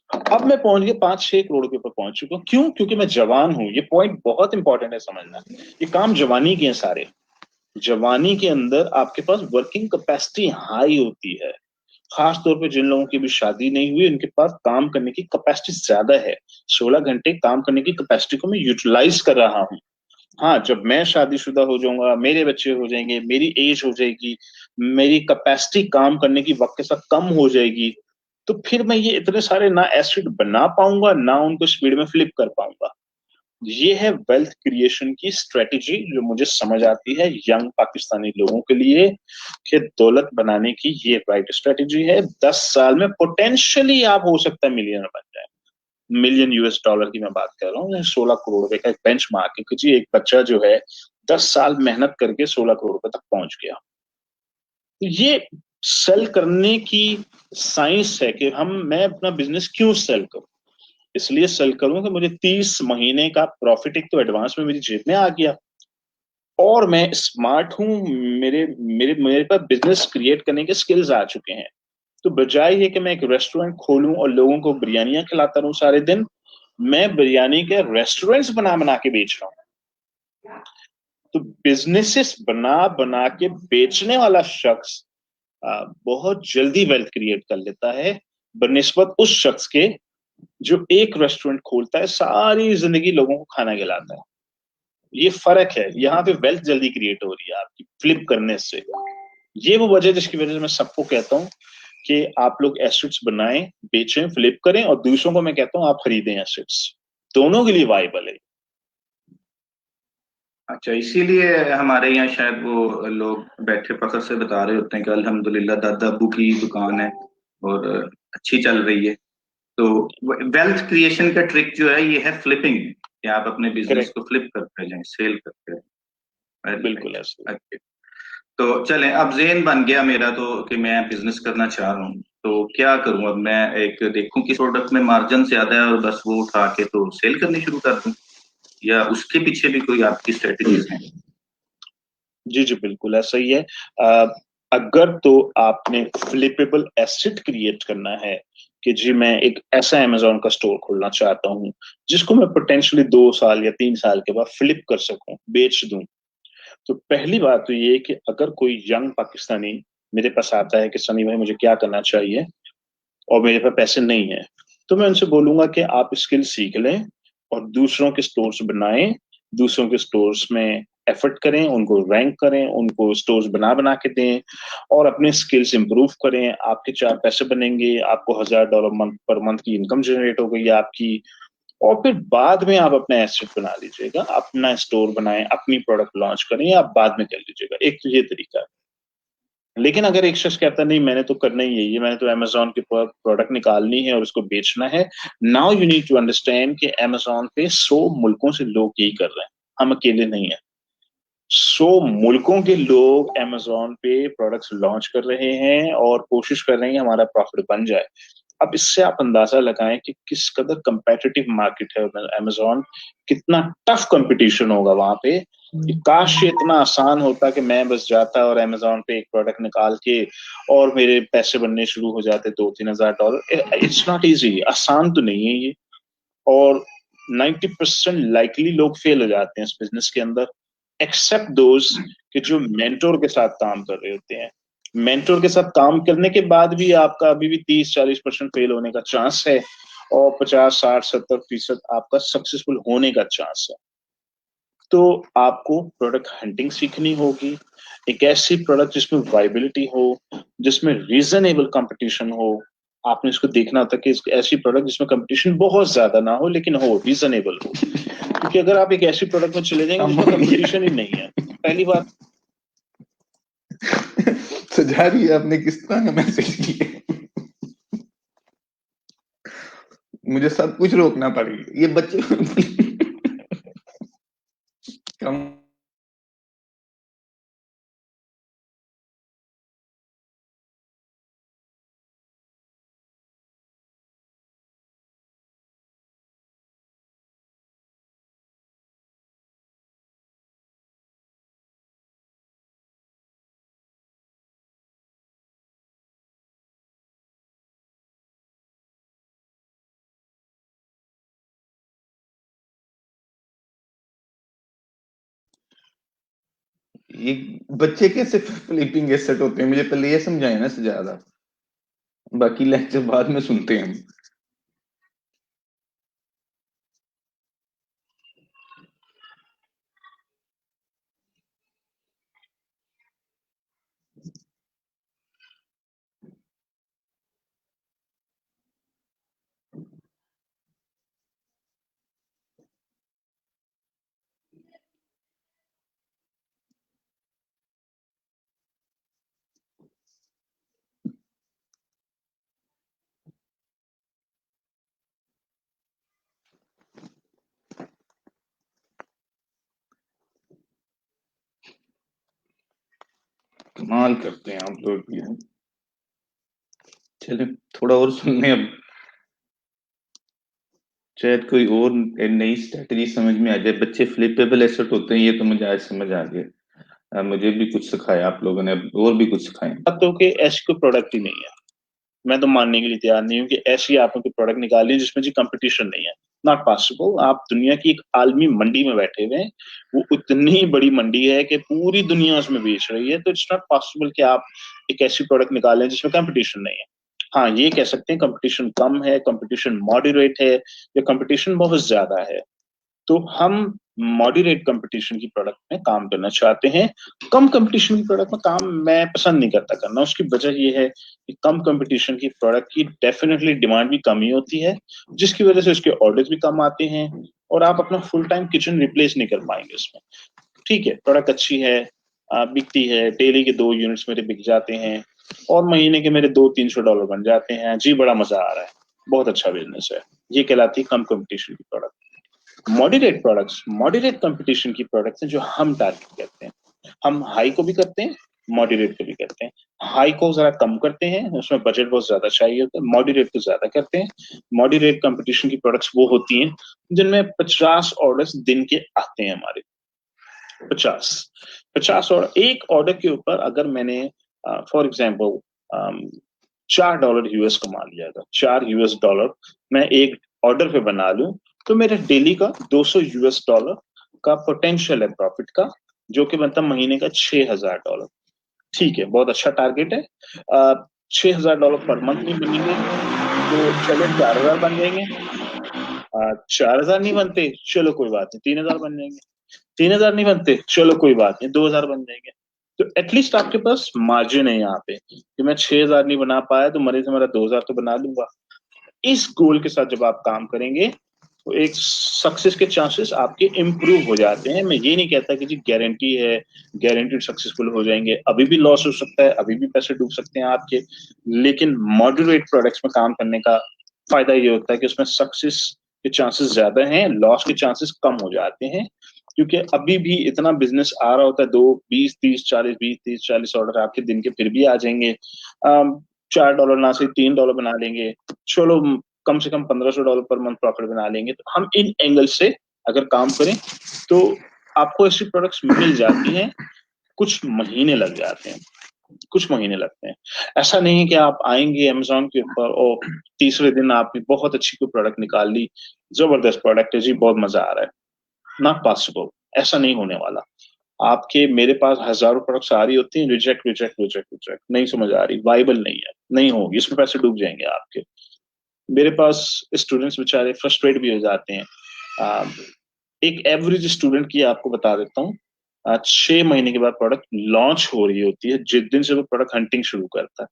अब मैं पहुंच गया 5-6 करोड़ के ऊपर पहुंच चुका हूँ। क्यों? क्योंकि मैं जवान हूं। ये पॉइंट बहुत इंपॉर्टेंट है समझना। ये काम जवानी के हैं सारे। जवानी के अंदर आपके पास वर्किंग कैपेसिटी हाई होती है, खास तौर पे जिन लोगों की भी शादी नहीं हुई, उनके पास काम करने की कैपेसिटी ज्यादा है। 16 घंटे काम करने की कैपेसिटी को मैं यूटिलाइज कर रहा हूँ। हाँ, जब मैं शादीशुदा हो जाऊंगा, मेरे बच्चे हो जाएंगे, मेरी एज हो जाएगी, मेरी कैपेसिटी काम करने की वक्त के साथ कम हो जाएगी, तो फिर मैं ये इतने सारे ना एसेट बना पाऊंगा, ना उनको स्पीड में फ्लिप कर पाऊंगा। ये है वेल्थ क्रिएशन की स्ट्रेटेजी जो मुझे समझ आती है यंग पाकिस्तानी लोगों के लिए, कि दौलत बनाने की ये राइट स्ट्रेटेजी है। 10 साल में पोटेंशियली आप हो सकता है मिलियनर बन जाए। मिलियन यूएस डॉलर की मैं बात कर रहा हूँ, 16 करोड़ रुपए का एक बेंच मार्क है जी। एक बच्चा जो है 10 साल मेहनत करके 16 करोड़ रुपए तक पहुंच गया। तो ये सेल करने की साइंस है कि मैं अपना बिजनेस क्यों सेल करूं। इसलिए सेल करूं कि मुझे 30 महीने का प्रॉफिट एक तो एडवांस में मेरी जेब में आ गया, और मैं स्मार्ट हूं, मेरे मेरे मेरे पास बिजनेस क्रिएट करने के स्किल्स आ चुके हैं। तो बजाय ये कि मैं एक रेस्टोरेंट खोलूं और लोगों को बिरयानियां खिलाता रहूं सारे दिन, मैं बिरयानी के रेस्टोरेंट्स बना बना के बेच रहा हूं। तो बिजनेसेस बना बना के बेचने वाला शख्स बहुत जल्दी वेल्थ क्रिएट कर लेता है बनिस्बत उस शख्स के जो एक रेस्टोरेंट खोलता है, सारी जिंदगी लोगों को खाना खिलाता है। ये फर्क है, यहाँ पे वेल्थ जल्दी क्रिएट हो रही है आपकी फ्लिप करने से। ये वो वजह जिसकी वजह से मैं सबको कहता हूँ कि आप लोग एसेट्स बनाएं, बेचें, फ्लिप करें, और दूसरों को मैं कहता हूं आप खरीदें एसेट्स। दोनों के लिए वाइबल है। अच्छा, इसीलिए हमारे यहाँ शायद वो लोग बैठे फखर से बता रहे होते हैं कि अल्हम्दुलिल्लाह दादा अब्बू की दुकान है और अच्छी चल रही है। तो वेल्थ क्रिएशन का ट्रिक जो है ये है फ्लिपिंग, कि आप अपने बिजनेस करेक्ट, को फ्लिप करते जाएं, सेल करते हैं। वेरी बिल्कुल नाइस। ऐसे। अच्छा, तो चलें, अब ज़ेन बन गया मेरा तो कि मैं बिजनेस करना चाह रहा हूँ, तो क्या करूँ अब? मैं एक देखूं कि प्रोडक्ट में मार्जिन ज्यादा है और बस वो उठा के तो सेल करनी शुरू कर दूं, या उसके पीछे भी कोई आपकी स्ट्रेटजीज हैं? जी जी, बिल्कुल ऐसा ही है। अगर तो आपने फ्लिपेबल एसेट क्रिएट करना है कि जी मैं एक ऐसा अमेजोन का स्टोर खोलना चाहता हूँ जिसको मैं पोटेंशियली 2 साल या 3 साल के बाद फ्लिप कर सकूं, बेच दूं, तो पहली बात तो ये है कि अगर कोई यंग पाकिस्तानी मेरे पास आता है कि सनी भाई मुझे क्या करना चाहिए और मेरे पास पैसे नहीं है, तो मैं उनसे बोलूंगा कि आप स्किल सीख लें और दूसरों के स्टोर्स बनाएं, दूसरों के स्टोर्स में एफर्ट करें, उनको रैंक करें, उनको स्टोर्स बना बना के दें और अपने स्किल्स इंप्रूव करें। आपके 4 पैसे बनेंगे, आपको $1000 मंथ पर मंथ की इनकम जनरेट हो गई आपकी, और फिर बाद में आप अपना एसेट बना लीजिएगा, अपना स्टोर बनाएं, अपनी प्रोडक्ट लॉन्च करें, आप बाद में कर लीजिएगा। एक तो ये तरीका है। लेकिन अगर एक शख्स कहता है नहीं मैंने तो करना ही यही है, मैंने तो अमेजोन की प्रोडक्ट निकालनी है और उसको बेचना है, now you need to understand कि अमेजोन पे 100 मुल्कों से लोग यही कर रहे हैं, हम अकेले नहीं है। 100 मुल्कों के लोग अमेजोन पे प्रोडक्ट्स लॉन्च कर रहे हैं और कोशिश कर रहे हैं हमारा प्रॉफिट बन जाए। अब इससे आप अंदाजा लगाएं कि किस कदर कंपेटिटिव मार्केट है अमेजोन, कितना टफ कंपटीशन होगा वहां पे। काश ये इतना आसान होता कि मैं बस जाता और अमेजोन पे एक प्रोडक्ट निकाल के और मेरे पैसे बनने शुरू हो जाते $2-3 हजार। इट्स नॉट इजी, आसान तो नहीं है ये। और 90% लाइकली लोग फेल हो जाते हैं इस बिजनेस के अंदर, एक्सेप्ट दोज कि जो मेंटोर के साथ काम कर रहे होते हैं। मेंटोर के साथ काम करने के बाद भी आपका अभी भी 30-40% फेल होने का चांस है और 50-60-70% आपका सक्सेसफुल होने का चांस है। तो आपको प्रोडक्ट हंटिंग सीखनी होगी, एक ऐसी प्रोडक्ट जिसमें वाइबिलिटी हो, जिसमें रीजनेबल कंपटीशन हो। आपने इसको देखना होता कि ऐसी प्रोडक्ट जिसमें कंपटीशन बहुत ज्यादा ना हो लेकिन हो रीजनेबल हो, क्योंकि अगर आप एक ऐसी प्रोडक्ट में चले जाएंगे जिसमें कंपटीशन ही नहीं है, पहली बात। सजा रही है आपने किस तरह का मैसेज किया, मुझे सब कुछ रोकना पड़ेगा ये बच्चे कम। ये बच्चे कैसे फ्लिपिंग एसेट होते हैं, मुझे पहले ये समझाए ना सजादा, बाकी लेक्चर बाद में सुनते हैं हम। कमाल करते हैं आप लोग ये। चले थोड़ा और सुनने अब, शायद कोई और नई स्ट्रेटजी समझ में आ जाए। बच्चे फ्लिपेबल एसेट होते हैं ये तो मुझे आज समझ आ गया। मुझे भी कुछ सिखाया आप लोगों ने, अब और भी कुछ सिखाएं। तो कि ऐसी कोई प्रोडक्ट ही नहीं है, मैं तो मानने के लिए तैयार नहीं हूँ कि ऐसी आपने कोई प्रोडक्ट निकाली है जिसमें जी कंपटीशन नहीं है। Not possible. आप दुनिया की एक आलमी मंडी में बैठे हुए हैं, वो इतनी बड़ी मंडी है कि पूरी दुनिया उसमें बेच रही है, तो इट्स नॉट पॉसिबल कि आप एक ऐसी प्रोडक्ट निकालें जिसमें कंपटीशन नहीं है। हाँ, ये कह सकते हैं कंपटीशन कम है, कंपटीशन मॉडरेट है, या कंपटीशन बहुत ज्यादा है। तो हम मॉडरेट कंपटीशन की प्रोडक्ट में काम करना चाहते हैं। कम कंपटीशन की प्रोडक्ट में काम मैं पसंद नहीं करता करना। उसकी वजह ये है कि कम कंपटीशन की प्रोडक्ट की डेफिनेटली डिमांड भी कम ही होती है, जिसकी वजह से उसके ऑर्डर्स भी कम आते हैं और आप अपना फुल टाइम किचन रिप्लेस नहीं कर पाएंगे उसमें। ठीक है, प्रोडक्ट अच्छी है, बिकती है, डेली के 2 यूनिट्स मेरे बिक जाते हैं और महीने के मेरे $200-300 बन जाते हैं। जी, बड़ा मजा आ रहा है, बहुत अच्छा बिजनेस है। ये कहलाती है कम कंपटीशन की product. Moderate products, moderate competition की प्रोडक्ट्स हैं जो हम टारगेट करते हैं। हम हाई को भी करते हैं, मॉडरेट को भी करते हैं। हाई को जरा कम करते हैं, उसमें बजट बहुत ज्यादा चाहिए होता है। मॉडरेट को ज्यादा करते हैं। मॉडरेट कंपटीशन की प्रोडक्ट्स वो होती हैं जिनमें 50 ऑर्डर्स दिन के आते हैं हमारे। 50 और एक ऑर्डर के ऊपर अगर मैंने फॉर एग्जांपल $4 यूएस कमा लिया था, $4 मैं एक ऑर्डर पे बना लूं तो मेरे डेली का $200 का पोटेंशियल है प्रॉफिट का, जो कि मतलब महीने का $6000। ठीक है, बहुत अच्छा टारगेट है। $6000 पर मंथ नहीं बनेंगे तो चलो 4000 बन जाएंगे। 4000 नहीं बनते, चलो कोई बात नहीं, 3000 बन जाएंगे। 3000 नहीं बनते, चलो कोई बात नहीं, 2000 बन जाएंगे। तो एटलीस्ट आपके पास मार्जिन है यहाँ पे कि मैं 6000 नहीं बना पाया तो मरे से मेरा 2000 तो बना लूंगा। इस गोल के साथ जब आप काम करेंगे तो एक सक्सेस के चांसेस आपके इम्प्रूव हो जाते हैं। मैं ये नहीं कहता कि जी गारंटी है, गारंटीड सक्सेसफुल हो जाएंगे। अभी भी लॉस हो सकता है, अभी भी पैसे डूब सकते हैं आपके, लेकिन मॉडरेट प्रोडक्ट्स में काम करने का फायदा ये होता है कि उसमें सक्सेस के चांसेस ज्यादा हैं, लॉस के चांसेस कम हो जाते हैं, क्योंकि अभी भी इतना बिजनेस आ रहा होता है। 20-30 ऑर्डर आपके दिन के फिर भी आ जाएंगे। $4 ना से $3 बना लेंगे, चलो कम से कम $1500 पर मंथ प्रॉफिट बना लेंगे। तो हम इन एंगल से अगर काम करें तो आपको ऐसी प्रोडक्ट्स मिल जाती हैं, कुछ महीने लग जाते हैं, कुछ महीने लगते हैं। ऐसा नहीं है कि आप आएंगे अमेज़न के ऊपर और तीसरे दिन आपने बहुत अच्छी कोई प्रोडक्ट निकाल ली, जबरदस्त प्रोडक्ट है जी, बहुत मजा आ रहा है। नॉट पॉसिबल, ऐसा नहीं होने वाला। आपके मेरे पास हजारों प्रोडक्ट्स आ रही होती हैं, रिजेक्ट रिजेक्ट रिजेक्ट रिजेक्ट, नहीं समझ आ रही, वाइबल नहीं है, नहीं होगी, इसमें पैसे डूब जाएंगे आपके। मेरे पास स्टूडेंट्स बेचारे फ्रस्ट्रेट भी हो जाते हैं। एक एवरेज स्टूडेंट की आपको बता देता हूँ, 6 महीने के बाद प्रोडक्ट लॉन्च हो रही होती है, जिस दिन से वो प्रोडक्ट हंटिंग शुरू करता है।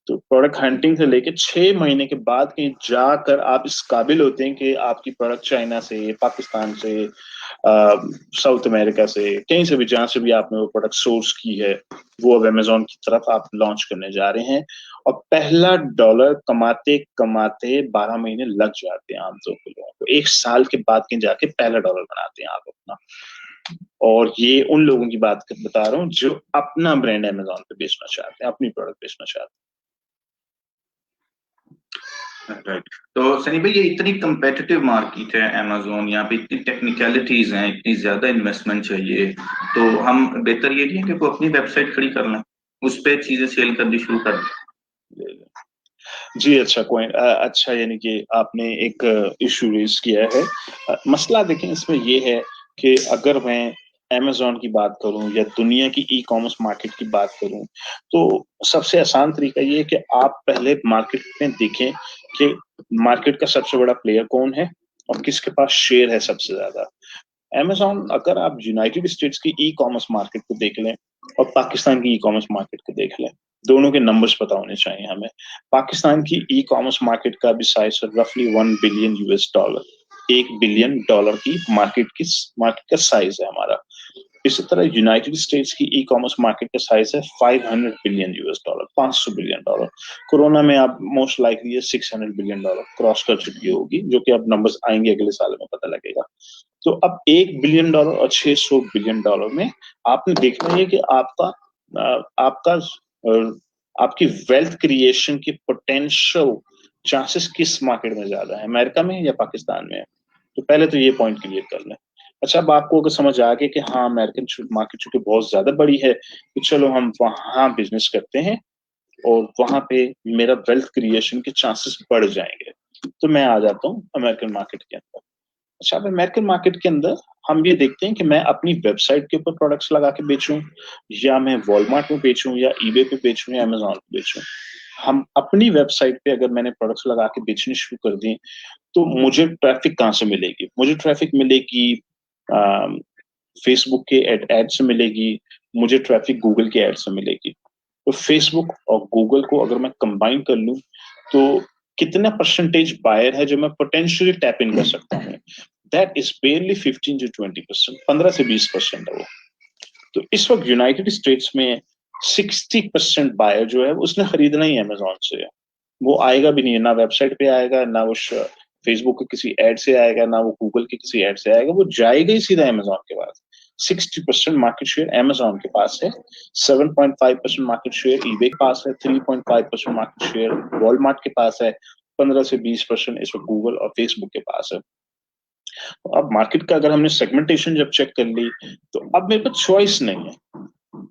तो प्रोडक्ट हंटिंग से लेके 6 महीने के बाद कहीं जाकर आप इस काबिल होते हैं कि आपकी प्रोडक्ट चाइना से, पाकिस्तान से, साउथ अमेरिका से, कहीं से भी, जहां से भी आपने वो प्रोडक्ट सोर्स की है, वो अब अमेज़न की तरफ आप लॉन्च करने जा रहे हैं। और पहला डॉलर कमाते कमाते 12 महीने लग जाते हैं आमतौर पर लोगों को। 1 साल के बाद कहीं जाके पहला डॉलर बनाते हैं आप अपना। और ये उन लोगों की बात बता रहा हूँ जो अपना ब्रांड अमेज़न पे बेचना चाहते हैं, अपनी प्रोडक्ट बेचना चाहते हैं। राइट। तो सनी भाई, ये इतनी कंपेटिटिव मार्केट है अमेज़न, यहाँ पे इतनी टेक्निकलिटीज हैं, इतनी ज्यादा इन्वेस्टमेंट चाहिए, तो हम बेहतर ये नहीं है कि वो अपनी वेबसाइट खड़ी कर लें, उस पे चीजें सेल करनी शुरू कर दें? जी, अच्छा पॉइंट। अच्छा, यानी कि आपने एक इशू रेज किया है। मसला देखें इसमें ये है कि अगर मैं अमेज़न की बात करूं या दुनिया की ई कॉमर्स मार्केट की बात करूं, तो सबसे आसान तरीका ये है कि आप पहले मार्केट में देखें कि मार्केट का सबसे बड़ा प्लेयर कौन है और किसके पास शेयर है सबसे ज्यादा। अमेज़न, अगर आप यूनाइटेड स्टेट्स की ई कॉमर्स मार्केट को देख लें और पाकिस्तान की ई कॉमर्स मार्केट को देख लें, दोनों के नंबर्स पता होने चाहिए हमें। पाकिस्तान की ई कॉमर्स मार्केट का भी साइज है रफली $1 बिलियन $1 बिलियन की मार्केट का साइज है हमारा। इसी तरह यूनाइटेड स्टेट्स की ई कॉमर्स मार्केट का साइज है $500 बिलियन $500 बिलियन। कोरोना में आप मोस्ट लाइकली ये $600 बिलियन क्रॉस कर चुकी होगी, जो कि अब नंबर्स आएंगे अगले साल में पता लगेगा। तो अब $1 बिलियन और $600 बिलियन में आपने देखना है कि आपकी वेल्थ क्रिएशन की पोटेंशियल चांसेस किस मार्केट में ज्यादा है, अमेरिका में या पाकिस्तान में? तो पहले तो ये पॉइंट क्लियर कर लें। अच्छा, अब आपको अगर समझ आ गया कि हाँ, अमेरिकन मार्केट चूंकि बहुत ज्यादा बड़ी है, तो चलो हम वहां बिजनेस करते हैं और वहां पे मेरा वेल्थ क्रिएशन के चांसेस बढ़ जाएंगे। तो मैं आ जाता हूँ अमेरिकन मार्केट के अंदर। अच्छा, अब अमेरिकन मार्केट के अंदर हम ये देखते हैं कि मैं अपनी वेबसाइट के ऊपर प्रोडक्ट्स लगा के बेचूं, या मैं वॉलमार्ट में बेचूं, या ईबे पे बेचूं, या अमेज़न पे बेचूं। हम अपनी वेबसाइट पे अगर मैंने प्रोडक्ट्स लगा के बेचने शुरू कर दिए, तो मुझे ट्रैफिक कहाँ से मिलेगी? मुझे ट्रैफिक मिलेगी फेसबुक के एड से मिलेगी, मुझे ट्रैफिक गूगल के एड से मिलेगी। तो फेसबुक और गूगल को अगर मैं कंबाइन कर लूं तो कितना परसेंटेज बायर है जो मैं पोटेंशियली टैप इन कर सकता हूँ? दैट इज बेयरली 15 to 20%, 15 से 20% है वो। तो इस वक्त यूनाइटेड स्टेट्स में 60% बायर जो है उसने खरीदना ही अमेजोन से है। वो आएगा भी नहीं, ना वेबसाइट पे आएगा, ना वो फेसबुक के किसी एड से आएगा, ना वो गूगल के किसी एड से आएगा, वो जाएगा ही सीधा अमेजोन के पास। 60% मार्केट शेयर अमेजोन के पास है, 7.5% मार्केट शेयर ईबे के पास है, 3.5% मार्केट शेयर वॉलमार्ट के पास है, 15 से 20% इस वक्त गूगल और फेसबुक के पास है। अब मार्केट का अगर हमने सेगमेंटेशन जब चेक कर ली तो अब मेरे पास चॉइस नहीं है।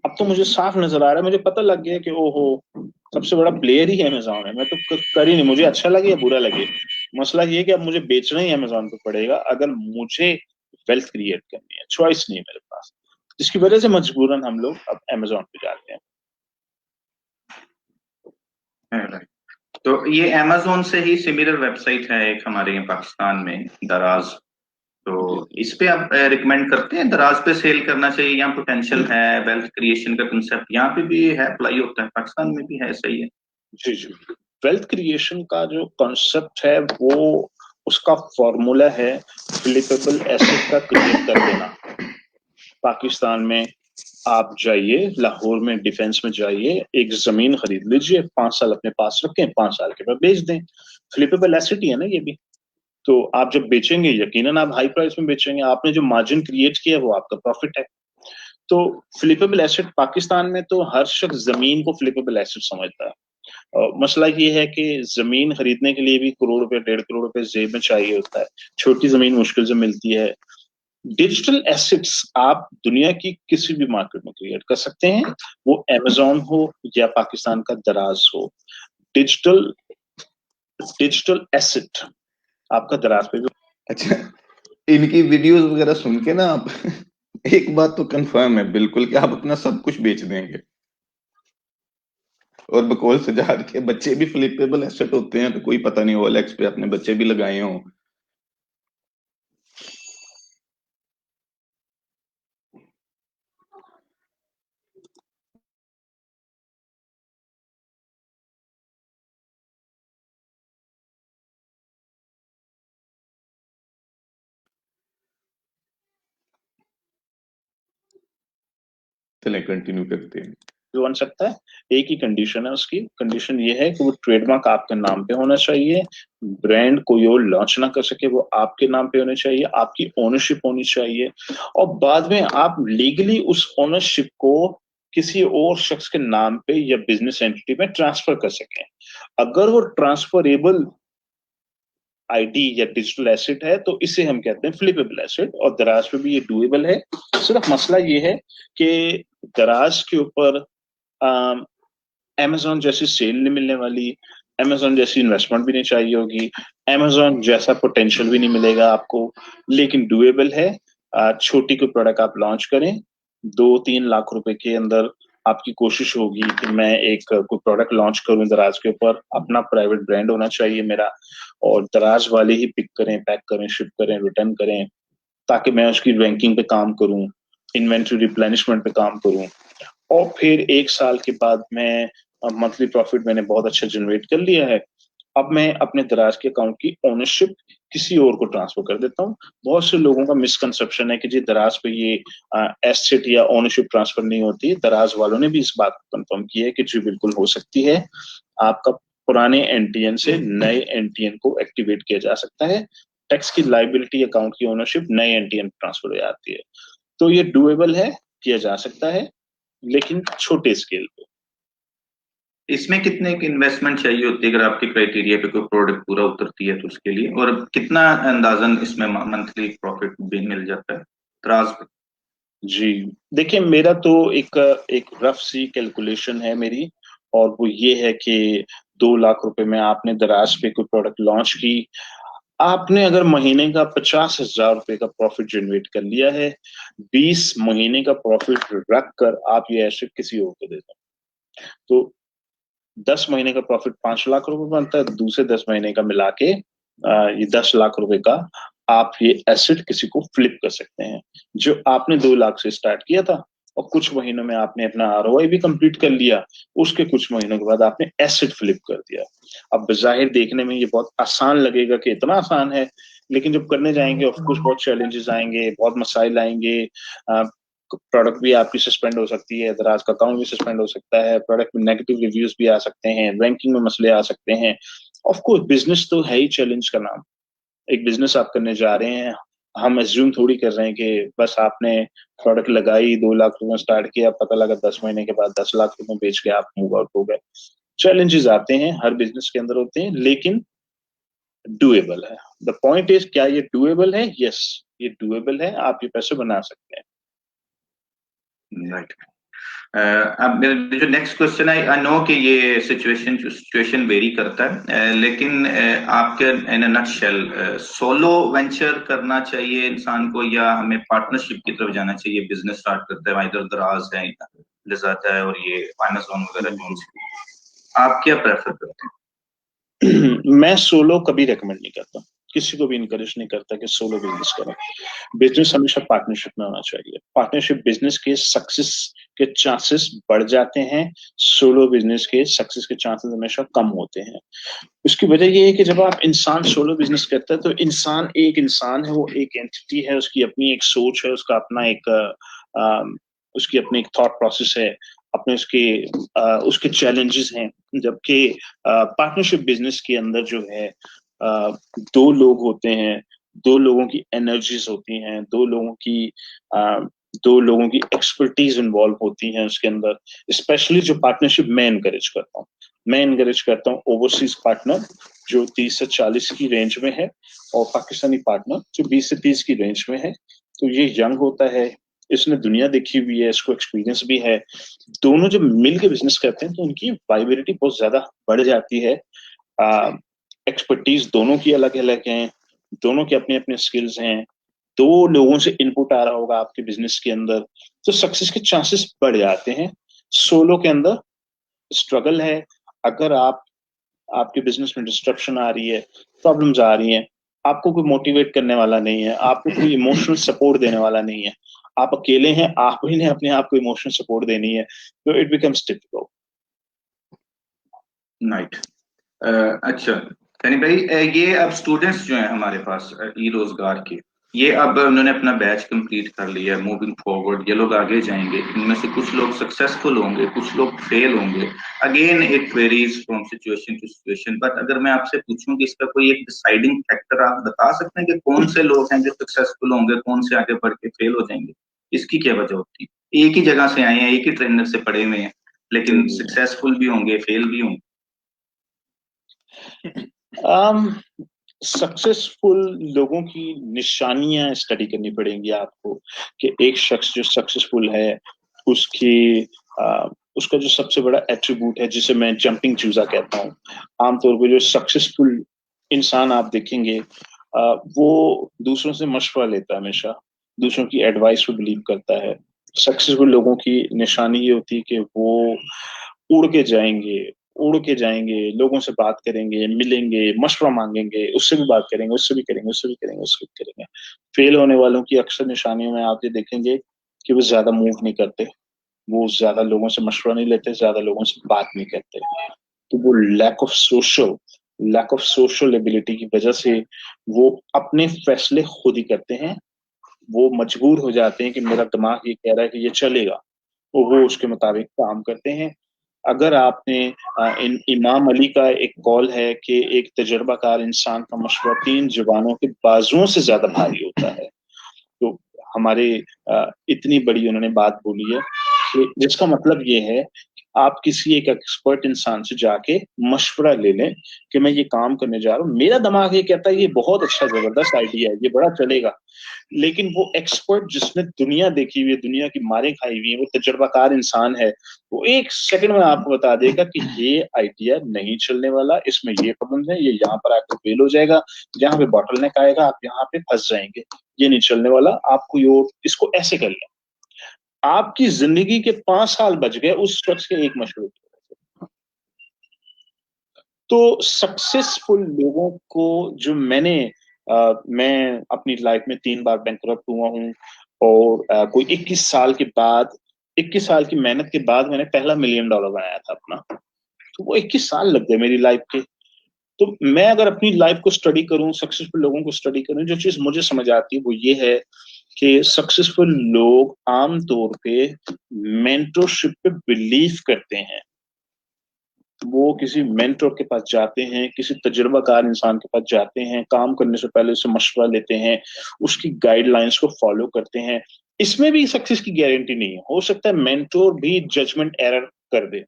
अब तो मुझे साफ नजर आ रहा है, मुझे पता लग गया कि ओहो सबसे बड़ा प्लेयर ही अमेजोन है। मैं तो कर ही नहीं, मुझे अच्छा लगे या बुरा लगे, मसला ये है कि अब मुझे बेचना ही अमेजोन पे पड़ेगा अगर मुझे वेल्थ क्रिएट करनी है। चॉइस नहीं है मेरे पास, जिसकी वजह से मजबूरन हम लोग अब अमेजोन पे जाते हैं। राइट। तो ये अमेजोन से ही सिमिलर वेबसाइट है एक हमारे यहाँ पाकिस्तान में, दराज। तो इस पे आप रिकमेंड करते हैं दराज पे सेल करना चाहिए? यहाँ पोटेंशियल है, वेल्थ क्रिएशन का कंसेप्ट यहाँ पे भी है, अप्लाई होता है, पाकिस्तान में भी है, सही है? जी जी, वेल्थ क्रिएशन का जो कॉन्सेप्ट है वो, उसका फॉर्मूला है फ्लिपेबल एसेट का क्रिएट कर देना। पाकिस्तान में आप जाइए, लाहौर में डिफेंस में जाइए, एक जमीन खरीद लीजिए, 5 साल अपने पास रखें, 5 साल के बाद बेच दें। फ्लिपेबल एसेट ही है ना ये भी। तो आप जब बेचेंगे यकीनन आप हाई प्राइस में बेचेंगे, आपने जो मार्जिन क्रिएट किया वो आपका प्रॉफिट है। तो फ्लिपेबल एसेट पाकिस्तान में तो हर शख्स जमीन को फ्लिपेबल एसेट समझता है। मसला ये है कि जमीन खरीदने के लिए भी करोड़ रुपए 1.5 करोड़ रुपए जेब में चाहिए होता है, छोटी जमीन मुश्किल से मिलती है। डिजिटल एसेट्स आप दुनिया की किसी भी मार्केट में क्रिएट कर सकते हैं, वो अमेजोन हो या पाकिस्तान का दराज हो। डिजिटल डिजिटल एसेट आपका दराज पे भी। अच्छा, इनकी वीडियोस वगैरह सुन के ना आप एक बात तो कंफर्म है बिल्कुल कि आप अपना सब कुछ बेच देंगे। और बकौल सजाद के बच्चे भी फ्लिपेबल एसेट होते हैं, तो कोई पता नहीं ओएलएक्स पे अपने बच्चे भी लगाए हों। चलें कंटिन्यू करते हैं। जो बन सकता है, एक ही कंडीशन है उसकी। कंडीशन ये है कि वो ट्रेडमार्क आपके नाम पे होना चाहिए, ब्रांड कोई और लॉन्च ना कर सके, वो आपके नाम पे होने चाहिए, आपकी ओनरशिप होनी चाहिए, और बाद में आप लीगली उस ओनरशिप को किसी और शख्स के नाम पे या बिजनेस एंटिटी में ट्रांसफर कर सकें। अगर वो ट्रांसफरेबल आईडी या डिजिटल एसेट है तो इसे हम कहते हैं फ्लिपेबल एसेट, और दराज पे भी ये डुएबल है। सिर्फ मसला ये है कि दराज के ऊपर अमेजोन जैसी सेल नहीं मिलने वाली, अमेजोन जैसी इन्वेस्टमेंट भी नहीं चाहिए होगी, अमेजोन जैसा पोटेंशियल भी नहीं मिलेगा आपको, लेकिन डुएबल है। छोटी कोई प्रोडक्ट आप लॉन्च करें, 2-3 लाख रुपए के अंदर आपकी कोशिश होगी कि मैं एक कोई प्रोडक्ट लॉन्च करूं दराज के ऊपर, अपना प्राइवेट ब्रांड होना चाहिए मेरा, और दराज वाले ही पिक करें, पैक करें, शिप करें, रिटर्न करें, ताकि मैं उसकी रैंकिंग पे काम करूं, इन्वेंट्री रिप्लेनिशमेंट पे काम करूं, और फिर 1 साल के बाद मैं मंथली प्रॉफिट मैंने बहुत अच्छा जनरेट कर लिया है, अब मैं अपने दराज के अकाउंट की ओनरशिप किसी और को ट्रांसफर कर देता हूँ। बहुत से लोगों का मिसकंसेप्शन है कि जी दराज पे ये एसेट या ओनरशिप ट्रांसफर नहीं होती। दराज वालों ने भी इस बात को कंफर्म किया है कि जी बिल्कुल हो सकती है। आपका पुराने एनटीएन से नए एनटीएन को एक्टिवेट किया जा सकता है, टैक्स की लाइबिलिटी अकाउंट की ओनरशिप नए एनटीएन ट्रांसफर हो जाती है। तो ये डुएबल है, किया जा सकता है, लेकिन छोटे स्केल पे। इसमें कितने की इन्वेस्टमेंट चाहिए होती है अगर आपके क्राइटेरिया पे कोई प्रोडक्ट पूरा उतरती है तो उसके लिए, और कितना अंदाजन इसमें मंथली प्रॉफिट भी मिल जाता है दराज पे? जी देखिए, मेरा तो एक एक रफ सी कैलकुलेशन है मेरी, और वो ये है कि 2 लाख रुपए में आपने दराज पे कोई प्रोडक्ट लॉन्च की, आपने अगर महीने का 50,000 रुपए का प्रॉफिट जनरेट कर लिया है, 20 महीने का प्रॉफिट रख कर आप ये एसेट किसी और को दे दें, तो 10 महीने का प्रॉफिट 5 लाख रुपए बनता है, दूसरे 10 महीने का मिला के ये 10 लाख रुपए का आप ये एसेट किसी को फ्लिप कर सकते हैं। जो आपने 2 लाख से स्टार्ट किया था और कुछ महीनों में आपने अपना आरओआई भी कंप्लीट कर लिया, उसके कुछ महीनों के बाद आपने एसेट फ्लिप कर दिया। अब बज़ाहिर देखने में ये बहुत आसान लगेगा कि इतना आसान है, लेकिन जब करने जाएंगे ऑफ कोर्स बहुत चैलेंजेस आएंगे, बहुत मसाइल आएंगे। प्रोडक्ट भी आपकी सस्पेंड हो सकती है, दराज का अकाउंट भी सस्पेंड हो सकता है, प्रोडक्ट में नेगेटिव रिव्यूज भी आ सकते हैं, रैंकिंग में मसले आ सकते हैं। ऑफ कोर्स बिजनेस तो है ही चैलेंज का नाम। एक बिजनेस आप करने जा रहे हैं, हम एज्यूम थोड़ी कर रहे हैं कि बस आपने प्रोडक्ट लगाई, 2 लाख रुपए स्टार्ट किया, पता लगा 10 महीने के बाद 10 लाख रुपए बेच के आप मूव आउट हो गए। चैलेंजेस आते हैं, हर बिजनेस के अंदर होते हैं, लेकिन डुएबल है। द पॉइंट इज, क्या ये डुएबल है? यस, ये डुएबल है, आप ये पैसे बना सकते हैं। राइट। अब जो नेक्स्ट क्वेश्चन है, आई नो कि ये सिचुएशन वेरी करता है, लेकिन आपके इन अ नटशेल सोलो वेंचर करना चाहिए इंसान को, या हमें पार्टनरशिप की तरफ जाना चाहिए? बिजनेस स्टार्ट करते हैं, इधर दराज है, लिजाता है और ये अमेज़न वगैरह जो आप क्या प्रेफर करते हैं? मैं सोलो कभी रेकमेंड नहीं करता, किसी को भी इनकरेज नहीं करता कि सोलो बिजनेस करें। बिजनेस हमेशा पार्टनरशिप में होना चाहिए। पार्टनरशिप बिजनेस के सक्सेस के चांसेस बढ़ जाते हैं, सोलो बिजनेस के सक्सेस के चांसेस हमेशा कम होते हैं। उसकी वजह ये है कि जब आप इंसान सोलो बिजनेस करता है तो इंसान है, वो एक एंटिटी है, उसकी अपनी एक सोच है, उसका अपना एक उसकी अपनी एक थॉट प्रोसेस है, अपने उसके चैलेंजेस हैं। जबकि पार्टनरशिप बिजनेस के अंदर जो है 2 लोग होते हैं, 2 लोगों की एनर्जीज होती हैं, 2 लोगों की एक्सपर्टीज इन्वॉल्व होती हैं उसके अंदर। स्पेशली जो पार्टनरशिप मैं एनकरेज करता हूँ ओवरसीज पार्टनर जो 30 से 40 की रेंज में है, और पाकिस्तानी पार्टनर जो 20 से 30 की रेंज में है। तो ये यंग होता है, इसने दुनिया देखी हुई है, इसको एक्सपीरियंस भी है। दोनों जब मिल के बिजनेस करते हैं तो उनकी वाइबिलिटी बहुत ज्यादा बढ़ जाती है। एक्सपर्टीज दोनों की अलग अलग हैं, दोनों के अपने अपने स्किल्स हैं, 2 लोगों से इनपुट आ रहा होगा आपके बिजनेस के अंदर, तो सक्सेस के चांसेस बढ़ जाते हैं। सोलो के अंदर स्ट्रगल है। अगर आपके बिजनेस में डिस्ट्रप्शन आ रही है, प्रॉब्लम्स आ रही हैं, आपको कोई मोटिवेट करने वाला नहीं है, आपको कोई इमोशनल सपोर्ट देने वाला नहीं है, आप अकेले हैं, आप ही ने अपने आप को इमोशनल सपोर्ट देनी है, तो इट बिकम्स डिफिकल्ट। राइट। अच्छा सनी भाई, ये अब स्टूडेंट्स जो हैं हमारे पास ई रोजगार के, ये अब उन्होंने अपना बैच कंप्लीट कर लिया, मूविंग फॉरवर्ड ये लोग आगे जाएंगे। इनमें से कुछ लोग सक्सेसफुल होंगे, कुछ लोग फेल होंगे। Again it varies from situation to situation, but अगर मैं आपसे पूछूं कि इसका कोई एक डिसाइडिंग फैक्टर आप बता सकते हैं कि कौन से लोग हैं जो सक्सेसफुल होंगे, कौन से आगे बढ़ के फेल हो जाएंगे? इसकी क्या वजह होती है? एक ही जगह से आए हैं, एक ही ट्रेनर से पढ़े हुए हैं, लेकिन सक्सेसफुल भी होंगे, फेल भी होंगे। सक्सेसफुल लोगों की निशानियां स्टडी करनी पड़ेंगी आपको, कि एक शख्स जो सक्सेसफुल है उसका जो सबसे बड़ा एट्रीब्यूट है, जिसे मैं जंपिंग चूजा कहता हूँ। आमतौर पर जो सक्सेसफुल इंसान आप देखेंगे वो दूसरों से मशवरा लेता है, हमेशा दूसरों की एडवाइस पे बिलीव करता है। सक्सेसफुल लोगों की निशानी ये होती है कि वो उड़ के जाएंगे, लोगों से बात करेंगे, मिलेंगे, मशवरा मांगेंगे, उससे भी बात करेंगे, उससे भी करेंगे, उससे भी करेंगे, उससे भी करेंगे। फेल होने वालों की अक्सर निशानियों में आप ये देखेंगे कि वो ज्यादा मूव नहीं करते, वो ज्यादा लोगों से मशवरा नहीं लेते, ज्यादा लोगों से बात नहीं करते। तो वो लैक ऑफ सोशल एबिलिटी की वजह से वो अपने फैसले खुद ही करते हैं। वो मजबूर हो जाते हैं कि मेरा दिमाग ये कह रहा है कि ये चलेगा, तो वो उसके मुताबिक काम करते हैं। अगर आपने इमाम अली का एक कॉल है कि एक तजर्बाकार इंसान का मशवरा 3 जवानों के बाजुओं से ज्यादा भारी होता है। तो हमारे इतनी बड़ी उन्होंने बात बोली है कि जिसका मतलब ये है कि आप किसी एक एक्सपर्ट इंसान से जाके मशवरा ले लें कि मैं ये काम करने जा रहा हूँ, मेरा दिमाग ये कहता है ये बहुत अच्छा जबरदस्त आइडिया है, ये बड़ा चलेगा। लेकिन वो एक्सपर्ट जिसने दुनिया देखी हुई है, दुनिया की मारें खाई हुई है, वो तजर्बाकार इंसान है, वो 1 सेकंड में आपको बता देगा कि ये आइडिया नहीं चलने वाला, इसमें ये प्रॉब्लम है, ये यहाँ पर आकर फेल हो जाएगा, यहाँ पे बॉटलनेक आएगा, आप यहाँ पे फंस जाएंगे, ये नहीं चलने वाला, आपको इसको ऐसे कर लें। आपकी जिंदगी के 5 साल बच गए उस शख्स के एक मशवरे की वजह से। तो सक्सेसफुल लोगों को जो मैंने मैं अपनी लाइफ में 3 बार बैंकरप्ट हुआ हूँ और कोई 21 साल के बाद, 21 साल की मेहनत के बाद मैंने पहला $1 मिलियन बनाया था अपना। तो वो 21 साल लग गए मेरी लाइफ के। तो मैं अगर अपनी लाइफ को स्टडी करूं, सक्सेसफुल लोगों को स्टडी करूं, जो चीज मुझे समझ आती है वो ये है कि सक्सेसफुल लोग आमतौर पे मेंटरशिप पे बिलीव करते हैं। वो किसी मेंटर के पास जाते हैं, किसी तजुर्बाकार इंसान के पास जाते हैं, काम करने से पहले उससे मशवरा लेते हैं, उसकी गाइडलाइंस को फॉलो करते हैं। इसमें भी सक्सेस की गारंटी नहीं है। हो सकता है मेंटर भी जजमेंट एरर कर दे,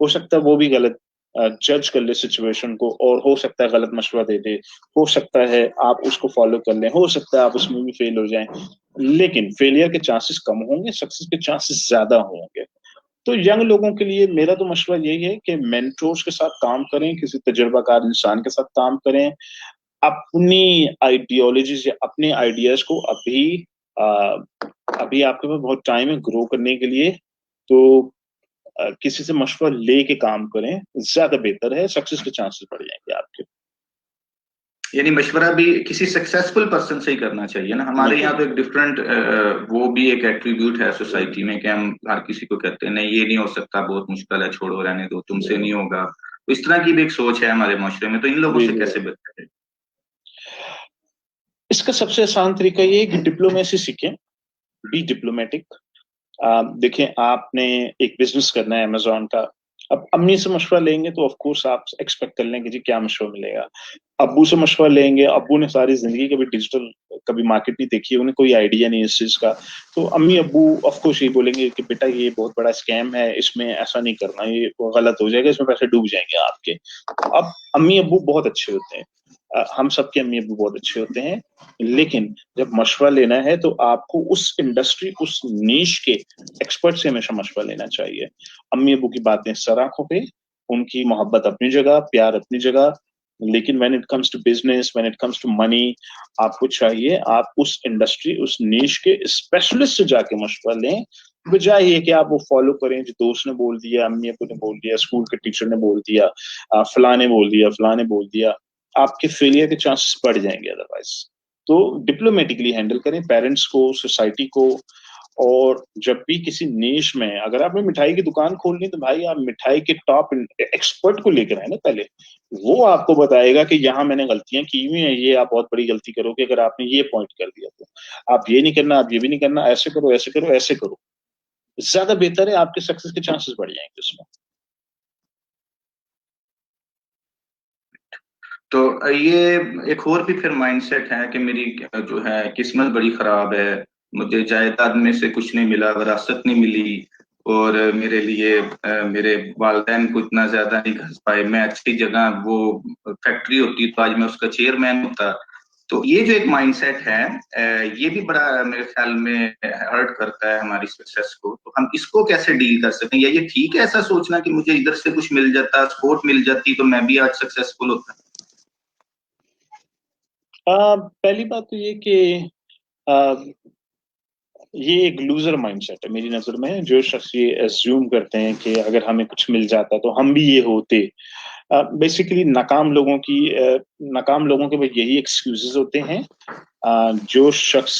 हो सकता है वो भी गलत जज कर ले सिचुएशन को, और हो सकता है गलत मशवरा दे दे, हो सकता है आप उसको फॉलो कर लें, हो सकता है आप उसमें भी फेल हो जाएं। लेकिन फेलियर के चांसेस कम होंगे, सक्सेस के चांसेस ज्यादा होंगे। तो यंग लोगों के लिए मेरा तो मशवरा यही है कि मेंटोर्स के साथ काम करें, किसी तजुर्बाकार इंसान के साथ काम करें, अपनी आइडियोलॉजीज या अपने आइडियाज को अ, अभी आपके पास बहुत टाइम है ग्रो करने के लिए, तो किसी से मशवरा लेके काम करें, ज्यादा बेहतर है, सक्सेस के चांसेस बढ़ जाएंगे आपके। यानी मशवरा भी किसी सक्सेसफुल पर्सन से ही करना चाहिए ना। हमारे यहाँ तो एक डिफरेंट वो भी एक एट्रीब्यूट है सोसाइटी में कि हम हर किसी को कहते हैं नहीं ये नहीं हो सकता, बहुत मुश्किल है, छोड़ो रहने दो, तुमसे नहीं होगा। तो इस तरह की भी एक सोच है हमारे माशरे में। तो इन लोगों से कैसे बचते हैं? इसका सबसे आसान तरीका ये है कि डिप्लोमेसी सीखें, बी डिप्लोमेटिक। देखें, आपने एक बिजनेस करना है अमेजोन का, अब अम्मी से मशवरा लेंगे तो ऑफ कोर्स आप एक्सपेक्ट कर लेंगे जी क्या मशवरा मिलेगा। अब्बू से मशवरा लेंगे, अब्बू ने सारी जिंदगी कभी डिजिटल कभी मार्केट नहीं देखी है, उन्हें कोई आइडिया नहीं है इस चीज का। तो अम्मी अब्बू ऑफ कोर्स ये बोलेंगे कि बेटा ये बहुत बड़ा स्कैम है, इसमें ऐसा नहीं करना, ये गलत हो जाएगा, इसमें पैसे डूब जाएंगे आपके। अब अम्मी अब्बू बहुत अच्छे होते हैं, हम सबके अम्मी अब्बू बहुत अच्छे होते हैं, लेकिन जब मशवरा लेना है तो आपको उस इंडस्ट्री, उस नीश के एक्सपर्ट से हमेशा मशवरा लेना चाहिए। अम्मी अब्बू की बातें सर आंखों पे, उनकी मोहब्बत अपनी जगह, प्यार अपनी जगह, लेकिन when it comes to business, when it comes to money, आपको चाहिए आप उस इंडस्ट्री, उस नीश के स्पेशलिस्ट से जाके मशवरा लें, बजाय ये कि आप वो फॉलो करें जो दोस्त ने बोल दिया, अम्मी अब्बू ने बोल दिया, स्कूल के टीचर ने बोल दिया, फलाने बोल दिया, फलाने बोल दिया। आपके फेलियर के चांसेस बढ़ जाएंगे अदरवाइज। तो डिप्लोमेटिकली हैंडल करें पेरेंट्स को, सोसाइटी को। और जब भी किसी निश में, अगर आपने मिठाई की दुकान खोलनी तो भाई आप मिठाई के टॉप एक्सपर्ट को लेकर आए ना पहले, वो आपको बताएगा कि यहाँ मैंने गलतियां की हुई हैं, ये आप बहुत बड़ी गलती करोगे अगर आपने ये पॉइंट कर दिया तो। आप ये नहीं करना, आप ये भी नहीं करना, ऐसे करो, ऐसे करो, ऐसे करो, ज्यादा बेहतर है, आपके सक्सेस के चांसेस बढ़ जाएंगे उसमें। तो ये एक और भी फिर माइंडसेट है कि मेरी जो है किस्मत बड़ी खराब है, मुझे जायदाद में से कुछ नहीं मिला, विरासत नहीं मिली, और मेरे लिए मेरे वालिदैन को इतना ज्यादा नहीं घस पाए, मैं अच्छी जगह, वो फैक्ट्री होती तो आज मैं उसका चेयरमैन होता। तो ये जो एक माइंडसेट है ये भी बड़ा मेरे ख्याल में हर्ट करता है हमारी सक्सेस को। तो हम इसको कैसे डील कर सकते हैं? या ये ठीक है ऐसा सोचना कि मुझे इधर से कुछ मिल जाता, सपोर्ट मिल जाती तो मैं भी आज सक्सेसफुल होता? पहली बात तो ये कि आ, ये एक लूजर माइंडसेट है मेरी नजर में। जो शख्स ये एज्यूम करते हैं कि अगर हमें कुछ मिल जाता तो हम भी ये होते, बेसिकली नाकाम लोगों के पास यही एक्सक्यूजेस होते हैं। जो शख्स,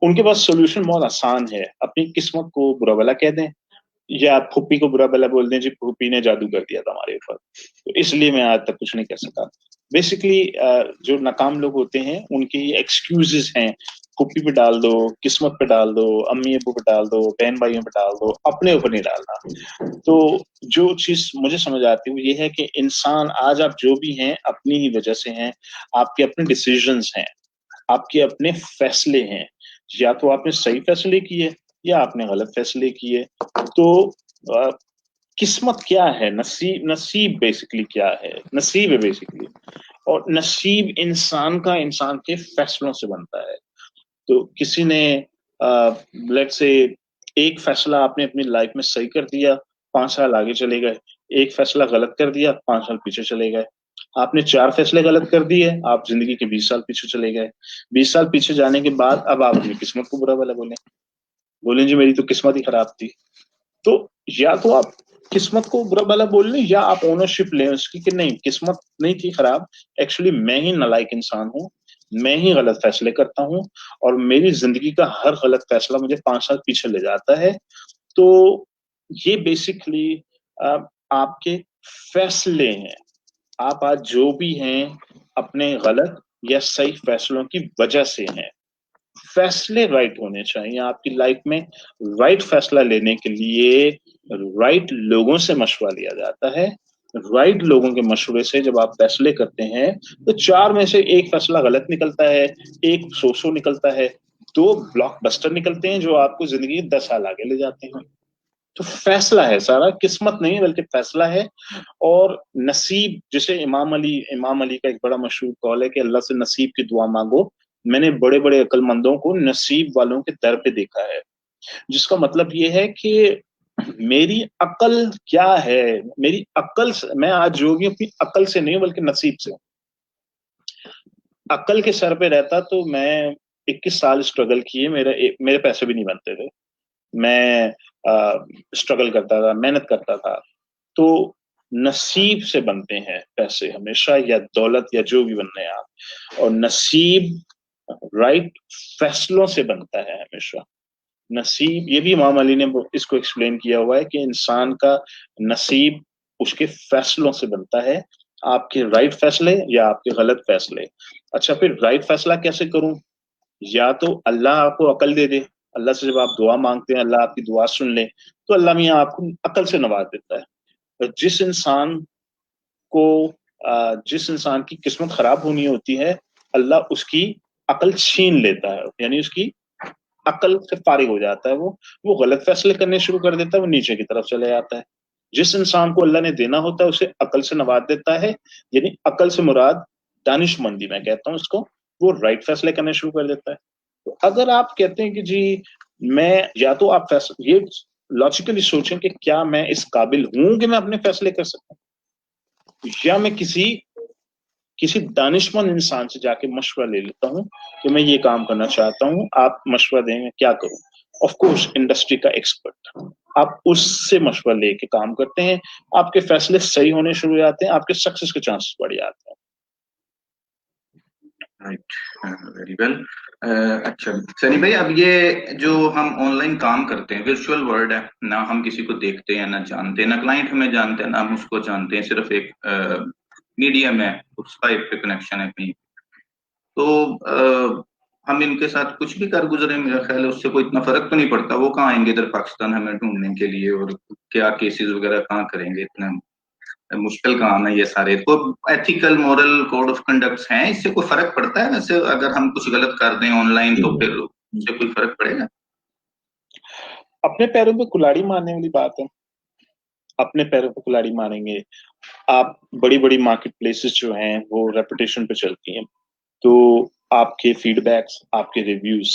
उनके पास सोल्यूशन बहुत आसान है, अपनी किस्मत को बुरा भला कह दें, या फूफी को बुरा भला बोल दें जी फूफी ने जादू कर दिया था हमारे ऊपर, तो इसलिए मैं आज तक कुछ नहीं कर सका। बेसिकली जो नाकाम लोग होते हैं उनके एक्सक्यूजेस हैं, फूफी पे डाल दो, किस्मत पे डाल दो, अम्मी अबू पे डाल दो, बहन भाइयों पे डाल दो, अपने ऊपर नहीं डालना। तो जो चीज मुझे समझ आती है वो ये है कि इंसान आज आप जो भी हैं अपनी ही वजह से हैं, आपके अपने डिसीजंस हैं, आपके अपने फैसले हैं। या तो आपने सही फैसले किए या आपने गलत फैसले किए। तो आ, किस्मत क्या है, नसीब, नसीब बेसिकली क्या है, नसीब है बेसिकली। और नसीब इंसान का इंसान के फैसलों से बनता है। तो किसी ने लेट से एक फैसला आपने अपनी लाइफ में सही कर दिया, 5 साल आगे चले गए, एक फैसला गलत कर दिया, 5 साल पीछे चले गए। आपने 4 फैसले गलत कर दिए, आप जिंदगी के 20 साल पीछे चले गए। 20 साल पीछे जाने के बाद अब आप अपनी किस्मत को बुरा भला बोलें जी मेरी तो किस्मत ही खराब थी। तो या तो आप किस्मत को बुरा भला बोल लें, या आप ओनरशिप लें उसकी कि नहीं किस्मत नहीं थी खराब, एक्चुअली मैं ही नालायक इंसान हूँ, मैं ही गलत फैसले करता हूँ और मेरी जिंदगी का हर गलत फैसला मुझे 5 साल पीछे ले जाता है। तो ये बेसिकली आपके फैसले हैं। आप आज जो भी हैं अपने गलत या सही फैसलों की वजह से हैं। फैसले राइट होने चाहिए आपकी लाइफ में। राइट फैसला लेने के लिए राइट लोगों से मशवरा लिया जाता है। राइट लोगों के मशवरे से जब आप फैसले करते हैं तो 4 में से 1 फैसला गलत निकलता है, 1 सो निकलता है, 2 ब्लॉकबस्टर निकलते हैं जो आपको जिंदगी 10 साल आगे ले जाते हैं। तो फैसला है सारा, किस्मत नहीं बल्कि फैसला है। और नसीब, जिसे इमाम अली का एक बड़ा मशहूर कौल है कि अल्लाह से नसीब की दुआ मांगो। मैंने बड़े बड़े अक्लमंदों को नसीब वालों के दर पे देखा है, जिसका मतलब ये है कि मेरी अकल क्या है, मेरी अकल से मैं आज जो भी अपनी अकल से नहीं बल्कि नसीब से। अकल के सर पे रहता तो मैं 21 साल स्ट्रगल किए, मेरे पैसे भी नहीं बनते थे। मैं स्ट्रगल करता था, मेहनत करता था। तो नसीब से बनते हैं पैसे हमेशा, या दौलत या जो भी बनने हैं आप। और नसीब राइट फैसलों से बनता है हमेशा। नसीब, ये भी इमाम अली ने इसको एक्सप्लेन किया हुआ है कि इंसान का नसीब उसके फैसलों से बनता है। आपके राइट फैसले या आपके गलत फैसले। अच्छा, फिर राइट फैसला कैसे करूं? या तो अल्लाह आपको अकल दे दे। अल्लाह से जब आप दुआ मांगते हैं, अल्लाह आपकी दुआ सुन ले, तो अल्लाह मियाँ आपको अकल से नवाज देता है। और जिस इंसान की किस्मत खराब होनी होती है, अल्लाह उसकी अकल छीन लेता है, यानी उसकी अकल से फारिग हो जाता है। वो गलत फैसले करने शुरू कर देता है, वो नीचे की तरफ चले जाता है। जिस इंसान को अल्लाह ने देना होता है उसे अकल से नवाज देता है, यानी अकल से मुराद दानिशमंदी मैं कहता हूँ उसको। वो राइट फैसले करने शुरू कर देता है। तो अगर आप कहते हैं कि जी मैं, या तो आप ये लॉजिकली सोचें कि क्या मैं इस काबिल हूं कि मैं अपने फैसले कर सकता हूं, या मैं किसी दानिशमंद इंसान से जाके मशवरा ले लेता हूँ कि मैं ये काम करना चाहता हूँ, आप मशवरा देंगे क्या करूं। ऑफ कोर्स इंडस्ट्री का एक्सपर्ट, आप उससे मशवरा लेके काम करते हैं, आपके फैसले सही होने शुरू हो जाते हैं, आपके सक्सेस के चांसेस बढ़ जाते हैं। Right, very well. अच्छा सनी भाई, अब ये जो हम ऑनलाइन काम करते हैं, वर्चुअल वर्ल्ड है ना, हम किसी को देखते हैं ना जानते हैं, ना क्लाइंट हमें जानते हैं ना हम उसको जानते हैं, सिर्फ एक मीडियम है, उस टाइप पे कनेक्शन है कहीं। तो हम इनके साथ कुछ भी कर गुजरे, मेरा ख्याल है उससे कोई इतना फर्क तो नहीं पड़ता। वो कहाँ आएंगे इधर पाकिस्तान हमें ढूंढने के लिए, और क्या केसेस वगैरह कहाँ करेंगे, इतना मुश्किल काम है ये सारे। तो ethical moral code of conduct हैं, इससे कोई फर्क पड़ता है वैसे अगर हम कुछ गलत कर दें ऑनलाइन, तो फिर उससे कोई फर्क पड़ेगा? अपने पैरों पे कुल्हाड़ी मारने वाली बात है। अपने पैरों पे कुल्हाड़ी मारेंगे आप। बड़ी बड़ी मार्केट प्लेसेस जो हैं वो रेपुटेशन पे चलती हैं। तो आपके फीडबैक्स, आपके रिव्यूज,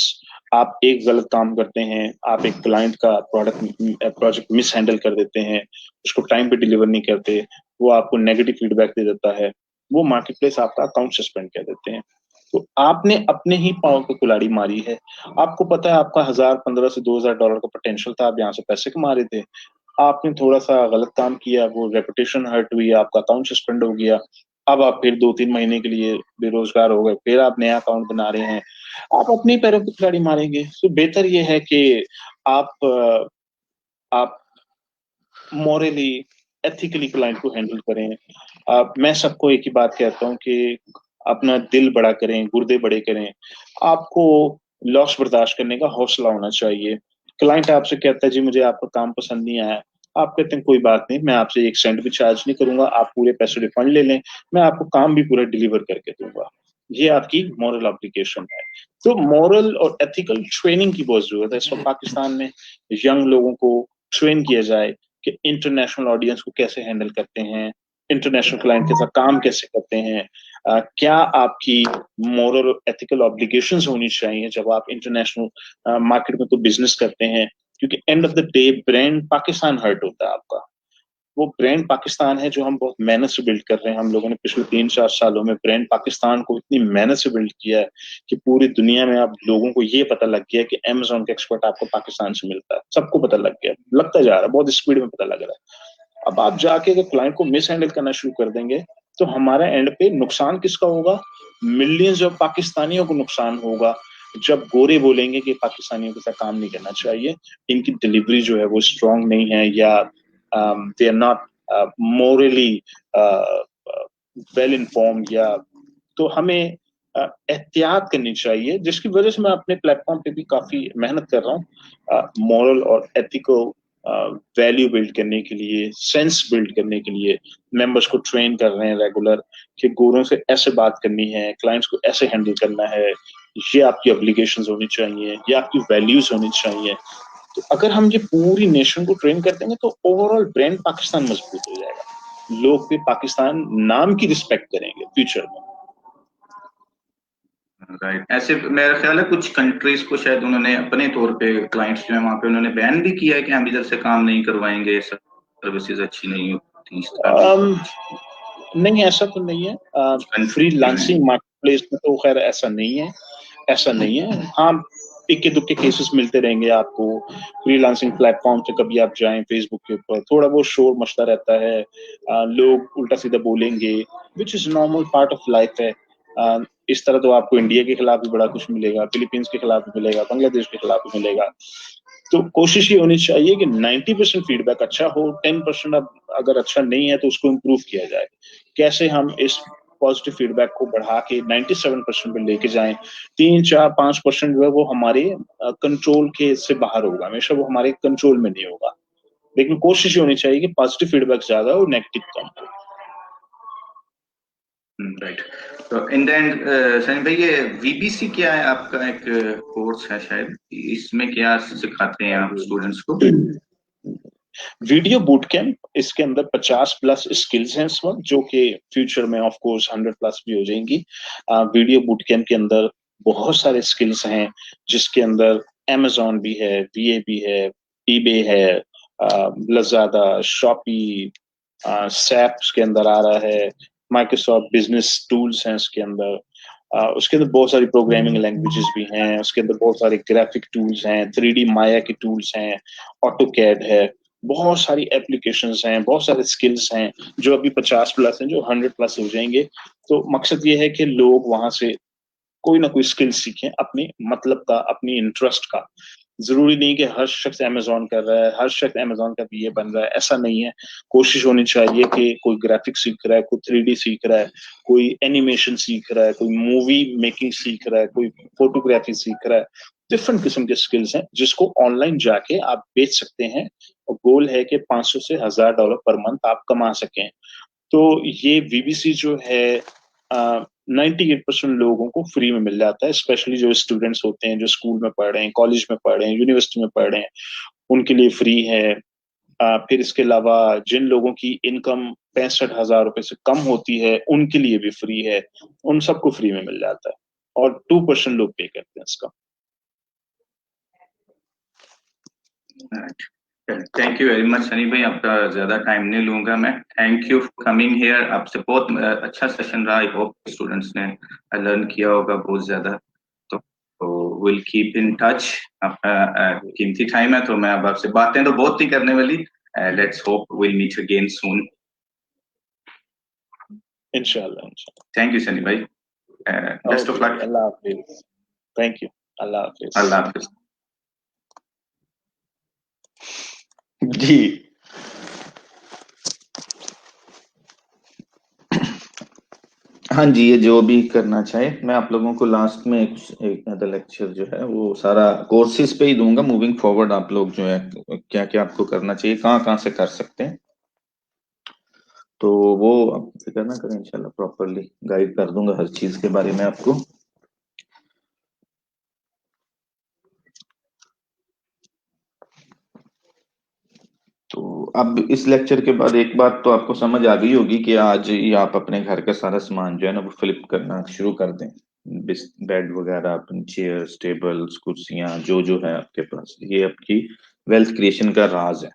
आप एक गलत काम करते हैं, आप एक क्लाइंट का प्रोजेक्ट मिस हैंडल कर देते हैं, उसको टाइम पे डिलीवर नहीं करते, वो आपको नेगेटिव फीडबैक दे देता है, वो मार्केट प्लेस आपका अकाउंट सस्पेंड कर देते हैं। तो आपने अपने ही पाँव पे कुल्हाड़ी मारी है। आपको पता है आपका 1000, 15 से $2000 का पोटेंशियल था, आप यहाँ से पैसे कमा रहे थे। आपने थोड़ा सा गलत काम किया, वो रेपुटेशन हर्ट हुई, आपका अकाउंट सस्पेंड हो गया। अब आप फिर 2-3 महीने के लिए बेरोजगार हो गए, फिर आप नया अकाउंट बना रहे हैं। आप अपने पैरों पे कुल्हाड़ी मारेंगे। तो बेहतर ये है कि आप मॉरली, एथिकली क्लाइंट को हैंडल करें। मैं सबको एक ही बात कहता हूँ कि अपना दिल बड़ा करें, गुर्दे बड़े करें। आपको लॉस बर्दाश्त करने का हौसला होना चाहिए। क्लाइंट आपसे कहता है जी मुझे आपका काम पसंद नहीं आया, आप कहते हैं कोई बात नहीं, मैं आपसे 1 सेंट भी चार्ज नहीं करूंगा, आप पूरे पैसे रिफंड ले लें, मैं आपको काम भी पूरा डिलीवर करके दूंगा। ये आपकी मॉरल ऑब्लिगेशन है। तो मॉरल और एथिकल ट्रेनिंग की बहुत जरूरत है इस वक्त पाकिस्तान में। यंग लोगों को ट्रेन किया जाए कि इंटरनेशनल ऑडियंस को कैसे हैंडल करते हैं, इंटरनेशनल क्लाइंट के साथ काम कैसे करते हैं, क्या आपकी मॉरल और एथिकल ऑब्लिगेशंस होनी चाहिए जब आप इंटरनेशनल मार्केट में कोई बिजनेस करते हैं। क्योंकि end of the day brand Pakistan hurt होता है आपका। वो ब्रांड पाकिस्तान है जो हम बहुत मेहनत से बिल्ड कर रहे हैं। हम लोगों ने पिछले 3-4 सालों में ब्रांड पाकिस्तान को इतनी मेहनत से बिल्ड किया है कि पूरी दुनिया में अब लोगों को ये पता लग गया है कि अमेज़न का एक्सपोर्ट आपको पाकिस्तान से मिलता है। सबको पता लग गया, लगता जा रहा है, बहुत स्पीड में पता लग रहा है। अब आप जाके अगर क्लाइंट को मिस हैंडल करना शुरू कर देंगे तो हमारा एंड पे नुकसान किसका होगा? मिलियंस ऑफ पाकिस्तानियों को नुकसान होगा जब गोरे बोलेंगे कि पाकिस्तानियों के साथ काम नहीं करना चाहिए, इनकी डिलीवरी जो है वो स्ट्रांग नहीं है, या they are not morally well informed, या तो हमें एहतियात करनी चाहिए, जिसकी वजह से मैं अपने प्लेटफॉर्म पे भी काफी मेहनत कर रहा हूँ मॉरल और एथिकल वैल्यू बिल्ड करने के लिए, सेंस बिल्ड करने के लिए मेंबर्स को ट्रेन कर रहे हैं रेगुलर कि गोरों से ऐसे बात करनी है, क्लाइंट्स को ऐसे हैंडल करना है, ये आपकी ऑब्लिगेशंस होनी चाहिए, ये आपकी वैल्यूज होनी चाहिए। तो अगर हम ये पूरी नेशन को ट्रेन कर देंगे तो ओवरऑल ब्रांड पाकिस्तान मजबूत हो जाएगा, लोग भी पाकिस्तान नाम की रिस्पेक्ट करेंगे फ्यूचर में। राइट, ऐसे मेरा ख्याल है कुछ कंट्रीज को शायद उन्होंने अपने तौर पे क्लाइंट्स जो है वहां पे उन्होंने बैन भी किया है कि हम इधर से काम नहीं करवाएंगे, सर्विसेज अच्छी नहीं होती इस तरह की। नहीं, ऐसा तो नहीं है। फ्री लांसिंग मार्केट प्लेस में तो खैर ऐसा नहीं है, ऐसा नहीं है। हाँ, इक्के दुक्के केसेस मिलते रहेंगे आपको फ्रीलांसिंग प्लेटफॉर्म से, कभी आप जाएं फेसबुक के ऊपर, थोड़ा बहुत शोर मचता रहता है, लोग उल्टा सीधा बोलेंगे, which is normal part of life है। इस तरह तो आपको इंडिया के खिलाफ भी बड़ा कुछ मिलेगा, फिलीपींस के खिलाफ भी मिलेगा, बांग्लादेश के खिलाफ भी मिलेगा। तो कोशिश ये होनी चाहिए कि 90% फीडबैक अच्छा हो, 10% अगर अच्छा नहीं है तो उसको इम्प्रूव किया जाए। कैसे हम इस पॉजिटिव फीडबैक को बढ़ा के 97% पे लेके जाएं, 3, 4, 5% जो है वो हमारे कंट्रोल के से बाहर होगा, हमेशा वो हमारे कंट्रोल में नहीं होगा, लेकिन कोशिश होनी चाहिए कि पॉजिटिव फीडबैक ज्यादा और नेगेटिव कम हो। राइट, तो इन द एंड सनी भाई, ये वीबीसी क्या है? आपका एक कोर्स है शायद, इसमें क्या सिखाते हैं आप स्टूडेंट्स को? वीडियो बूट कैंप, इसके अंदर 50+ स्किल्स हैं इस वक्त, जो कि फ्यूचर में ऑफ कोर्स 100+ भी हो जाएंगी। वीडियो बूट कैंप के अंदर बहुत सारे स्किल्स हैं, जिसके अंदर Amazon भी है, VA भी है, eBay है, लज़ादा, शॉपी, सैप्स के अंदर आ रहा है, माइक्रोसॉफ्ट बिजनेस टूल्स हैं इसके अंदर, उसके अंदर बहुत सारी प्रोग्रामिंग लैंग्वेजेस भी हैं, उसके अंदर बहुत सारे ग्राफिक टूल्स हैं, 3D माया के टूल्स हैं, ऑटोकैड है, बहुत सारी एप्लीकेशंस हैं, बहुत सारे स्किल्स हैं जो अभी 50+ हैं, जो 100+ हो जाएंगे। तो मकसद ये है कि लोग वहां से कोई ना कोई स्किल सीखें, अपने मतलब का, अपनी इंटरेस्ट का। जरूरी नहीं कि हर शख्स अमेजोन कर रहा है, हर शख्स अमेजोन का बीए बन रहा है, ऐसा नहीं है। कोशिश होनी चाहिए कि कोई ग्राफिक्स सीख रहा है, कोई 3D सीख रहा है, कोई एनिमेशन सीख रहा है, कोई मूवी मेकिंग सीख रहा है, कोई फोटोग्राफी सीख रहा है। डिफरेंट किस्म के स्किल्स हैं जिसको ऑनलाइन जाके आप बेच सकते हैं, और गोल है कि 500 से $1000 पर मंथ आप कमा सकें। तो ये वीबीसी जो है 98% लोगों को फ्री में मिल जाता है, स्पेशली जो स्टूडेंट्स होते हैं, जो स्कूल में पढ़ रहे हैं, कॉलेज में पढ़ रहे हैं, यूनिवर्सिटी में पढ़ रहे हैं, उनके लिए फ्री है। फिर इसके अलावा जिन लोगों की इनकम 65,000 रुपए से कम होती है, उनके लिए भी फ्री है, उन सबको फ्री में मिल जाता है, और 2% लोग पे करते हैं इसका। Thank you very much Sunny भाई, आपका ज्यादा टाइम नहीं लूंगा मैं। Thank you for coming here, आपसे बहुत अच्छा सेशन रहा। आई होप स्टूडेंट्स ने लर्न किया होगा बहुत ज्यादा। तो विल कीप इन टच। आपका कीमती टाइम है, तो मैं अब आपसे बातें तो बहुत ही करने वाली। Let's hope will meet again soon. इंशाल्लाह। थैंक यू सनी भाई, बेस्ट ऑफ लक। अल्लाह हाफिज। Thank you. अल्लाह हाफिज। अल्लाह हाफिज। जी, हाँ जी, ये जो भी करना चाहे। मैं आप लोगों को लास्ट में एक लेक्चर जो है वो सारा कोर्सेज पे ही दूंगा। मूविंग फॉरवर्ड आप लोग जो है क्या क्या आपको करना चाहिए, कहाँ कहाँ से कर सकते हैं, तो वो आप फिक्र ना करें, इंशाल्लाह प्रॉपरली गाइड कर दूंगा हर चीज के बारे में आपको। तो अब इस लेक्चर के बाद एक बात तो आपको समझ आ गई होगी कि आज ही आप अपने घर का सारा सामान जो है ना वो फ्लिप करना शुरू कर दें। बेड वगैरह, अपनी चेयर्स, टेबल्स, कुर्सियां, जो जो है आपके पास, ये आपकी वेल्थ क्रिएशन का राज है।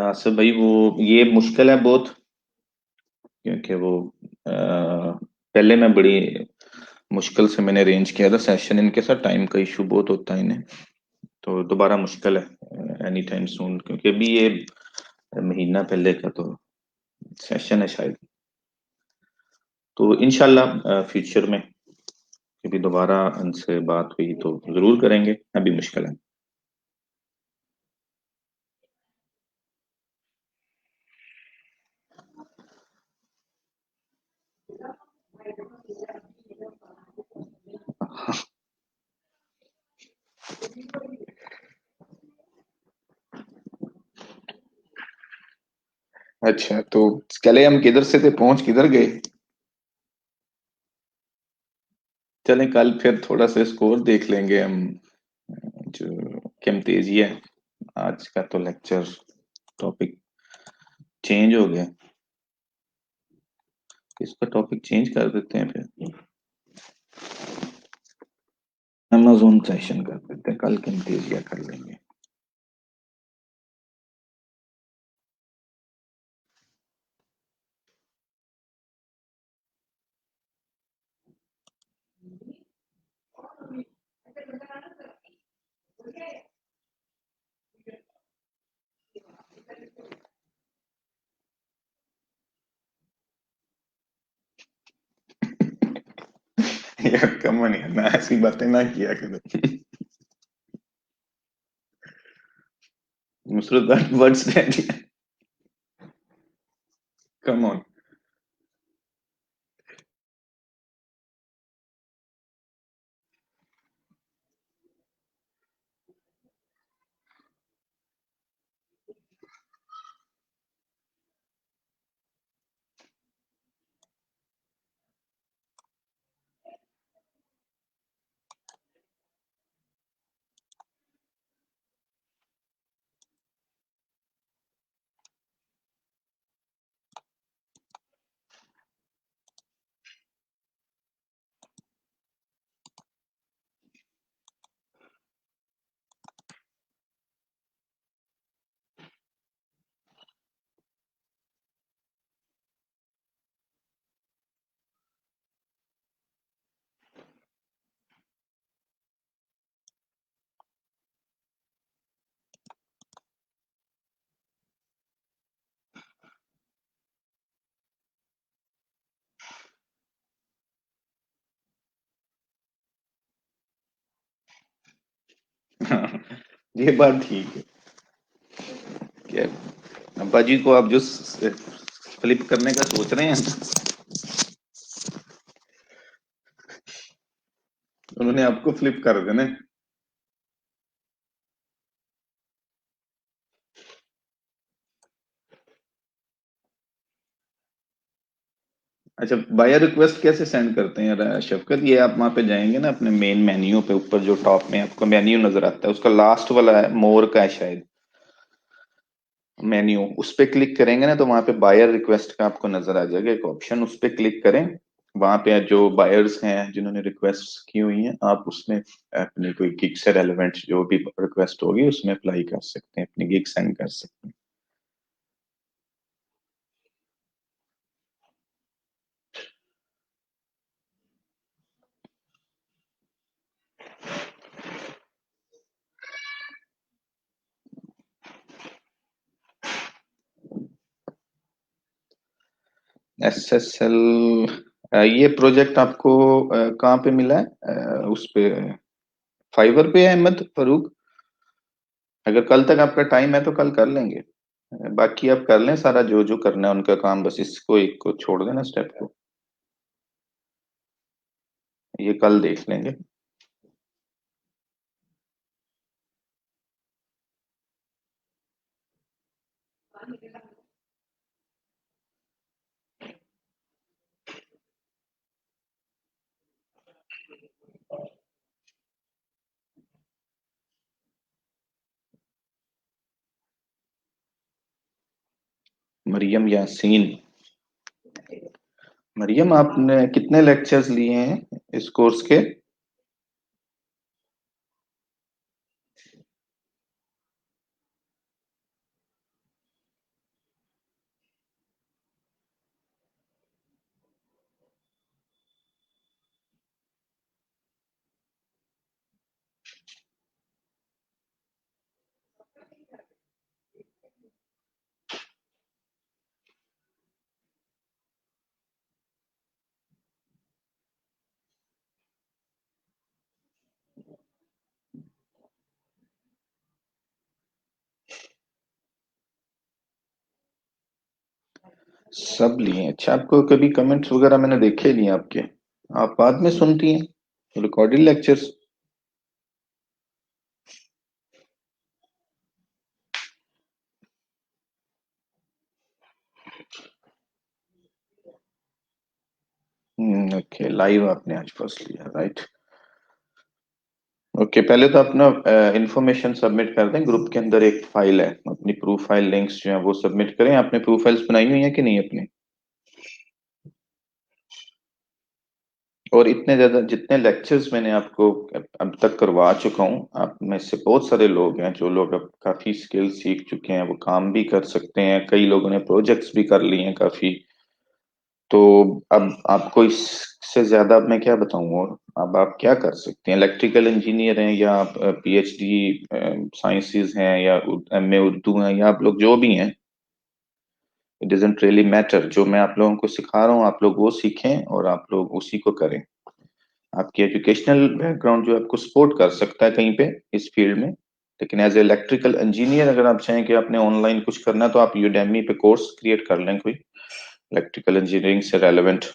आसिफ भाई, वो ये मुश्किल है बहुत, क्योंकि वो पहले मैं बड़ी मुश्किल से मैंने अरेंज किया था सेशन इनके साथ, टाइम का इशू बहुत होता है इन्हें, तो दोबारा मुश्किल है एनी टाइम सून, क्योंकि अभी ये महीना पहले का तो सेशन है शायद। तो इंशाल्लाह फ्यूचर में कभी दोबारा उनसे बात हुई तो जरूर करेंगे, अभी मुश्किल है। अच्छा, तो चले हम किधर से थे, पहुंच किधर गए? चलें कल फिर थोड़ा सा स्कोर देख लेंगे हम, जो किम तेजी है। आज का तो लेक्चर टॉपिक चेंज हो गया, इसका टॉपिक चेंज कर देते हैं, फिर अमेज़न सेशन कर देते हैं, कल किम तेजिया कर लेंगे। यार कम नहीं ना, ऐसी बातें ना किया करो। Nusrat words come on. ये बात ठीक है कि अब्बा जी को आप जो फ्लिप करने का सोच रहे हैं, उन्होंने आपको फ्लिप कर देना है। अच्छा, बायर रिक्वेस्ट कैसे सेंड करते हैं यार शफकत? ये आप वहां पे जाएंगे ना अपने मेन मेन्यू पे, ऊपर जो टॉप में आपको मेन्यू नजर आता है, उसका लास्ट वाला है मोर का है शायद मेन्यू, उस पे क्लिक करेंगे ना तो वहां पे बायर रिक्वेस्ट का आपको नजर आ जाएगा एक ऑप्शन, उस पे क्लिक करें। वहां पे जो बायर्स हैं जिन्होंने रिक्वेस्ट की हुई हैं, आप उसमें अपनी कोई गिग से रेलेवेंट जो भी रिक्वेस्ट होगी उसमें अप्लाई कर सकते हैं, अपनी गिग सेंड कर सकते हैं। SSL, ये प्रोजेक्ट आपको कहाँ पे मिला है? उस पे फाइवर पे है अहमद फरूक? अगर कल तक आपका टाइम है तो कल कर लेंगे, बाकी आप कर लें सारा जो जो करना है उनका काम, बस इसको एक को छोड़ देना स्टेप को, ये कल देख लेंगे। मरियम यासीन, मरियम आपने कितने लेक्चर्स लिए हैं इस कोर्स के? सब लिए। अच्छा, आपको कभी कमेंट्स वगैरह मैंने देखे नहीं आपके, आप बाद में सुनती हैं रिकॉर्डेड लेक्चर्स? ओके, लाइव आपने आज फर्स्ट लिया, राइट? ओके, पहले तो अपना इंफॉर्मेशन सबमिट कर दें। ग्रुप के अंदर एक फाइल है, अपनी प्रूफ फाइल लिंक्स जो है वो सबमिट करें। आपने प्रूफ फाइल्स बनाई हुई है कि नहीं अपनी? और इतने ज्यादा जितने लेक्चर्स मैंने आपको अब तक करवा चुका हूँ, आप में से बहुत सारे लोग हैं जो लोग अब काफी स्किल सीख चुके हैं, वो काम भी कर सकते हैं, कई लोगों ने प्रोजेक्ट्स भी कर लिए हैं काफी। तो अब आपको इससे ज्यादा अब मैं क्या बताऊं? और अब आप क्या कर सकते हैं? इलेक्ट्रिकल इंजीनियर हैं, या आप पीएचडी साइंसेज हैं, या एमए उर्दू हैं, या आप लोग जो भी हैं, इट डजेंट रियली मैटर। जो मैं आप लोगों को सिखा रहा हूँ आप लोग वो सीखें और आप लोग उसी को करें। आपकी एजुकेशनल बैकग्राउंड जो आपको सपोर्ट कर सकता है कहीं पे इस फील्ड में, लेकिन एज ए इलेक्ट्रिकल इंजीनियर अगर आप चाहें कि आपने ऑनलाइन कुछ करना है तो आप यूडेमी पे कोर्स क्रिएट कर लें कोई इलेक्ट्रिकल इंजीनियरिंग से रेलेवेंट।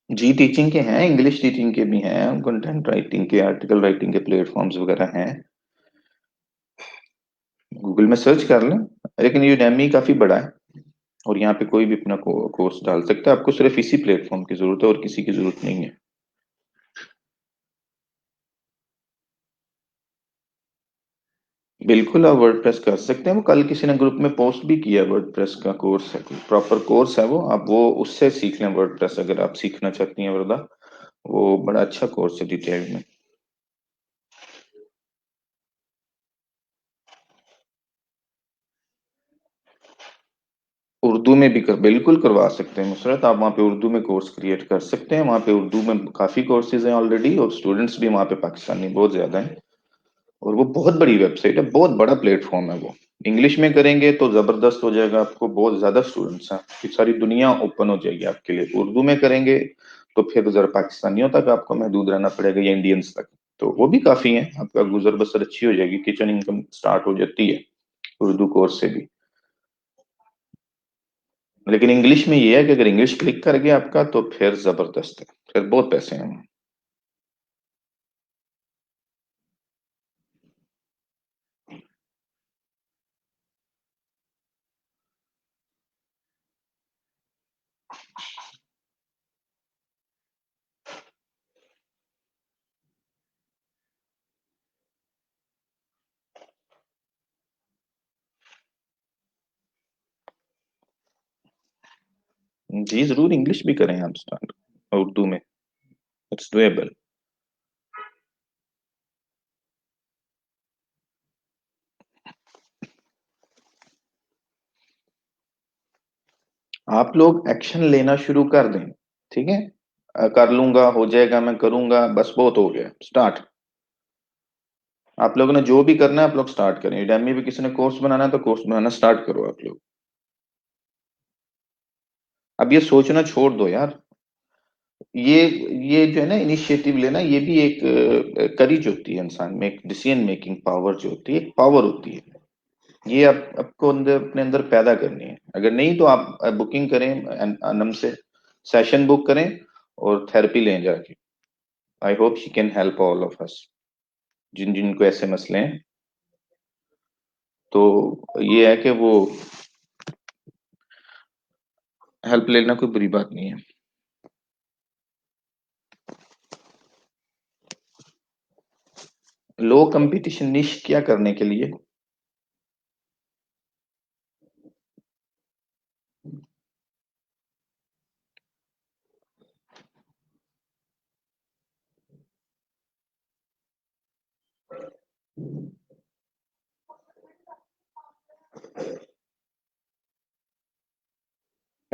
जी, टीचिंग के हैं, इंग्लिश टीचिंग के भी हैं, कंटेंट राइटिंग के, आर्टिकल राइटिंग के प्लेटफॉर्म्स वगैरह हैं। गूगल में सर्च कर लें। लेकिन यूडेमी काफी बड़ा है और यहाँ पे कोई भी अपना कोर्स डाल सकता है। आपको सिर्फ इसी प्लेटफॉर्म की जरूरत है और किसी की जरूरत नहीं है। बिल्कुल, आप वर्डप्रेस कर सकते हैं। वो कल किसी ने ग्रुप में पोस्ट भी किया, वर्डप्रेस का कोर्स है, प्रॉपर कोर्स है वो। आप वो उससे सीख लें वर्डप्रेस, अगर आप सीखना चाहती हैं वरदा। वो बड़ा अच्छा कोर्स है डिटेल में। उर्दू में भी बिल्कुल करवा सकते हैं मुसरत। आप वहाँ पे उर्दू में कोर्स क्रिएट कर सकते हैं। वहाँ पे उर्दू में काफी कोर्सेज हैं ऑलरेडी, और स्टूडेंट्स भी वहाँ पे पाकिस्तानी बहुत ज्यादा हैं। और वो बहुत बड़ी वेबसाइट है, बहुत बड़ा प्लेटफॉर्म है वो। इंग्लिश में करेंगे तो जबरदस्त हो जाएगा, आपको बहुत ज्यादा स्टूडेंट्स हैं, कि सारी दुनिया ओपन हो जाएगी आपके लिए। उर्दू में करेंगे तो फिर जरा पाकिस्तानियों तक आपको महदूद रहना पड़ेगा, या इंडियंस तक। तो वो भी काफी है, आपका गुजर बसर अच्छी हो जाएगी, किचन इनकम स्टार्ट हो जाती है उर्दू कोर्स से भी। लेकिन इंग्लिश में ये है कि अगर इंग्लिश क्लिक कर गया आपका तो फिर जबरदस्त है, फिर बहुत पैसे हैं। जी जरूर, इंग्लिश भी करें आप स्टार्ट उर्दू में, इट्स डुएबल। आप लोग एक्शन लेना शुरू कर दें, ठीक है? कर लूंगा, हो जाएगा, मैं करूंगा, बस बहुत हो गया, स्टार्ट। आप लोगों ने जो भी करना है आप लोग स्टार्ट करें। udemy भी किसी ने कोर्स बनाना है तो कोर्स बनाना स्टार्ट करो आप लोग। अब ये सोचना छोड़ दो यार। ये ये जो है ना इनिशिएटिव लेना, ये भी एक करेज होती है इंसान में, एक डिसीजन मेकिंग पावर जो होती है, एक पावर होती है। ये आप आपको अंदर अपने अंदर पैदा करनी है। अगर नहीं तो आप बुकिंग करें, अनम से सेशन बुक करें और थेरेपी लें जाके। I hope she can help all of us, जिन जिनको ऐसे मसले हैं। तो ये है कि वो हेल्प लेना कोई बुरी बात नहीं है। लो कंपटीशन निश क्या करने के लिए?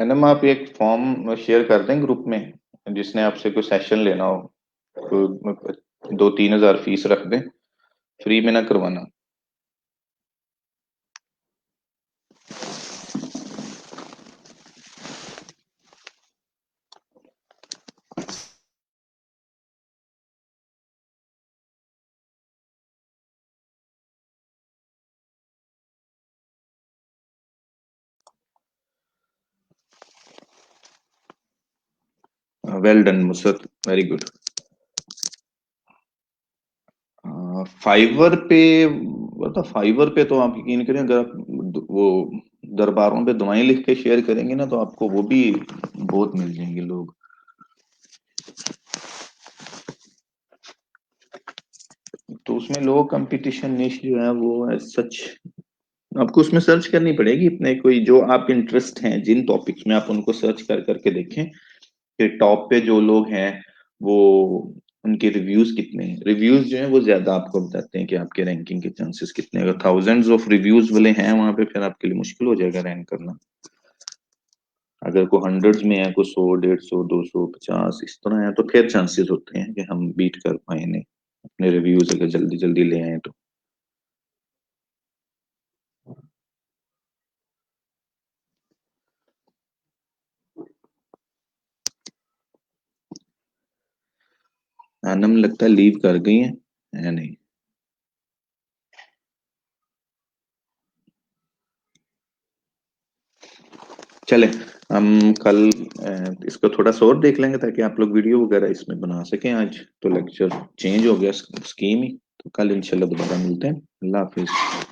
मैडम आप एक फॉर्म शेयर कर दें ग्रुप में, जिसने आपसे कोई सेशन लेना हो तो 2-3 हज़ार फीस रख दें, फ्री में ना करवाना। वेल डन मुसर, वेरी गुड। फाइवर पे, मतलब फाइवर पे तो आप यकीन करें, अगर आप वो दरबारों पे दुआएं लिख के शेयर करेंगे ना, तो आपको वो भी बहुत मिल जाएंगे लोग। तो उसमें लो कंपटीशन निश जो है वो सच आपको उसमें सर्च करनी पड़ेगी अपने कोई जो आप इंटरेस्ट हैं जिन टॉपिक्स में, आप उनको सर्च कर करके देखें कि टॉप पे जो लोग हैं वो उनके रिव्यूज कितने हैं। रिव्यूज जो है वो ज्यादा आपको बताते हैं कि आपके रैंकिंग के चांसेस कितने। अगर थाउजेंड्स ऑफ रिव्यूज वाले हैं वहां पे, फिर आपके लिए मुश्किल हो जाएगा रैंक करना। अगर कोई हंड्रेड्स में है, कोई 100, 150, 200, 50 इस तरह है, तो फिर चांसेस होते हैं कि हम बीट कर पाए नहीं अपने रिव्यूज अगर जल्दी जल्दी ले आए तो। आनम लगता है लीव कर गई है नहीं। चले हम कल इसको थोड़ा सा और देख लेंगे, ताकि आप लोग वीडियो वगैरह इसमें बना सकें। आज तो लेक्चर चेंज हो गया स्कीम ही, तो कल इंशाल्लाह दोबारा मिलते हैं। अल्लाह हाफिज।